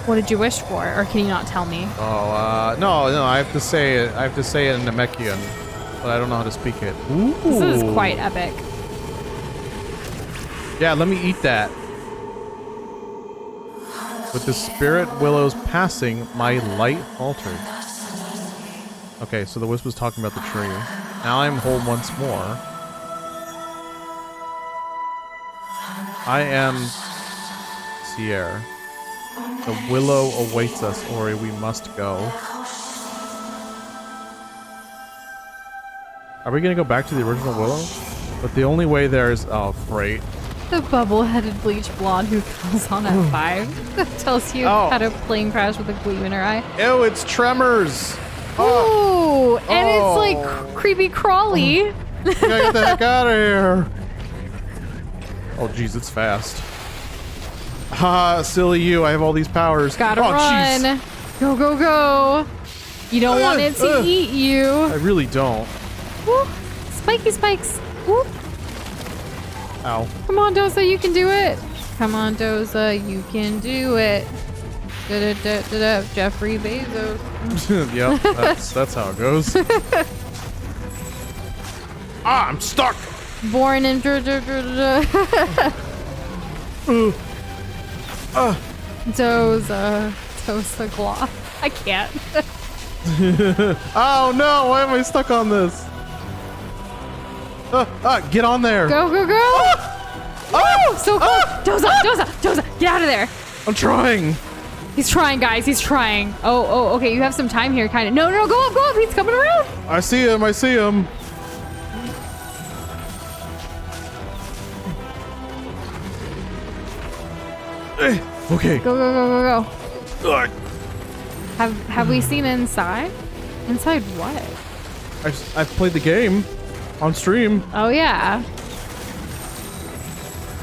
What did you wish for? Or can you not tell me? Oh, no, I have to say it. I have to say it in Namekian, but I don't know how to speak it. Ooh. This is quite epic. Yeah, let me eat that. With the spirit willows passing, my light altered. Okay, so the Wisp was talking about the tree. Now I'm whole once more. I am Sierra. The willow awaits us, Ori. We must go. Are we gonna go back to the original willow? But the only way there is... Oh, great. The bubble-headed bleach blonde who comes on at 5 that tells you had a plane crash with a gleam in her eye. Ew, it's Tremors! Ooh, and it's like creepy crawly. We gotta get the heck out of here! Oh, jeez, it's fast. Ha, silly you, I have all these powers. Gotta run. Jeez. Go, go, go. You don't want it to eat you. I really don't. Woo. Spiky spikes. Woo. Ow. Come on, Doza, you can do it. Come on, Doza, you can do it. Da-da-da-da-da. Jeffrey Bezos. Yep, that's how it goes. Ah, I'm stuck! Born in Doza Claw. I can't. Oh no, why am I stuck on this? Get on there! Go, go, go! Oh, so close! Doza, get out of there! I'm trying! He's trying, guys, he's trying. Oh, okay, you have some time here, kind of. No, go up, he's coming around! I see him. Okay. Go. Ugh. Have we seen inside? Inside what? I've played the game on stream. Oh, yeah.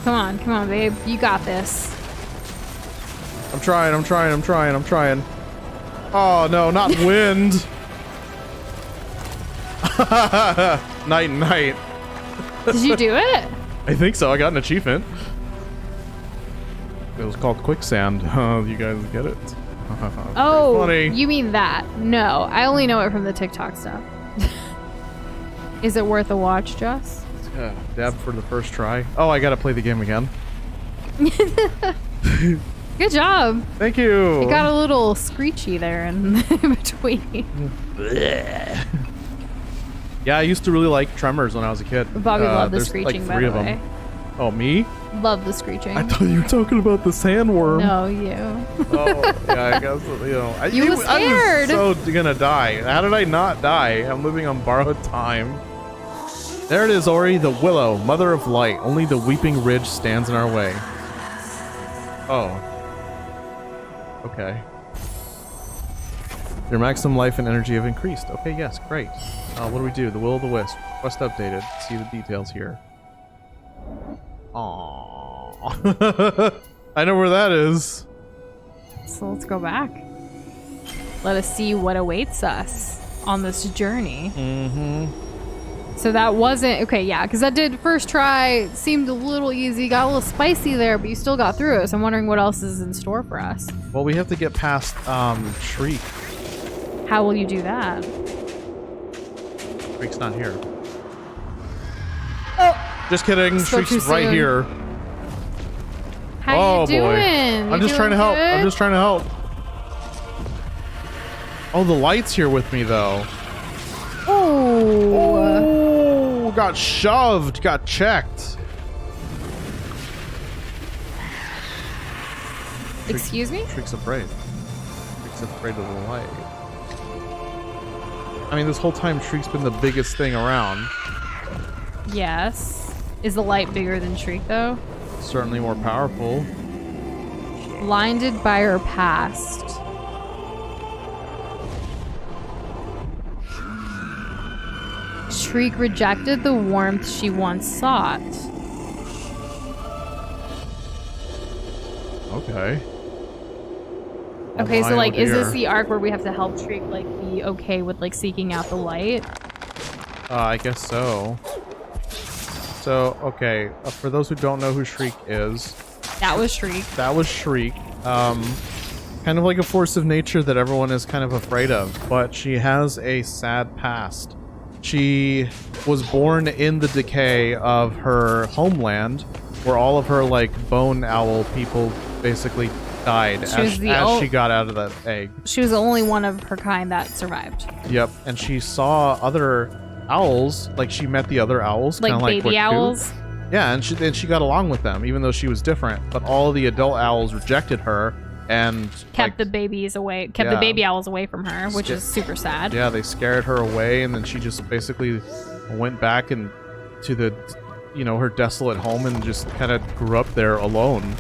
Come on, babe. You got this. I'm trying. Oh, no, not wind. Night. Did you do it? I think so. I got an achievement. It was called quicksand. You guys get it? Oh, funny. You mean that? No, I only know it from the TikTok stuff. Is it worth a watch, Joss? Dab for the first try. Oh, I gotta play the game again. Good job. Thank you. It got a little screechy there in between. Yeah, I used to really like Tremors when I was a kid. Bobby loved the there's screeching, like by 3 the of them. way. Oh, me? Love the screeching. I thought you were talking about the sandworm. No, you. Oh, yeah, I guess, You were scared. I was so gonna die. How did I not die? I'm living on borrowed time. There it is, Ori, the willow, mother of light. Only the weeping ridge stands in our way. Oh. Okay. Your maximum life and energy have increased. Okay, yes, great. What do we do? The Will of the Wisp. Quest updated. See the details here. Aww. I know where that is. So let's go back. Let us see what awaits us on this journey. Mm-hmm. So that wasn't... Okay, yeah, because that did first try. Seemed a little easy. Got a little spicy there, but you still got through it. So I'm wondering what else is in store for us. Well, we have to get past Shriek. How will you do that? Shriek's not here. Oh! Just kidding. Spoke Shriek's too right soon. here. How you doing? Boy. You I'm just trying to doing help. I'm good? just trying to help. Oh, the light's here with me, though. Oh! Got shoved. Got checked. Excuse me? Shriek's afraid. Shriek's afraid of the light. I mean, this whole time, Shriek's been the biggest thing around. Yes. Is the light bigger than Shriek, though? Certainly more powerful. Blinded by her past. Shriek rejected the warmth she once sought. Okay. Okay, Oh so like, my, oh is this dear. the arc where we have to help Shriek like be okay with like seeking out the light? I guess so. So, okay, for those who don't know who Shriek is, That was Shriek. that was Shriek. Kind of like a force of nature that everyone is kind of afraid of, but she has a sad past. She was born in the decay of her homeland, where all of her like bone owl people basically died She was as the she got out of that egg. She was the only one of her kind that survived. Yep, and she saw other owls, like she met the other owls, Like kinda baby what you- owls. Yeah, and she got along with them, even though she was different. But all the adult owls rejected her and Kept the babies away. Kept the Yeah. baby owls away from her, which Sca- is super sad. yeah, they scared her away, and then she just basically went back and to the, her desolate home and just kind of grew up there alone.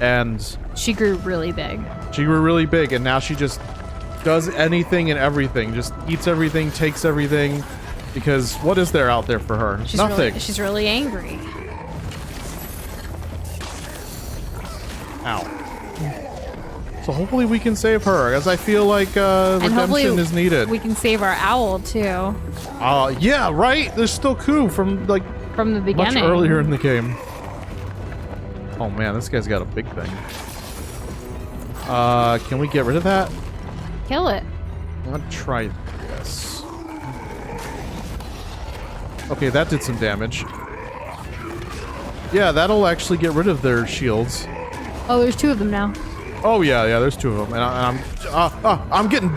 And She grew really big. she grew really big, and now she just does anything and everything, just eats everything, takes everything, because what is there out there for her? Nothing. She's really angry. Ow. So hopefully we can save her, as I feel like And hopefully redemption is needed. we can save our owl too Yeah, right? There's still Ku from like from the much beginning. earlier in the game. Oh man, this guy's got a big thing. Can we get rid of that? Kill it. I'm gonna try this. Okay, that did some damage. Yeah, that'll actually get rid of their shields. Oh, there's two of them now. Oh yeah, there's two of them, and I'm getting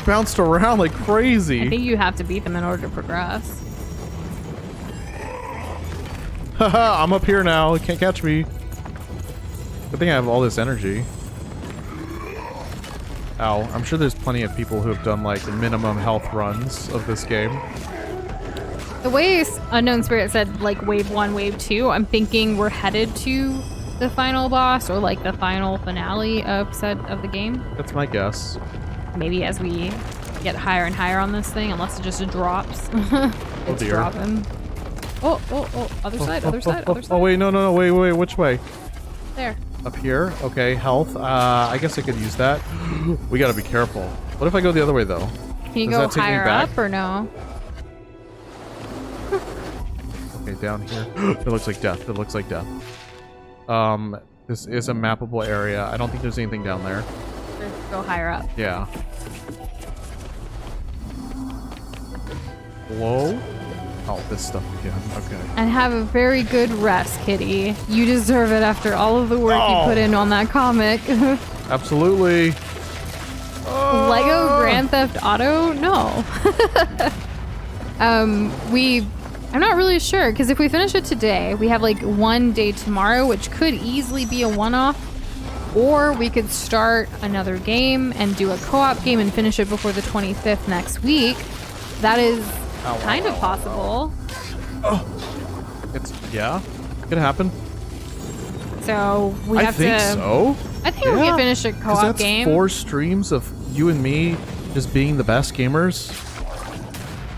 bounced around like crazy. I think you have to beat them in order to progress. Haha, I'm up here now. Can't catch me. Good thing I have all this energy. Ow. I'm sure there's plenty of people who have done like minimum health runs of this game. The way Unknown Spirit said like wave 1, wave 2, I'm thinking we're headed to the final boss or like the final finale of the game. That's my guess. Maybe as we get higher and higher on this thing, unless it just drops. It's dear. dropping. Oh, other side, other side, other side. Oh wait, no, wait, which way? There. Up here? Okay, health. I guess I could use that. We gotta be careful. What if I go the other way though? Can you Does go that take me higher back? up or no? Okay, down here. It looks like death. It looks like death. This is a mappable area. I don't think there's anything down there. Or go higher up. Yeah. Whoa. Oh, this stuff again. Okay. And have a very good rest, kitty. You deserve it after all of the work you put in on that comic. Absolutely. Lego Grand Theft Auto? No. We I'm not really sure, because if we finish it today, we have like one day tomorrow, which could easily be a one-off, or we could start another game and do a co-op game and finish it before the 25th next week. That is kind of possible. Oh, yeah, could happen. So we have to. I think so. I think we can finish a co-op that's game. 4 streams of you and me just being the best gamers.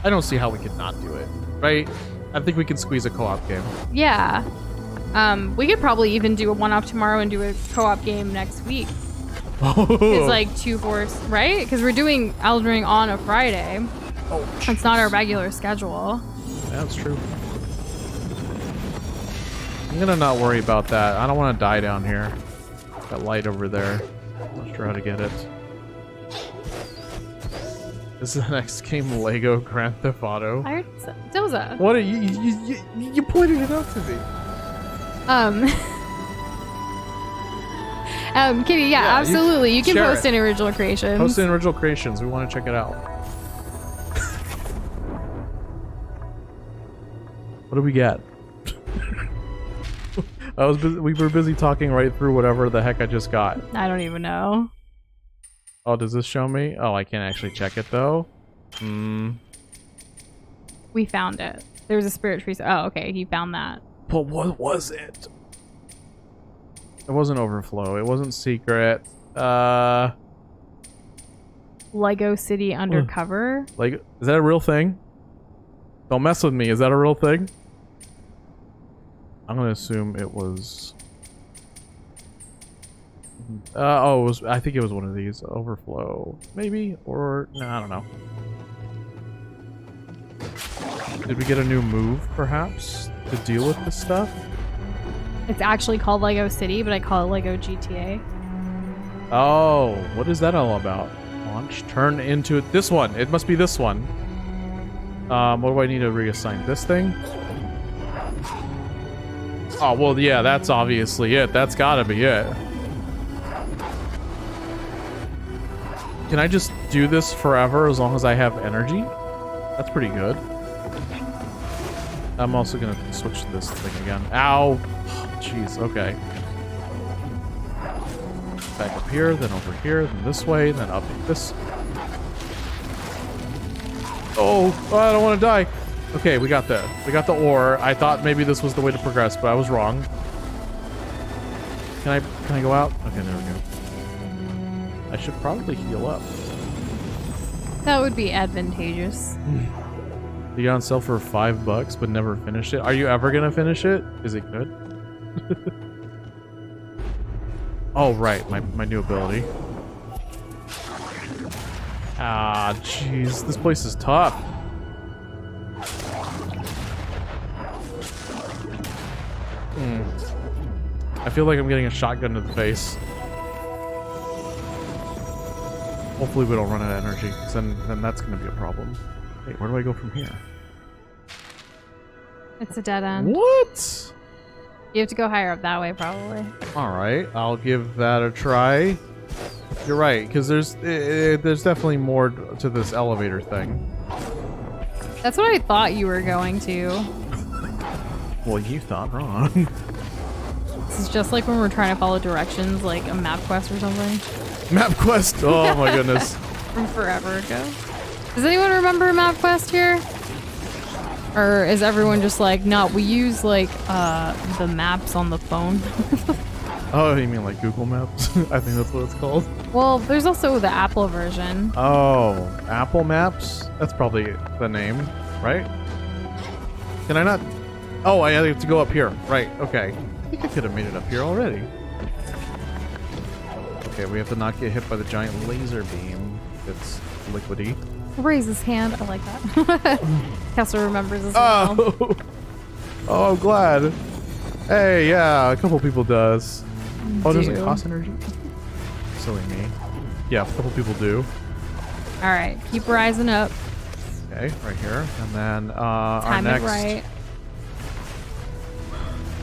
I don't see how we could not do it, right? I think we can squeeze a co-op game. Yeah. We could probably even do a one-off tomorrow and do a co-op game next week. It's like 2 force, right? Because we're doing Elden Ring on a Friday. Oh, it's not our regular schedule. Yeah, that's true. I'm gonna not worry about that. I don't want to die down here. That light over there. I'm not sure how to get it. Is the next game Lego Grand Theft Auto? I heard Doza. What are you pointed it out to me? Kitty, yeah, absolutely. You can share post it. any original creations. Post in original creations. We want to check it out. What do we get? We were busy talking right through whatever the heck I just got. I don't even know. Oh, does this show me? Oh, I can't actually check it though. We found it. There was a spirit tree. Oh, okay. He found that. But what was it? It wasn't overflow. It wasn't secret. Lego City Undercover. Like, is that a real thing? Don't mess with me. Is that a real thing? I'm gonna assume it was. Oh, it was. I think it was one of these. Overflow, maybe, or no, I don't know. Did we get a new move, perhaps, to deal with this stuff? It's actually called Lego City, but I call it Lego GTA. Oh, what is that all about? Launch, turn into it. This one. It must be this one. What do I need to reassign? This thing? Oh, well, yeah, that's obviously it. That's gotta be it. Can I just do this forever as long as I have energy? That's pretty good. I'm also gonna switch to this thing again. Ow! Jeez, okay. Back up here, then over here, then this way, then up this. Oh, I don't want to die. Okay, we got the ore. I thought maybe this was the way to progress, but I was wrong. Can I go out? Okay, there we go. I should probably heal up. That would be advantageous. You got on sale for $5, but never finished it. Are you ever gonna finish it? Is it good? Oh, right, my new ability. Ah, jeez, this place is tough. I feel like I'm getting a shotgun to the face. Hopefully we don't run out of energy, because then that's going to be a problem. Hey, where do I go from here? It's a dead end. What? You have to go higher up that way, probably. Alright, I'll give that a try. You're right, because there's definitely more to this elevator thing. That's what I thought you were going to. Well, you thought wrong. This is just like when we're trying to follow directions, like a map quest or something. Map quest! Oh my goodness. From forever ago. Does anyone remember Map Quest here? Or is everyone just like, no, we use like the maps on the phone? Oh, you mean like Google Maps? I think that's what it's called. Well, there's also the Apple version. Oh, Apple Maps? That's probably the name, right? Can I not? Oh, I have to go up here. Right, okay. I think I could have made it up here already. Okay, we have to not get hit by the giant laser beam. It's liquidy. Raise his hand. I like that. Kessler remembers as well. Oh! Oh, I'm glad. Hey, yeah, a couple people does. Oh, does it cost energy? Silly me. Yeah, a couple people do. Alright, keep rising up. Okay, right here. And then our Time next... it right.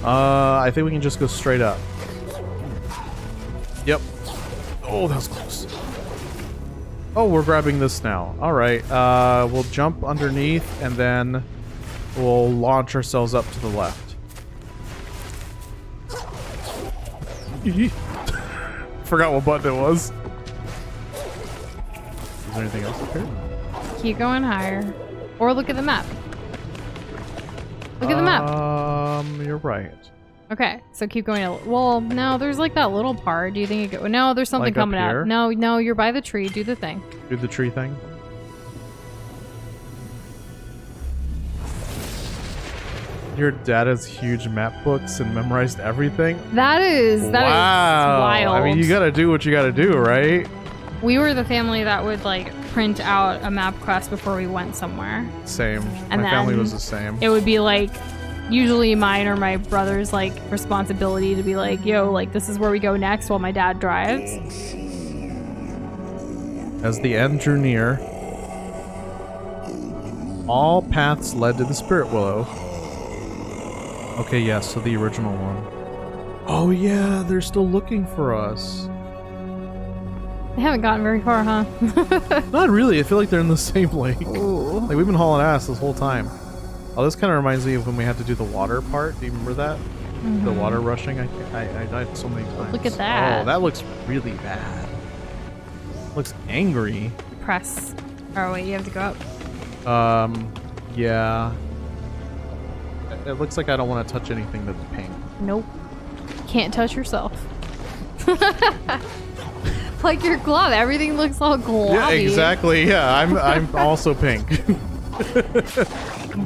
I think we can just go straight up. Yep. Oh, that was close. Oh, we're grabbing this now. Alright, we'll jump underneath and then we'll launch ourselves up to the left. Forgot what button it was. Is there anything else up here? Keep going higher. Or look at the map. Look at the map. You're right. Okay, so keep going. Well, no, there's like that little part. Do you think it go? No, there's something Like up coming here? out. No, you're by the tree. Do the thing. Do the tree thing. Your dad has huge map books and memorized everything. That is wild. I mean, you gotta do what you gotta do, right? We were the family that would like print out a map quest before we went somewhere. Same. And My family then was the same. It would be like usually mine or my brother's like responsibility to be like, yo, like this is where we go next while my dad drives. As the end drew near, all paths led to the Spirit Willow. Okay, yes, so the original one. Oh yeah, they're still looking for us. They haven't gotten very far, huh? Not really. I feel like they're in the same lake. Ooh. Like we've been hauling ass this whole time. Oh, this kind of reminds me of when we had to do the water part. Do you remember that? The water rushing. I died so many times. Look at that. Oh, that looks really bad. Looks angry. Press. Oh wait, you have to go up. Yeah. It looks like I don't want to touch anything that's pink. Nope. Can't touch yourself. Like your glove, everything looks all globby. Yeah, exactly. Yeah, I'm also pink.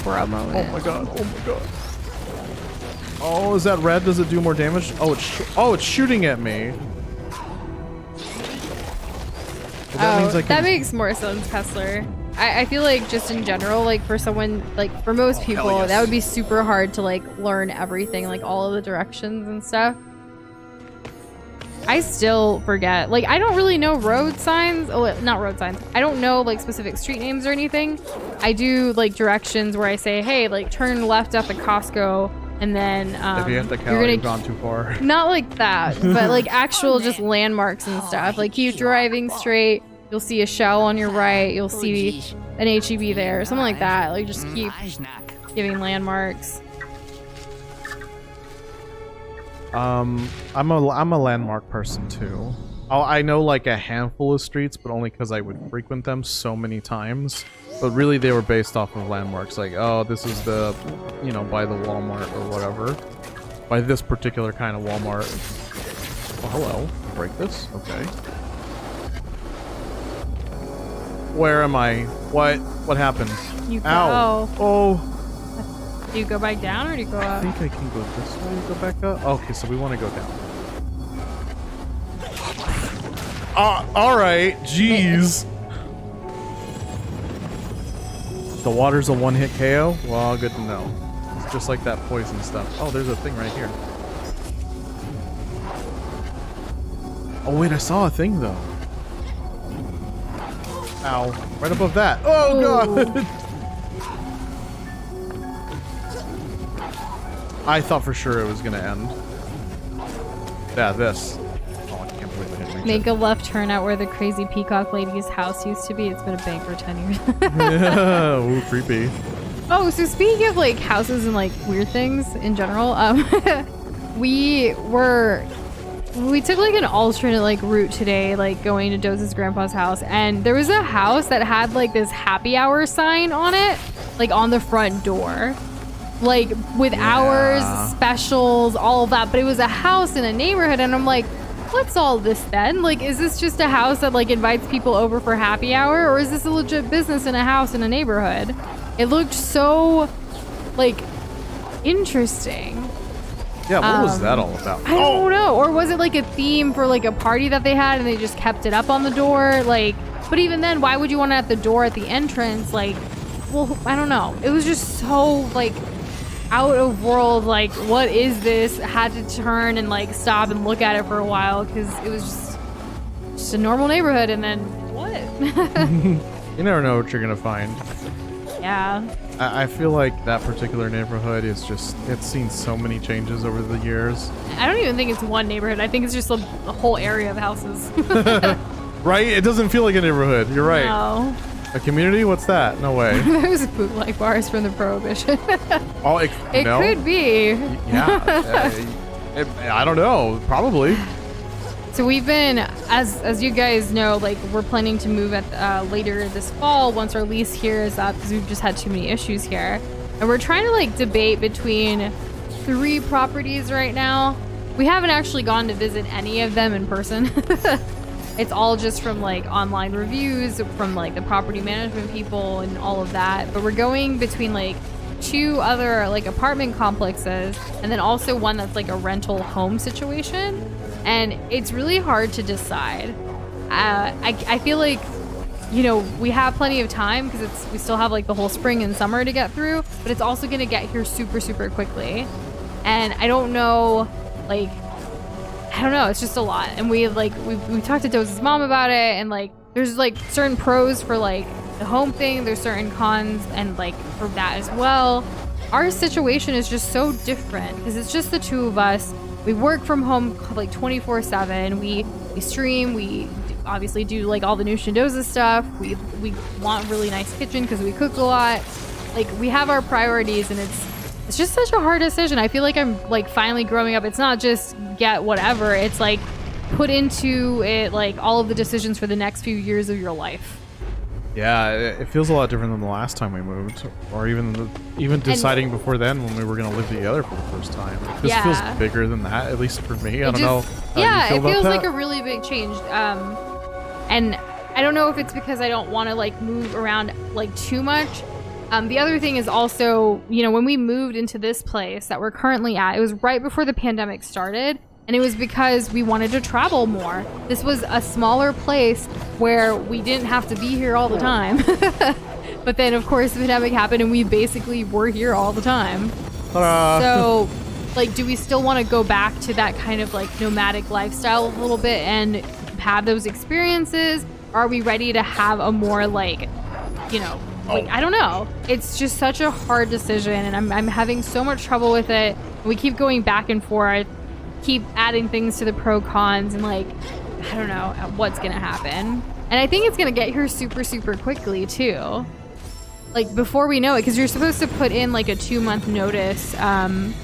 Bro moment. Oh my god. Oh my god. Oh, is that red? Does it do more damage? Oh, it's shooting at me. Well, that means I can... that makes more sense, Kessler. I feel like just in general, like for someone, like for most people, yes. that would be super hard to like learn everything, like all of the directions and stuff. I still forget. Like, I don't really know road signs. Oh, not road signs. I don't know like specific street names or anything. I do like directions where I say, hey, like turn left at the Costco, and then if you hit the cow, you've gone too far. Not like that, but like actual just landmarks and stuff. Like keep driving straight. You'll see a shell on your right. You'll see an HEB there, something like that. Like just keep giving landmarks. I'm a landmark person too. I know like a handful of streets, but only because I would frequent them so many times. But really, they were based off of landmarks. Like, oh, this is the, you know, by the Walmart or whatever. By this particular kind of Walmart. Oh, hello. Break this. Okay. Where am I? What happened? You go. Ow. Oh. Do you go back down or do you go I up? think I can go this way. Go back up. Okay, so we want to go down. All right. Jeez. The water's a one-hit KO? Well, good to know. It's just like that poison stuff. Oh, there's a thing right here. Oh, wait, I saw a thing, though. Ow. Right above that. Oh, God! I thought for sure it was going to end. Yeah, this. Oh, I can't believe I didn't reach Make it. a left turn at where the crazy peacock lady's house used to be. It's been a bank for 10 years. Yeah. Ooh, creepy. Oh, so speaking of like houses and like weird things in general, we took like an alternate like route today, like going to Doze's grandpa's house, and there was a house that had like this happy hour sign on it, like on the front door, like with hours, specials, all of that. But it was a house in a neighborhood, and I'm like, what's all this then? Like, is this just a house that like invites people over for happy hour, or is this a legit business in a house in a neighborhood? It looked so like interesting. Yeah, what was that all about? I don't know. Or was it like a theme for like a party that they had and they just kept it up on the door? Like, but even then, why would you want it at the door at the entrance? Like, well, I don't know. It was just so like out of world. Like, what is this? Had to turn and like stop and look at it for a while because it was just a normal neighborhood. And then what? You never know what you're going to find. Yeah. I feel like that particular neighborhood is just, it's seen so many changes over the years. I don't even think it's one neighborhood. I think it's just a whole area of houses. Right? It doesn't feel like a neighborhood. You're right. No. A community? What's that? No way. Those bootleg bars from the Prohibition. Oh, It no? could be. Yeah. I don't know. Probably. So we've been, as you guys know, like we're planning to move at later this fall once our lease here is up because we've just had too many issues here, and we're trying to like debate between 3 properties right now. We haven't actually gone to visit any of them in person. It's all just from like online reviews from like the property management people and all of that. But we're going between like 2 other like apartment complexes and then also one that's like a rental home situation. And it's really hard to decide. I feel like, you know, we have plenty of time because we still have like the whole spring and summer to get through, but it's also going to get here super, super quickly. And I don't know, like, I don't know, it's just a lot. And we talked to Doze's mom about it, and like there's like certain pros for like the home thing, there's certain cons and like for that as well. Our situation is just so different because it's just the 2 of us. We work from home like 24/7. We stream, we obviously do like all the new Doza stuff. We want a really nice kitchen because we cook a lot. Like we have our priorities, and it's just such a hard decision. I feel like I'm like finally growing up. It's not just get whatever. It's like put into it like all of the decisions for the next few years of your life. Yeah, it feels a lot different than the last time we moved, or even deciding before then when we were going to live together for the first time. This feels bigger than that, at least for me. I don't know. Yeah, it feels like that? a really big change. And I don't know if it's because I don't want to like move around like too much. The other thing is also, you know, when we moved into this place that we're currently at, it was right before the pandemic started. And it was because we wanted to travel more. This was a smaller place where we didn't have to be here all the time. But then, of course, the pandemic happened and we basically were here all the time. So, like, do we still want to go back to that kind of, like, nomadic lifestyle a little bit and have those experiences? Or are we ready to have a more, like, you know, like, I don't know. It's just such a hard decision, and I'm having so much trouble with it. We keep going back and forth. Keep adding things to the pro cons, and like I don't know what's gonna happen. And I think it's gonna get here super, super quickly too, like before we know it, because you're supposed to put in like a 2-month notice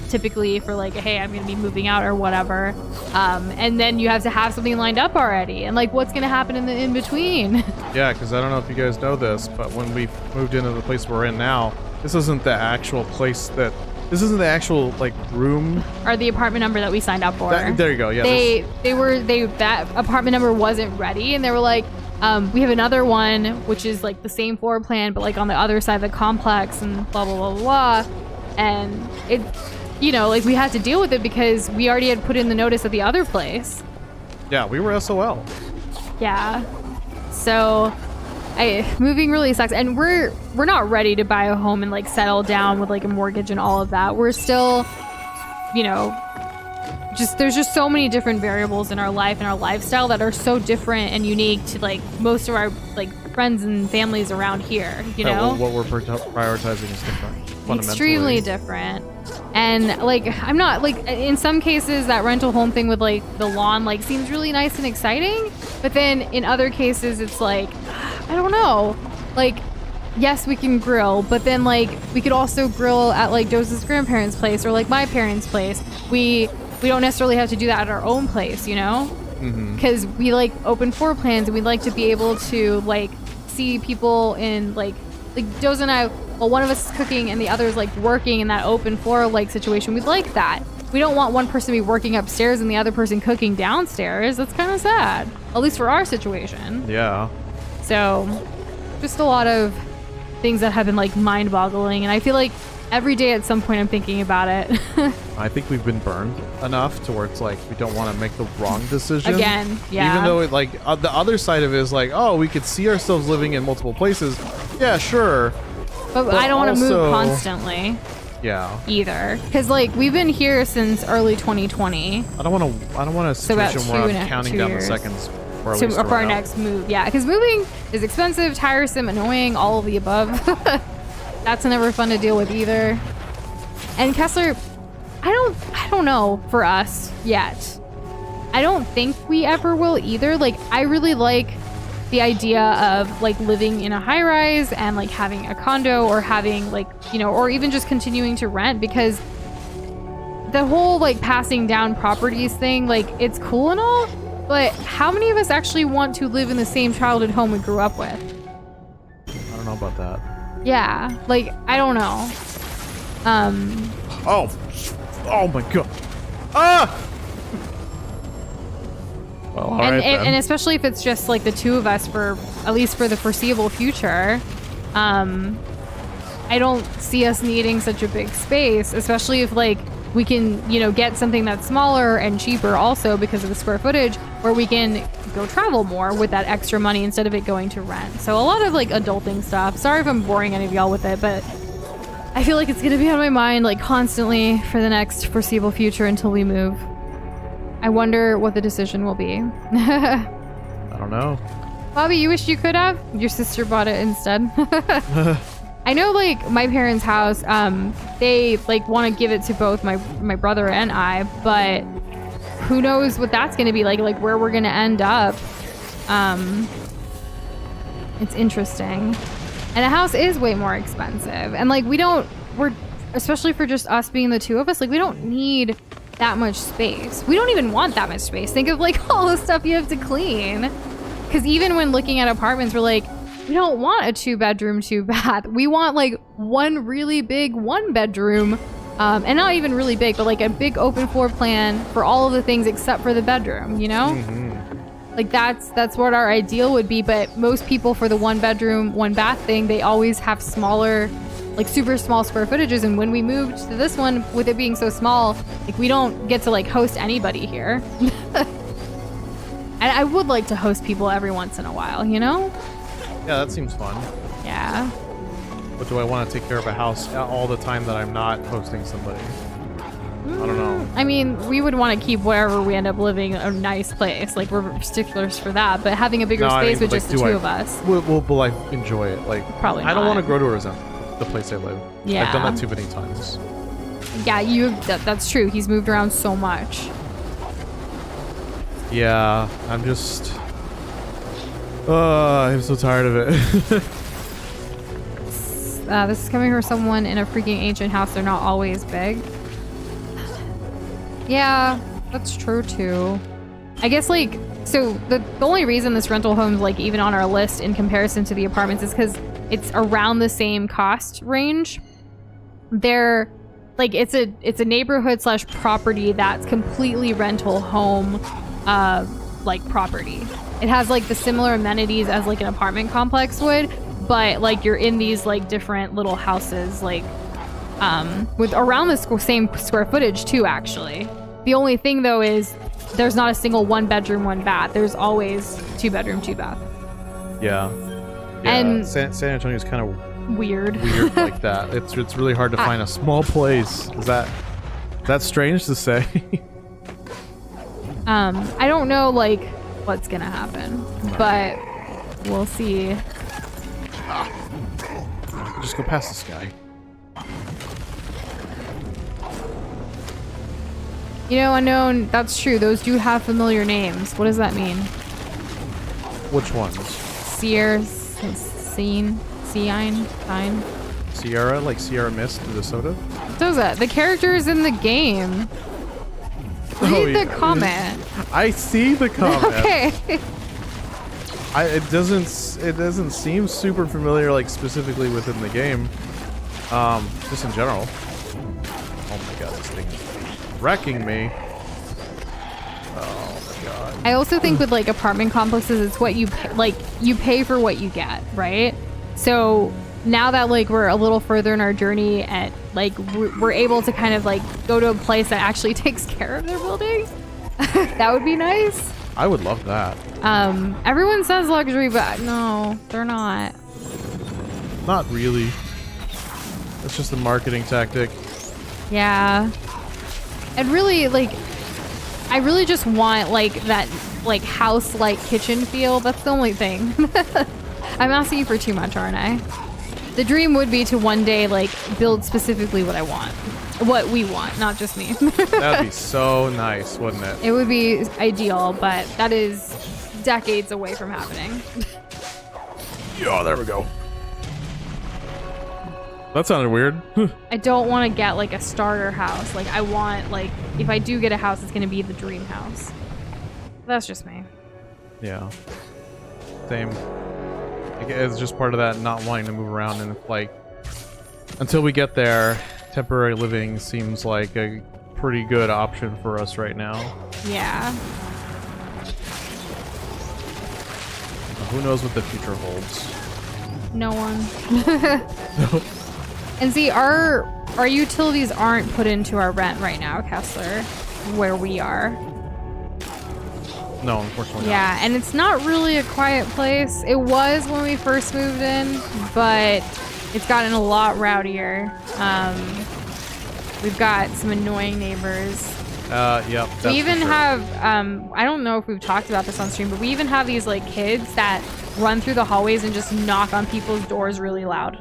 typically for like, hey, I'm gonna be moving out or whatever, and then you have to have something lined up already, and like what's gonna happen in the in between. Yeah, because I don't know if you guys know this, but when we moved into the place we're in now, this isn't the actual place that this isn't the actual like room or the apartment number that we signed up for. There you go. Yeah, that apartment number wasn't ready, and they were like, we have another one which is like the same floor plan but like on the other side of the complex and blah blah blah blah. And it, you know, like we had to deal with it because we already had put in the notice at the other place. Yeah, we were SOL. Yeah, so moving really sucks, and we're not ready to buy a home and like settle down with like a mortgage and all of that. We're still, you know, there's just so many different variables in our life and our lifestyle that are so different and unique to like most of our like friends and families around here, you know. What we're prioritizing is different, fundamentally. Extremely different. And like I'm not like, in some cases that rental home thing with like the lawn like seems really nice and exciting, but then in other cases it's like, I don't know, like yes, we can grill, but then like we could also grill at like Doze's grandparents' place or like my parents' place. We don't necessarily have to do that at our own place, you know, because we like open floor plans and we'd like to be able to like see people in like Doze and I, well, one of us is cooking and the other is like working in that open floor like situation. We'd like that. We don't want one person to be working upstairs and the other person cooking downstairs. That's kind of sad, at least for our situation. Yeah. So just a lot of things that have been like mind-boggling, and I feel like every day at some point I'm thinking about it. I think we've been burned enough to where it's like we don't want to make the wrong decision again. Yeah, even though it like the other side of it is like, oh, we could see ourselves living in multiple places. Yeah, sure, but I don't want to move constantly. Yeah, either, because like we've been here since early 2020. I don't want a situation where I'm counting down the seconds for our next move. Yeah, because moving is expensive, tiresome, annoying, all of the above. That's never fun to deal with either. And Kessler, I don't know for us yet. I don't think we ever will either. Like I really like the idea of like living in a high rise and like having a condo or having like, you know, or even just continuing to rent, because the whole like passing down properties thing, like it's cool and all, but how many of us actually want to live in the same childhood home we grew up with? I don't know about that. Yeah, like I don't know. Oh my god. Ah! Well, all right, then. And especially if it's just like the two of us for at least for the foreseeable future, I don't see us needing such a big space, especially if like we can, you know, get something that's smaller and cheaper also because of the square footage, where we can go travel more with that extra money instead of it going to rent. So a lot of like adulting stuff. Sorry if I'm boring any of y'all with it, but I feel like it's gonna be on my mind like constantly for the next foreseeable future until we move. I wonder what the decision will be. I don't know. Bobby, you wish you could have? Your sister bought it instead. I know like my parents' house, they like want to give it to both my brother and I, but who knows what that's going to be like where we're going to end up. It's interesting. And a house is way more expensive. And like we're especially for just us being the two of us, like we don't need that much space. We don't even want that much space. Think of like all the stuff you have to clean. Because even when looking at apartments, we're like, we don't want a 2-bedroom, 2-bath. We want like one really big 1-bedroom, and not even really big, but like a big open floor plan for all of the things except for the bedroom, you know? Mm-hmm. Like that's what our ideal would be. But most people for the 1-bedroom, 1-bath thing, they always have smaller, like super small square footages. And when we moved to this one, with it being so small, like we don't get to like host anybody here. And I would like to host people every once in a while, you know? Yeah, that seems fun. Yeah. But do I want to take care of a house all the time that I'm not hosting somebody? I don't know. I mean, we would want to keep wherever we end up living a nice place. Like, we're sticklers for that. But having a bigger space with just the two of us. Will I enjoy it? Like, probably not. I don't want to grow to resent the place I live. Yeah. I've done that too many times. Yeah, that's true. He's moved around so much. Yeah, I'm just... I'm so tired of it. This is coming from someone in a freaking ancient house. They're not always big. Yeah, that's true too. I guess like, so the only reason this rental home's like even on our list in comparison to the apartments is because it's around the same cost range. They're like, it's a neighborhood / property that's completely rental home like property. It has like the similar amenities as like an apartment complex would, but like you're in these like different little houses, like with around the same square footage too, actually. The only thing though is there's not a single 1-bedroom, 1-bath. There's always 2-bedroom, 2-bath. Yeah. And San Antonio is kind of weird like that. It's really hard to find a small place. Is that strange to say? I don't know like what's gonna happen, but we'll see. Just go past this guy. You know, Unknown, that's true. Those do have familiar names. What does that mean? Which ones? Sears, Scene, Seine, Fine. Sierra, like Sierra Mist, Minnesota? Doza, the characters in the game. Read the comment. I see the comment. Okay. It doesn't seem super familiar, like specifically within the game. Just in general. Oh my god, this thing is wrecking me. Oh my god. I also think with like apartment complexes, it's what you pay, like you pay for what you get, right? So now that like we're a little further in our journey and like we're able to kind of like go to a place that actually takes care of their buildings, that would be nice. I would love that. Everyone says luxury, but no, they're not. Not really. It's just a marketing tactic. Yeah. And really, like, I really just want like that like house-like kitchen feel. That's the only thing. I'm asking for too much, aren't I? The dream would be to one day like build specifically what I want. What we want, not just me. That'd be so nice, wouldn't it? It would be ideal, but that is decades away from happening. Yeah, there we go. That sounded weird. I don't want to get like a starter house. Like I want like if I do get a house, it's gonna be the dream house. That's just me. Yeah. Same. It's just part of that not wanting to move around, and like until we get there, temporary living seems like a pretty good option for us right now. Yeah. Who knows what the future holds? No one. And see, our utilities aren't put into our rent right now, Kessler, where we are. No, unfortunately Yeah, and it's not really a quiet place. It was when we first moved in, but it's gotten a lot rowdier. We've got some annoying neighbors. Yep. We even have, I don't know if we've talked about this on stream, but we even have these like kids that run through the hallways and just knock on people's doors really loud.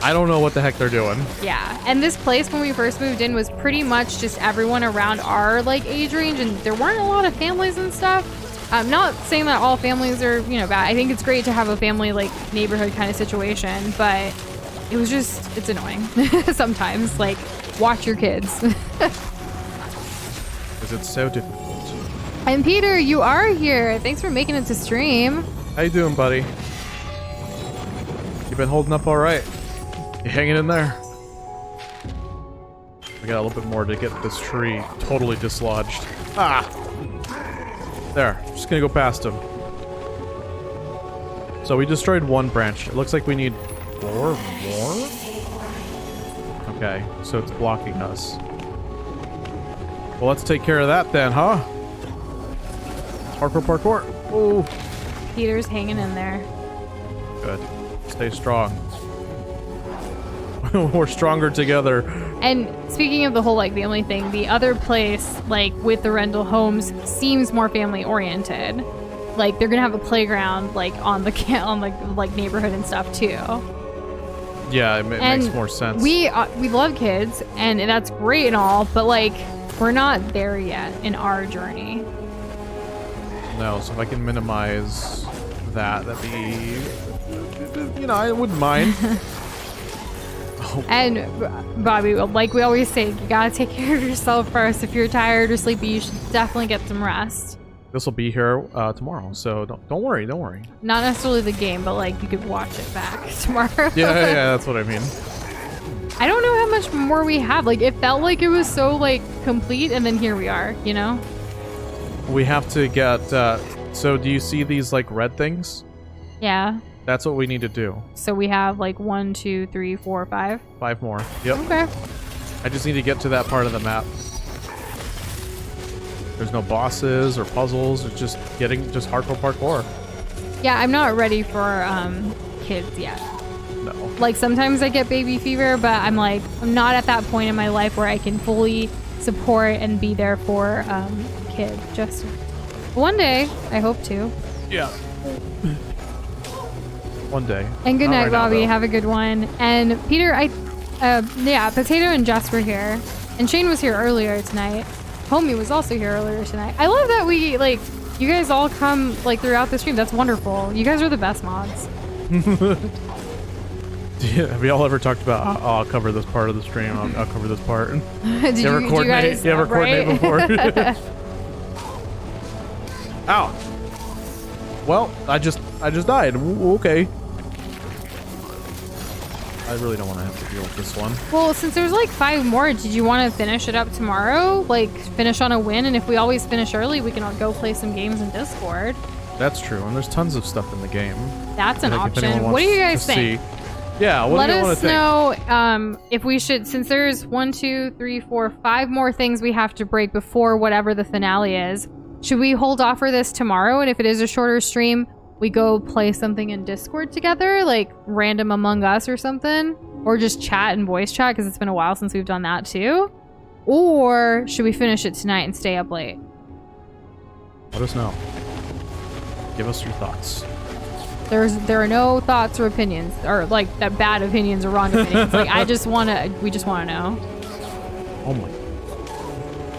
I don't know what the heck they're doing. Yeah, and this place when we first moved in was pretty much just everyone around our like age range, and there weren't a lot of families and stuff. I'm not saying that all families are, you know, bad. I think it's great to have a family like neighborhood kind of situation, but it was just, it's annoying sometimes. Like, watch your kids. Because it's so difficult. And Peter, you are here. Thanks for making it to stream. How you doing, buddy? You been holding up all right? You hanging in there? We got a little bit more to get this tree totally dislodged. Ah! There. Just gonna go past him. So we destroyed one branch. It looks like we need 4 more? Okay, so it's blocking us. Well, let's take care of that then, huh? Parkour, parkour. Oh. Peter's hanging in there. Good. Stay strong. We're stronger together. And speaking of the whole like family thing, the other place like with the rental homes seems more family oriented. Like they're gonna have a playground like on the like neighborhood and stuff too. Yeah, it makes more sense. We love kids and that's great and all, but like we're not there yet in our journey. No, so if I can minimize that, that'd be, you know, I wouldn't mind. And Bobby, like we always say, you gotta take care of yourself first. If you're tired or sleepy, you should definitely get some rest. This will be here tomorrow, so don't worry, don't worry. Not necessarily the game, but like you could watch it back tomorrow. Yeah, that's what I mean. I don't know how much more we have. Like it felt like it was so like complete, and then here we are. You know. We have to get. So do you see these like red things? Yeah. That's what we need to do. So we have like 1, 2, 3, 4, 5. 5 more. Yep. Okay. I just need to get to that part of the map. There's no bosses or puzzles. It's just hardcore parkour. Yeah, I'm not ready for kids yet. No. Like sometimes I get baby fever, but I'm not at that point in my life where I can fully support and be there for kids. Just one day, I hope to. Yeah. One day. And good Not night, right now, Bobby. though. Have a good one. And Peter, yeah, Potato and Jess were here, and Shane was here earlier tonight. Homie was also here earlier tonight. I love that we like you guys all come like throughout the stream. That's wonderful. You guys are the best mods. Yeah, have y'all ever talked about? I'll cover this part of the stream. I'll cover this part. Did you ever coordinate? You ever coordinate before? Ow. Well, I just died. Okay. I really don't want to have to deal with this one. Well, since there's like 5 more, did you want to finish it up tomorrow? Like finish on a win, and if we always finish early, we can all go play some games in Discord. That's true, and there's tons of stuff in the game. That's an Like, if anyone option. wants What do you guys to think? see- Yeah, what Let do you want us to think? know if we should, since there's 1, 2, 3, 4, 5 more things we have to break before whatever the finale is. Should we hold off for this tomorrow? And if it is a shorter stream, we go play something in Discord together, like random Among Us or something, or just chat and voice chat because it's been a while since we've done that too. Or should we finish it tonight and stay up late? Let us know. Give us your thoughts. There are no thoughts or opinions, or like that bad opinions or wrong opinions. Like we just want to know. Oh my.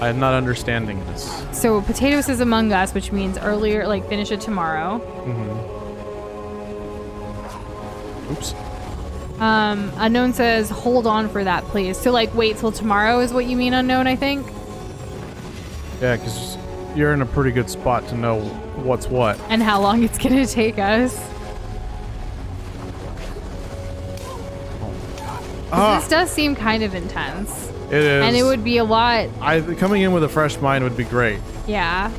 I'm not understanding this. So potatoes is Among Us, which means earlier, like finish it tomorrow. Oops. Unknown says hold on for that, please. So like wait till tomorrow is what you mean, Unknown, I think? Yeah, because you're in a pretty good spot to know what's what. And how long it's gonna take us. This does seem kind of intense. It is. And it would be a lot. Coming in with a fresh mind would be great. Yeah.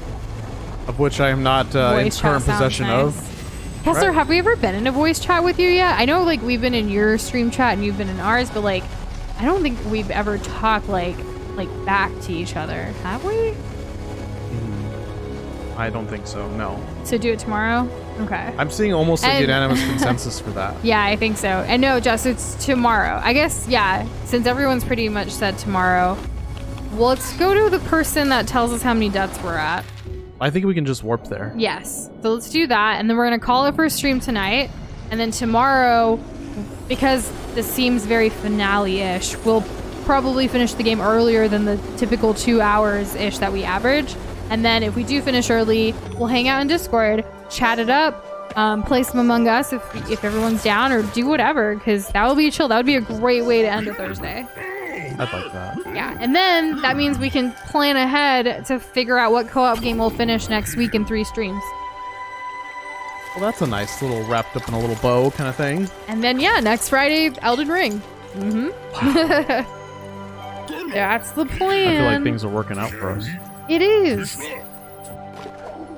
Of which I am not in Voice current chat sounds possession nice. of. Kessler, Right. have we ever been in a voice chat with you yet? I know like we've been in your stream chat and you've been in ours, but like I don't think we've ever talked like back to each other. Have we? I don't think so, no. So do it tomorrow? Okay. I'm seeing almost a And- unanimous consensus for that. Yeah, I think so. And no, Jess, it's tomorrow. I guess, yeah, since everyone's pretty much said tomorrow, well, let's go to the person that tells us how many deaths we're at. I think we can just warp there. Yes. So let's do that. And then we're going to call it for a stream tonight. And then tomorrow, because this seems very finale-ish, we'll probably finish the game earlier than the typical 2 hours-ish that we average. And then if we do finish early, we'll hang out in Discord, chat it up, play some Among Us if everyone's down, or do whatever, because that would be chill. That would be a great way to end a Thursday. I'd like that. Yeah, and then that means we can plan ahead to figure out what co-op game we'll finish next week in 3 streams. Well, that's a nice little wrapped up in a little bow kind of thing. And then, yeah, next Friday, Elden Ring. That's the plan. I feel like things are working out for us. It is.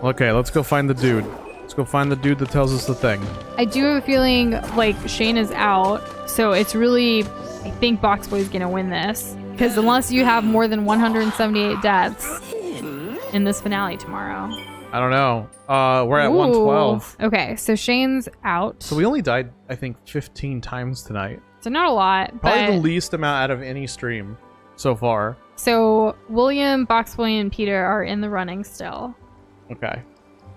Okay, let's go find the dude. Let's go find the dude that tells us the thing. I do have a feeling like Shane is out, so it's really, I think Boxboy's gonna win this. Because unless you have more than 178 deaths in this finale tomorrow. I don't know. We're at Ooh. 112. Okay, so Shane's out. So we only died, I think, 15 times tonight. So not a lot, Probably but the least amount out of any stream so far. so William, Boxboy, and Peter are in the running still. Okay.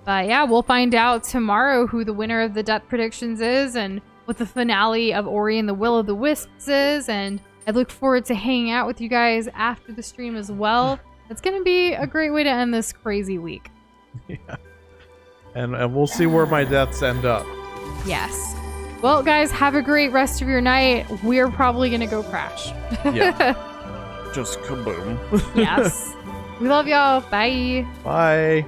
But yeah, we'll find out tomorrow who the winner of the death predictions is and what the finale of Ori and the Will of the Wisps is. And I look forward to hanging out with you guys after the stream as well. It's going to be a great way to end this crazy week. Yeah. And we'll see where my deaths end up. Yes. Well, guys, have a great rest of your night. We're probably going to go crash. Yeah. Just kaboom. Yes. We love y'all. Bye. Bye.